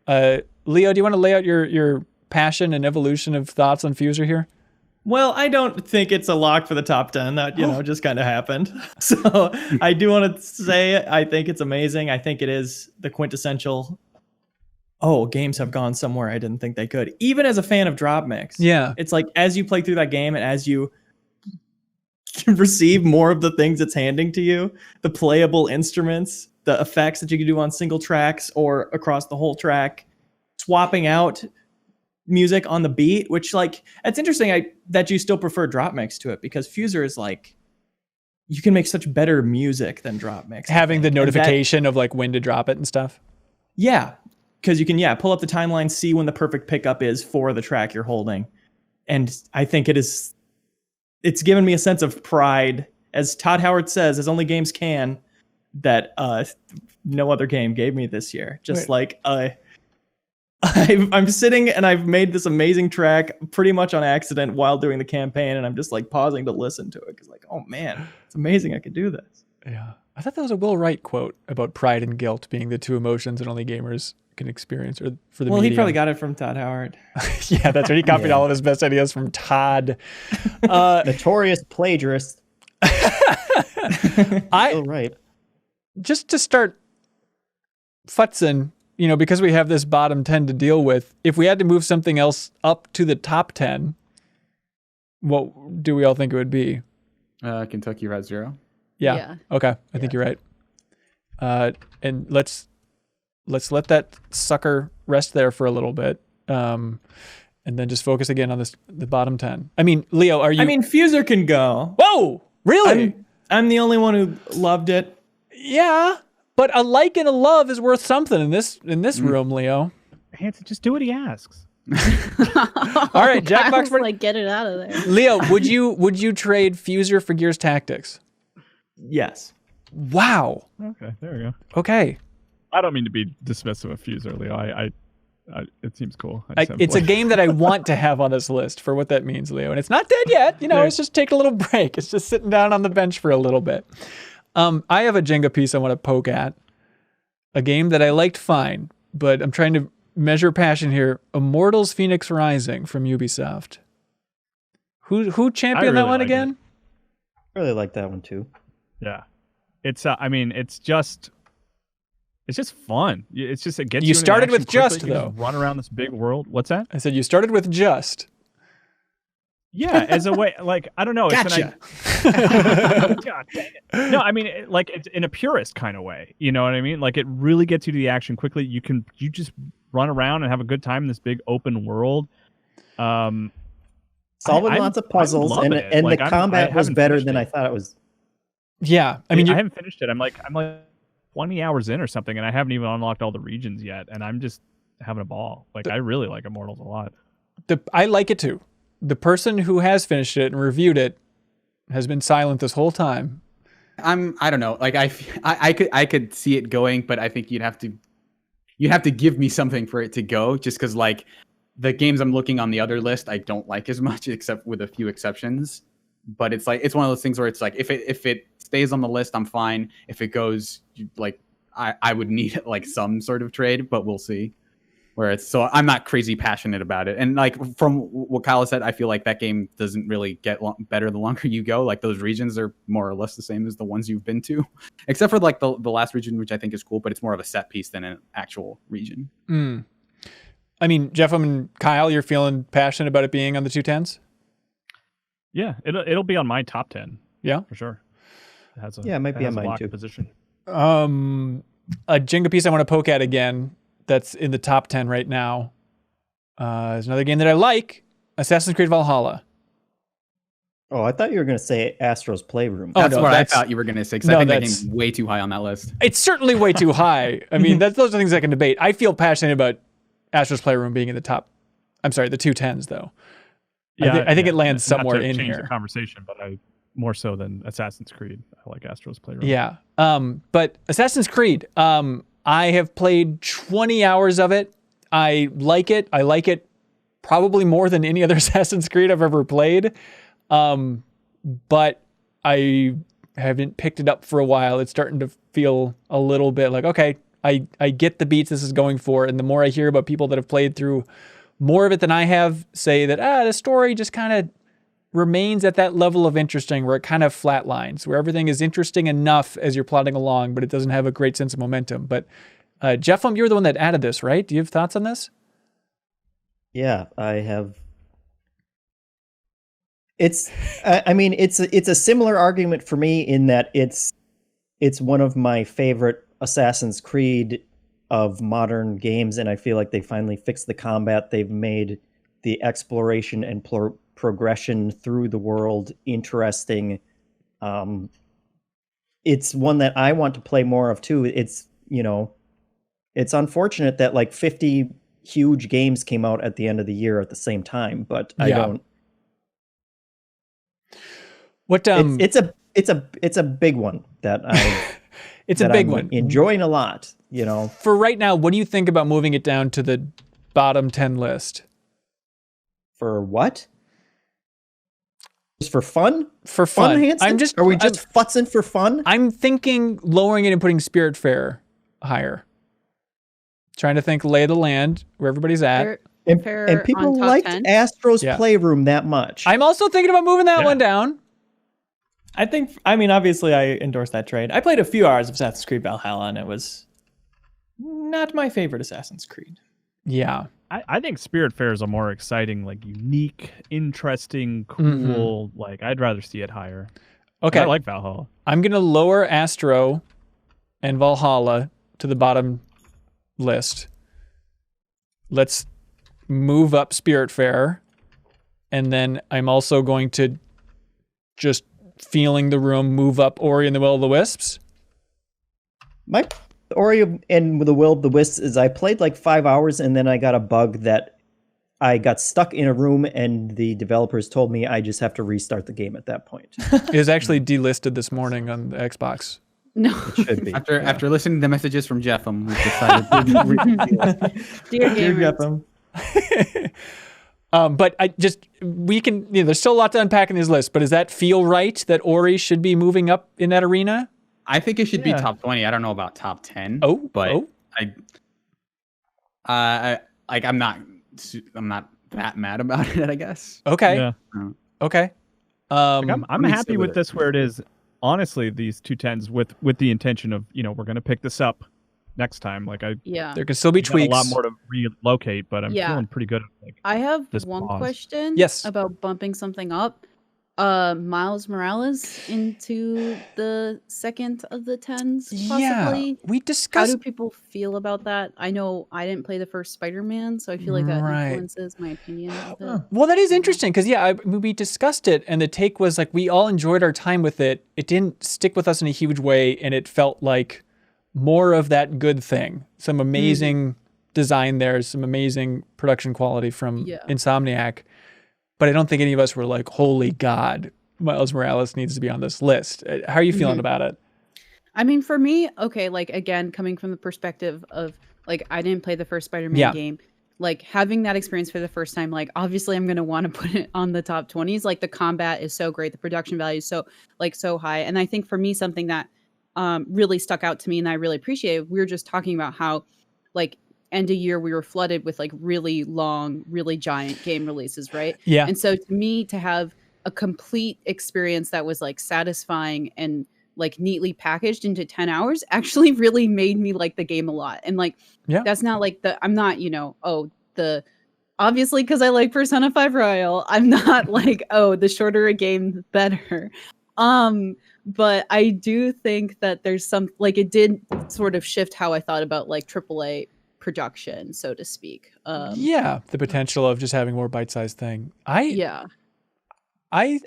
Leo, do you want to lay out your passion and evolution of thoughts on Fuser here? Well, I don't think it's a lock for the top 10. That, just kind of happened. So I do want to say I think it's amazing. I think it is the quintessential, games have gone somewhere I didn't think they could. Even as a fan of Drop Mix. Yeah. It's like as you play through that game and as you receive more of the things it's handing to you, the playable instruments, the effects that you can do on single tracks or across the whole track, swapping out music on the beat, which it's interesting that you still prefer Drop Mix to it, because Fuser is you can make such better music than Drop Mix. Having the notification of when to drop it and stuff. Yeah, because you can pull up the timeline, see when the perfect pickup is for the track you're holding. And I think it's given me a sense of pride, as Todd Howard says, as only games can, that no other game gave me this year. Just I'm sitting and I've made this amazing track pretty much on accident while doing the campaign, and I'm just pausing to listen to it because oh man, it's amazing I could do this. Yeah, I thought that was a Will Wright quote about pride and guilt being the two emotions that only gamers can experience, or for the Well, medium. he probably got it from Todd Howard. Yeah, that's right. He copied all of his best ideas from Todd. Notorious plagiarist. Right. Just to start futzing, because we have this bottom 10 to deal with, if we had to move something else up to the top 10, what do we all think it would be? Kentucky Route Zero. Yeah. Okay. I think you're right. And let's let that sucker rest there for a little bit. And then just focus again on the bottom 10. I mean, Leo, are you... I mean, Fuser can go. Whoa! Really? I'm the only one who loved it. Yeah, but a like and a love is worth something in this room, Leo. Hanson, just do what he asks. All right, Jackbox. Like, get it out of there. Leo, would you trade Fuser for Gears Tactics? Yes. Wow. Okay, there we go. Okay. I don't mean to be dismissive of Fuser, Leo. I it seems cool. It's a game that I want to have on this list for what that means, Leo. And it's not dead yet. You know, it's just taking a little break. It's just sitting down on the bench for a little bit. I have a Jenga piece I want to poke at. A game that I liked fine, but I'm trying to measure passion here. Immortals Phoenix Rising from Ubisoft. Who championed that one again? I really like that one too. Yeah. It's I mean, it's just fun. It gets you started with just though. Run around this big world. What's that? I said you started with just. Yeah, as a way, like, I don't know. Gotcha. God dang it. No, I mean, it's in a purist kind of way. You know what I mean? Like, it really gets you to the action quickly. You just run around and have a good time in this big open world. Solving lots of puzzles, and the combat was better than I thought it was. Yeah, I mean, I haven't finished it. I'm like 20 hours in or something, and I haven't even unlocked all the regions yet, and I'm just having a ball. Like, I really like Immortals a lot. I like it too. The person who has finished it and reviewed it has been silent this whole time. I don't know. Like I could see it going, but I think you'd have to give me something for it to go, just because like the games I'm looking on the other list I don't like as much, except with a few exceptions. But it's like, it's one of those things where it's like, if it stays on the list, I'm fine. If it goes, like I would need like some sort of trade, but we'll see. So I'm not crazy passionate about it. And like from what Kyle said, I feel like that game doesn't really get better the longer you go. Like those regions are more or less the same as the ones you've been to, except for like the last region, which I think is cool, but it's more of a set piece than an actual region. I mean, Jeff and Kyle, you're feeling passionate about it being on the 210s? Yeah, it'll be on my top 10. Yeah, for sure. It might be on mine too. Position. A Jenga piece I want to poke at again that's in the top 10 right now is another game that I like, Assassin's Creed Valhalla. Oh, I thought you were going to say Astro's Playroom. Oh, that's what I thought you were going to say, because I think that game's way too high on that list. It's certainly way too high. I mean, those are things I can debate. I feel passionate about Astro's Playroom being in the 210s, though. Yeah, I think it lands somewhere not to in change here. The conversation, but more so than Assassin's Creed. I like Astro's Playroom. Yeah. But Assassin's Creed, I have played 20 hours of it. I like it. I like it probably more than any other Assassin's Creed I've ever played. But I haven't picked it up for a while. It's starting to feel a little bit like, okay, I get the beats this is going for. And the more I hear about people that have played through more of it than I have, say that, the story just kind of remains at that level of interesting where it kind of flatlines, where everything is interesting enough as you're plodding along, but it doesn't have a great sense of momentum. But Jeff, you're the one that added this, right? Do you have thoughts on this? Yeah, I have. It's a similar argument for me in that it's one of my favorite Assassin's Creed of modern games, and I feel like they finally fixed the combat. They've made the exploration and progression through the world interesting. It's one that I want to play more of too. It's unfortunate that like 50 huge games came out at the end of the year at the same time, but I don't. What it's a big one that I it's a big one, enjoying a lot. For right now, what do you think about moving it down to the bottom 10 list? For what? Just for fun? For fun. Are we just futzing for fun? I'm thinking lowering it and putting Spiritfarer higher. Trying to think lay of the land where everybody's at. And people liked Astro's Playroom that much. I'm also thinking about moving that one down. Obviously I endorse that trade. I played a few hours of Assassin's Creed Valhalla, and it was not my favorite Assassin's Creed. Yeah. I think Spiritfarer is a more exciting, like unique, interesting, cool. Like I'd rather see it higher. Okay. I like Valhalla. I'm gonna lower Astro and Valhalla to the bottom list. Let's move up Spiritfarer, and then I'm also going to just feeling the room move up Ori and the Will of the Wisps. My Ori and the Will of the Wisps is I played like 5 hours and then I got a bug that I got stuck in a room and the developers told me I just have to restart the game at that point. It was actually delisted this morning on the Xbox. No. It should be. After listening to the messages from Jeff, we've decided to Dear Dear gamers. Jepham. But we can, there's still a lot to unpack in these lists, but does that feel right that Ori should be moving up in that arena? I think it should be Yeah. top 20. I don't know about top 10. But I'm not that mad about it, I guess. Okay. Yeah. Okay. I'm let me happy sit with with it. this where it is. Honestly, these 210s with the intention of, we're going to pick this up next time. Like Yeah. There can still be got tweaks. a lot more to relocate, but I'm Yeah. feeling pretty good. I have this one pause. question. Yes. About bumping something up. Miles Morales into the second of the 10s, possibly. Yeah, we How discussed. do people feel about that? I know I didn't play the first Spider-Man, so I feel like that Right. influences my opinion of it. Well, that is interesting because we discussed it, and the take was like we all enjoyed our time with it. It didn't stick with us in a huge way, and it felt like more of that good thing. Some amazing design there, some amazing production quality from Insomniac. But I don't think any of us were like, "Holy God, Miles Morales needs to be on this list." How are you feeling about it? I mean, for me, okay, like again, coming from the perspective of like I didn't play the first Spider-Man game, like having that experience for the first time, like obviously I'm gonna want to put it on the top 20s. Like the combat is so great, the production value is so high, and I think for me something that really stuck out to me and I really appreciate. We were just talking about how like end of year we were flooded with like really long, really giant game releases, right? Yeah. And so to me, to have a complete experience that was like satisfying and like neatly packaged into 10 hours actually really made me like the game a lot. And like that's not like I'm not, obviously because I like Persona 5 Royal, I'm not like, the shorter a game the better. But I do think that there's some like it did sort of shift how I thought about like AAA production, so to speak. The potential of just having more bite-sized thing. Is I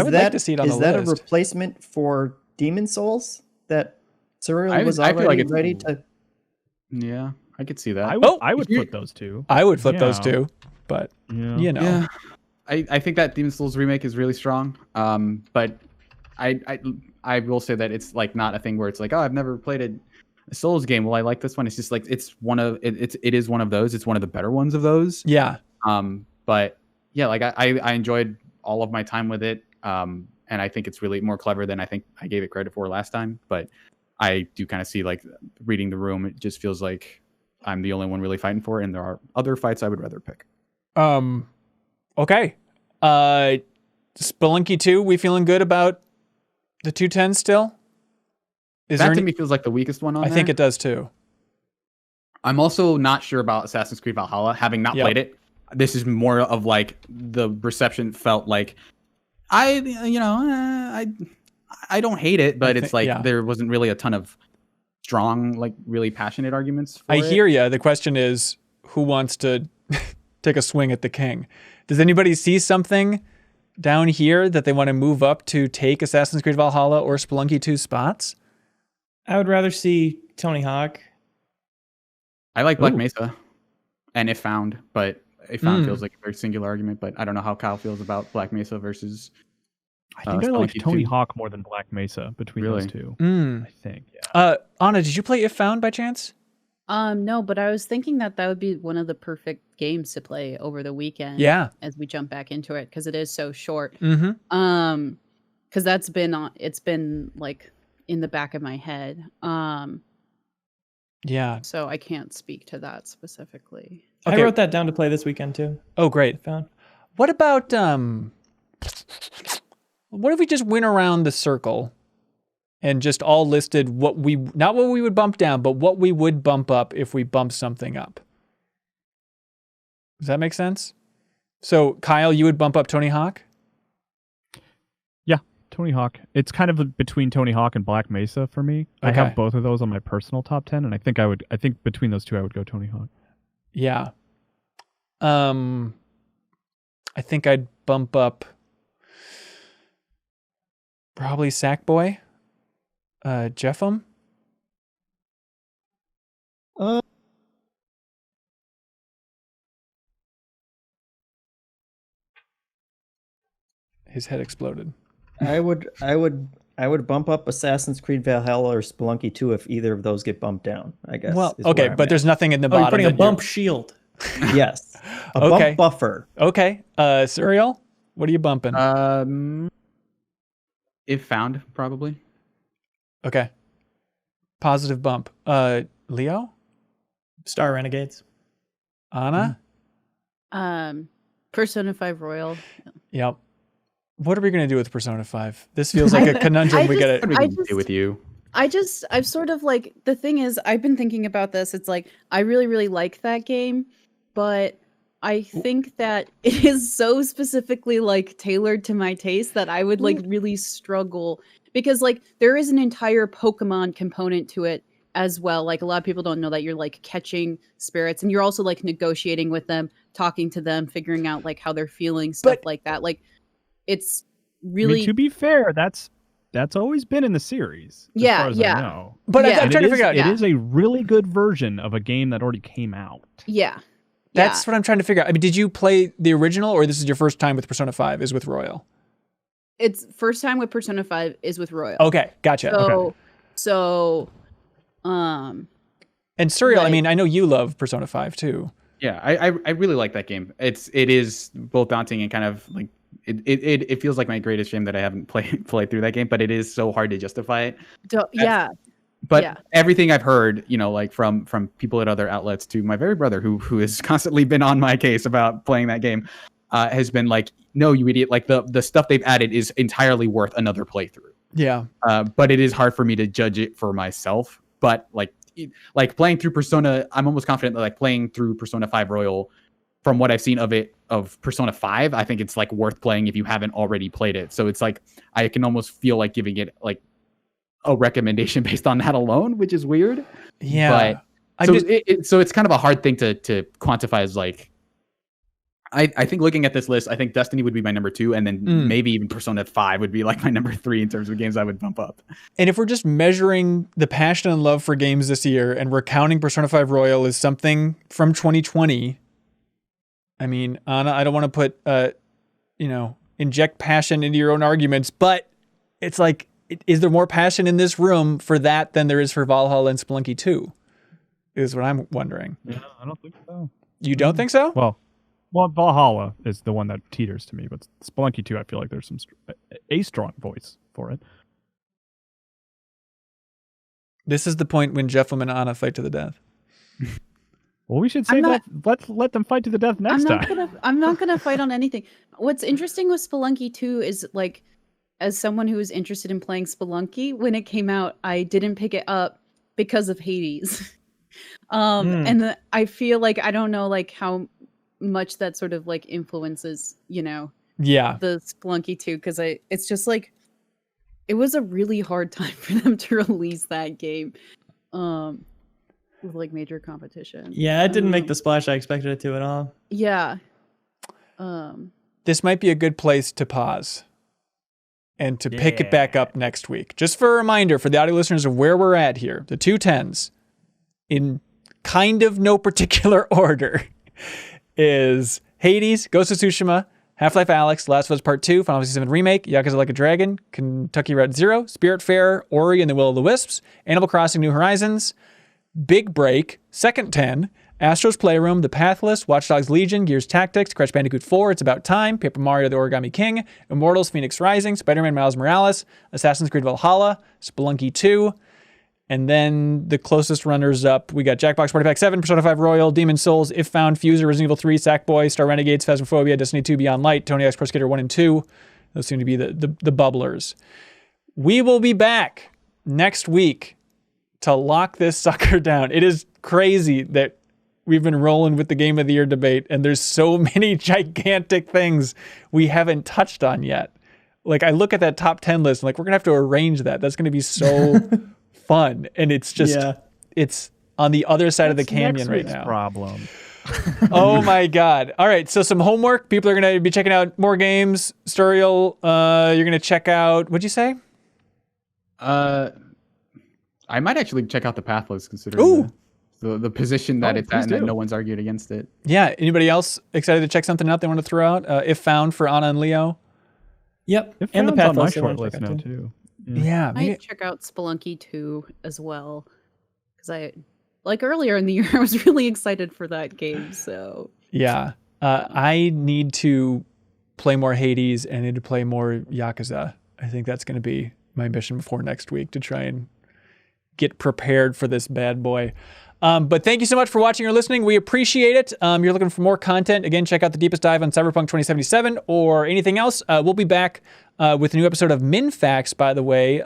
would that like to see it on is the that list. a replacement for Demon Souls that Cyril I was feel like already it's- ready to? Yeah, I could see that. I would flip those two. I would flip those two, but Yeah. I think that Demon Souls remake is really strong. But I will say that it's like not a thing where it's like, I've never played a Souls game. Well, I like this one. It's just like it is one of those. It's one of the better ones of those. Yeah. But yeah, like I enjoyed all of my time with it. And I think it's really more clever than I think I gave it credit for last time. But I do kind of see like reading the room. It just feels like I'm the only one really fighting for it, and there are other fights I would rather pick. Okay. Spelunky 2, we feeling good about the 210 still? That to me feels like the weakest one on I there. think it does too. I'm also not sure about Assassin's Creed Valhalla, having not played it. This is more of like the reception felt like I don't hate it, but it's like there wasn't really a ton of strong, like really passionate arguments for it. Hear you. The question is, who wants to take a swing at the king? Does anybody see something down here that they want to move up to take Assassin's Creed Valhalla or Spelunky 2 spots? I would rather see Tony Hawk. I like Black Mesa and If Found, but If Found feels like a very singular argument, but I don't know how Kyle feels about Black Mesa versus I think I like Spelunky Tony 2. Hawk more than Black Mesa between those two. I think. Anna, did you play If Found by chance? No, but I was thinking that would be one of the perfect games to play over the weekend. Yeah. As we jump back into it, because it is so short. Mm-hmm. Because it's been like in the back of my head. Yeah. So I can't speak to that specifically. I wrote that down to play this weekend too. Oh, great. Found. What about what if we just went around the circle and just all listed not what we would bump down, but what we would bump up if we bump something up? Does that make sense? So, Kyle, you would bump up Tony Hawk? Yeah, Tony Hawk. It's kind of between Tony Hawk and Black Mesa for me. Okay. I have both of those on my personal top 10, and I think between those two I would go Tony Hawk. Yeah. I think I'd bump up probably Sackboy. Jeffem? his head exploded. I would bump up Assassin's Creed Valhalla or Spelunky 2 if either of those get bumped down, I guess. Well, is where okay, I'm but at. there's nothing in the Oh, bottom. you're putting a that bump shield. Yes. A Okay. bump buffer. Okay. Serial, what are you bumping? If found, probably. Okay. Positive bump. Leo? Star Renegades. Anna? Persona 5 Royal. Yep. What are we going to do with Persona 5? This feels like a conundrum we get What are we gonna do with you? I've sort of like, the thing is, I've been thinking about this. It's like, I really, really like that game, but I think that it is so specifically like tailored to my taste that I would like really struggle, because like there is an entire Pokemon component to it as well. Like a lot of people don't know that you're like catching spirits and you're also like negotiating with them, talking to them, figuring out like how they're feeling, stuff like that. Like it's really, I mean, to be fair, that's always been in the series. As far as I know. But Yeah. I'm trying to figure out. It is a really good version of a game that already came out. yeah. That's what I'm trying to figure out. I mean, did you play the original, or this is your first time with Persona 5 is with Royal? It's first time with Persona 5 is with Royal. Okay, gotcha. Okay. And Serial, I like- mean, I know you love Persona 5 too. Yeah, I really like that game. It is both daunting and kind of like it feels like my greatest shame that I haven't played through that game, but it is so hard to justify it. But everything I've heard, like from people at other outlets to my very brother who has constantly been on my case about playing that game, has been like, no, you idiot. Like the stuff they've added is entirely worth another playthrough. Yeah. But But it is hard for me to judge it for myself. But like playing through Persona, I'm almost confident that like playing through Persona 5 Royal, from what I've seen of Persona 5, I think it's like worth playing if you haven't already played it. So it's like, I can almost feel like giving it like a recommendation based on that alone, which is weird. Yeah. But so it's kind of a hard thing to quantify as like, I think looking at this list, I think Destiny would be my number 2, and then maybe even Persona 5 would be like my number 3 in terms of games I would bump up. And if we're just measuring the passion and love for games this year, and we're counting Persona 5 Royal as something from 2020, I mean, Anna, I don't want to put, inject passion into your own arguments, but it's like, is there more passion in this room for that than there is for Valhalla and Spelunky 2? Is what I'm wondering. Yeah, I don't think so. You don't think so? Well, Valhalla is the one that teeters to me, but Spelunky 2, I feel like there's a strong voice for it. This is the point when Jeff and Anna fight to the death. Well, we should say that. Let's let them fight to the death next time. I'm not gonna fight on anything. What's interesting with Spelunky 2 is like, as someone who was interested in playing Spelunky, when it came out, I didn't pick it up because of Hades. And I feel like, I don't know like how much that sort of like influences, the Spelunky 2, because it's just like, it was a really hard time for them to release that game with like major competition. Yeah, it didn't make the splash I expected it to at all. Yeah. This might be a good place to pause and to pick it back up next week. Just for a reminder for the audio listeners of where we're at here, the 210s, in kind of no particular order, is Hades, Ghost of Tsushima, Half-Life Alyx, Last of Us Part 2, Final Fantasy VII Remake, Yakuza Like a Dragon, Kentucky Route Zero, Spiritfarer, Ori and the Will of the Wisps, Animal Crossing New Horizons, Big Break, Second 10, Astro's Playroom, The Pathless, Watch Dogs Legion, Gears Tactics, Crash Bandicoot 4, It's About Time, Paper Mario The Origami King, Immortals Phoenix Rising, Spider-Man Miles Morales, Assassin's Creed Valhalla, Spelunky 2, and then the closest runners-up, we got Jackbox Party Pack 7, Persona 5 Royal, Demon's Souls, If Found, Fuser, Resident Evil 3, Sackboy, Star Renegades, Phasmophobia, Destiny 2 Beyond Light, Tony Hawk's Pro Skater 1 and 2. Those seem to be the bubblers. We will be back next week to lock this sucker down. It is crazy that we've been rolling with the Game of the Year debate, and there's so many gigantic things we haven't touched on yet. Like, I look at that top 10 list, and like, we're going to have to arrange that. That's going to be so fun. And it's just, it's on the other side of the canyon right now. Problem. Oh my God. All right. So some homework. People are going to be checking out more games. Sturriel, you're going to check out, what'd you say? I might actually check out the Pathless, considering the position that it's at, and that no one's argued against it. Yeah. Anybody else excited to check something out they want to throw out? If Found for Anna and Leo? Yep. It And the Found's on my Pathos I wanna short list check out now too. too. Yeah, I maybe, might check out Spelunky 2 as well. Because like earlier in the year, I was really excited for that game. So yeah. I need to play more Hades and I need to play more Yakuza. I think that's going to be my mission before next week to try and get prepared for this bad boy. But thank you so much for watching or listening. We appreciate it. You're looking for more content. Again, check out the deepest dive on Cyberpunk 2077 or anything else. We'll be back with a new episode of MinnMax, by the way,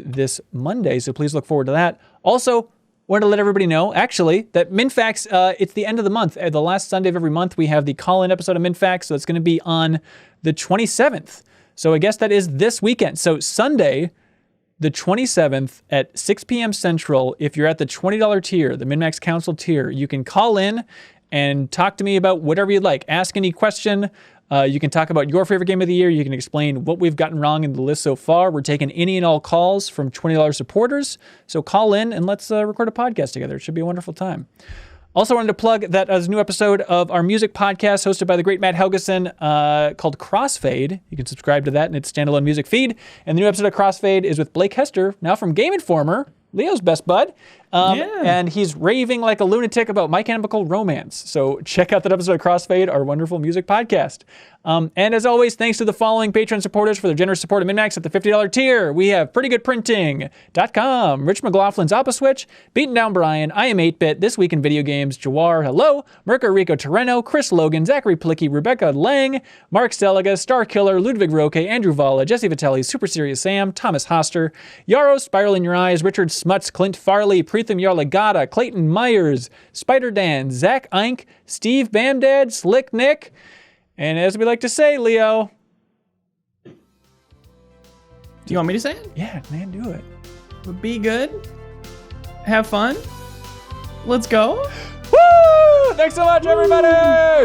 this Monday. So please look forward to that. Also, wanted to let everybody know, actually, that MinnMax, it's the end of the month. The last Sunday of every month, we have the call-in episode of MinnMax. So it's going to be on the 27th. So I guess that is this weekend. So Sunday, the 27th at 6 p.m. Central, if you're at the $20 tier, the MinnMax Council tier, you can call in and talk to me about whatever you'd like. Ask any question. You can talk about your favorite game of the year. You can explain what we've gotten wrong in the list so far. We're taking any and all calls from $20 supporters. So call in and let's record a podcast together. It should be a wonderful time. Also wanted to plug that as a new episode of our music podcast hosted by the great Matt Helgeson called Crossfade. You can subscribe to that in its standalone music feed. And the new episode of Crossfade is with Blake Hester, now from Game Informer, Leo's best bud. And he's raving like a lunatic about My Chemical Romance. So check out that episode of Crossfade, our wonderful music podcast. And as always, thanks to the following Patreon supporters for their generous support of MinnMax at the $50 tier. We have PrettyGoodPrinting.com, Rich McLaughlin's Opposwitch, BeatenDownBrian, I Am 8-Bit, This Week in Video Games, Jawarhello, Mirko Arico-Torreno, Chris Logan, Zachary Pligge, Rebekah Lang, Mark Seliga, Starkiller, Ludwig Roque, Andrew Vala, Jesse Vitelli, SuperSeriousSam, Thomas Hoster, Yarrow, SpiralInYourEyes, Richard Smuts, Clint Farley, Preetham Yarlagadda, Clayton Myers, Spider Dan, Zach Einck, Steve Bamdad, SlyckNic, and as we like to say, Leo. Do you want me to say it? Yeah, man, do it. Be good. Have fun. Let's go. Woo! Thanks so much, everybody!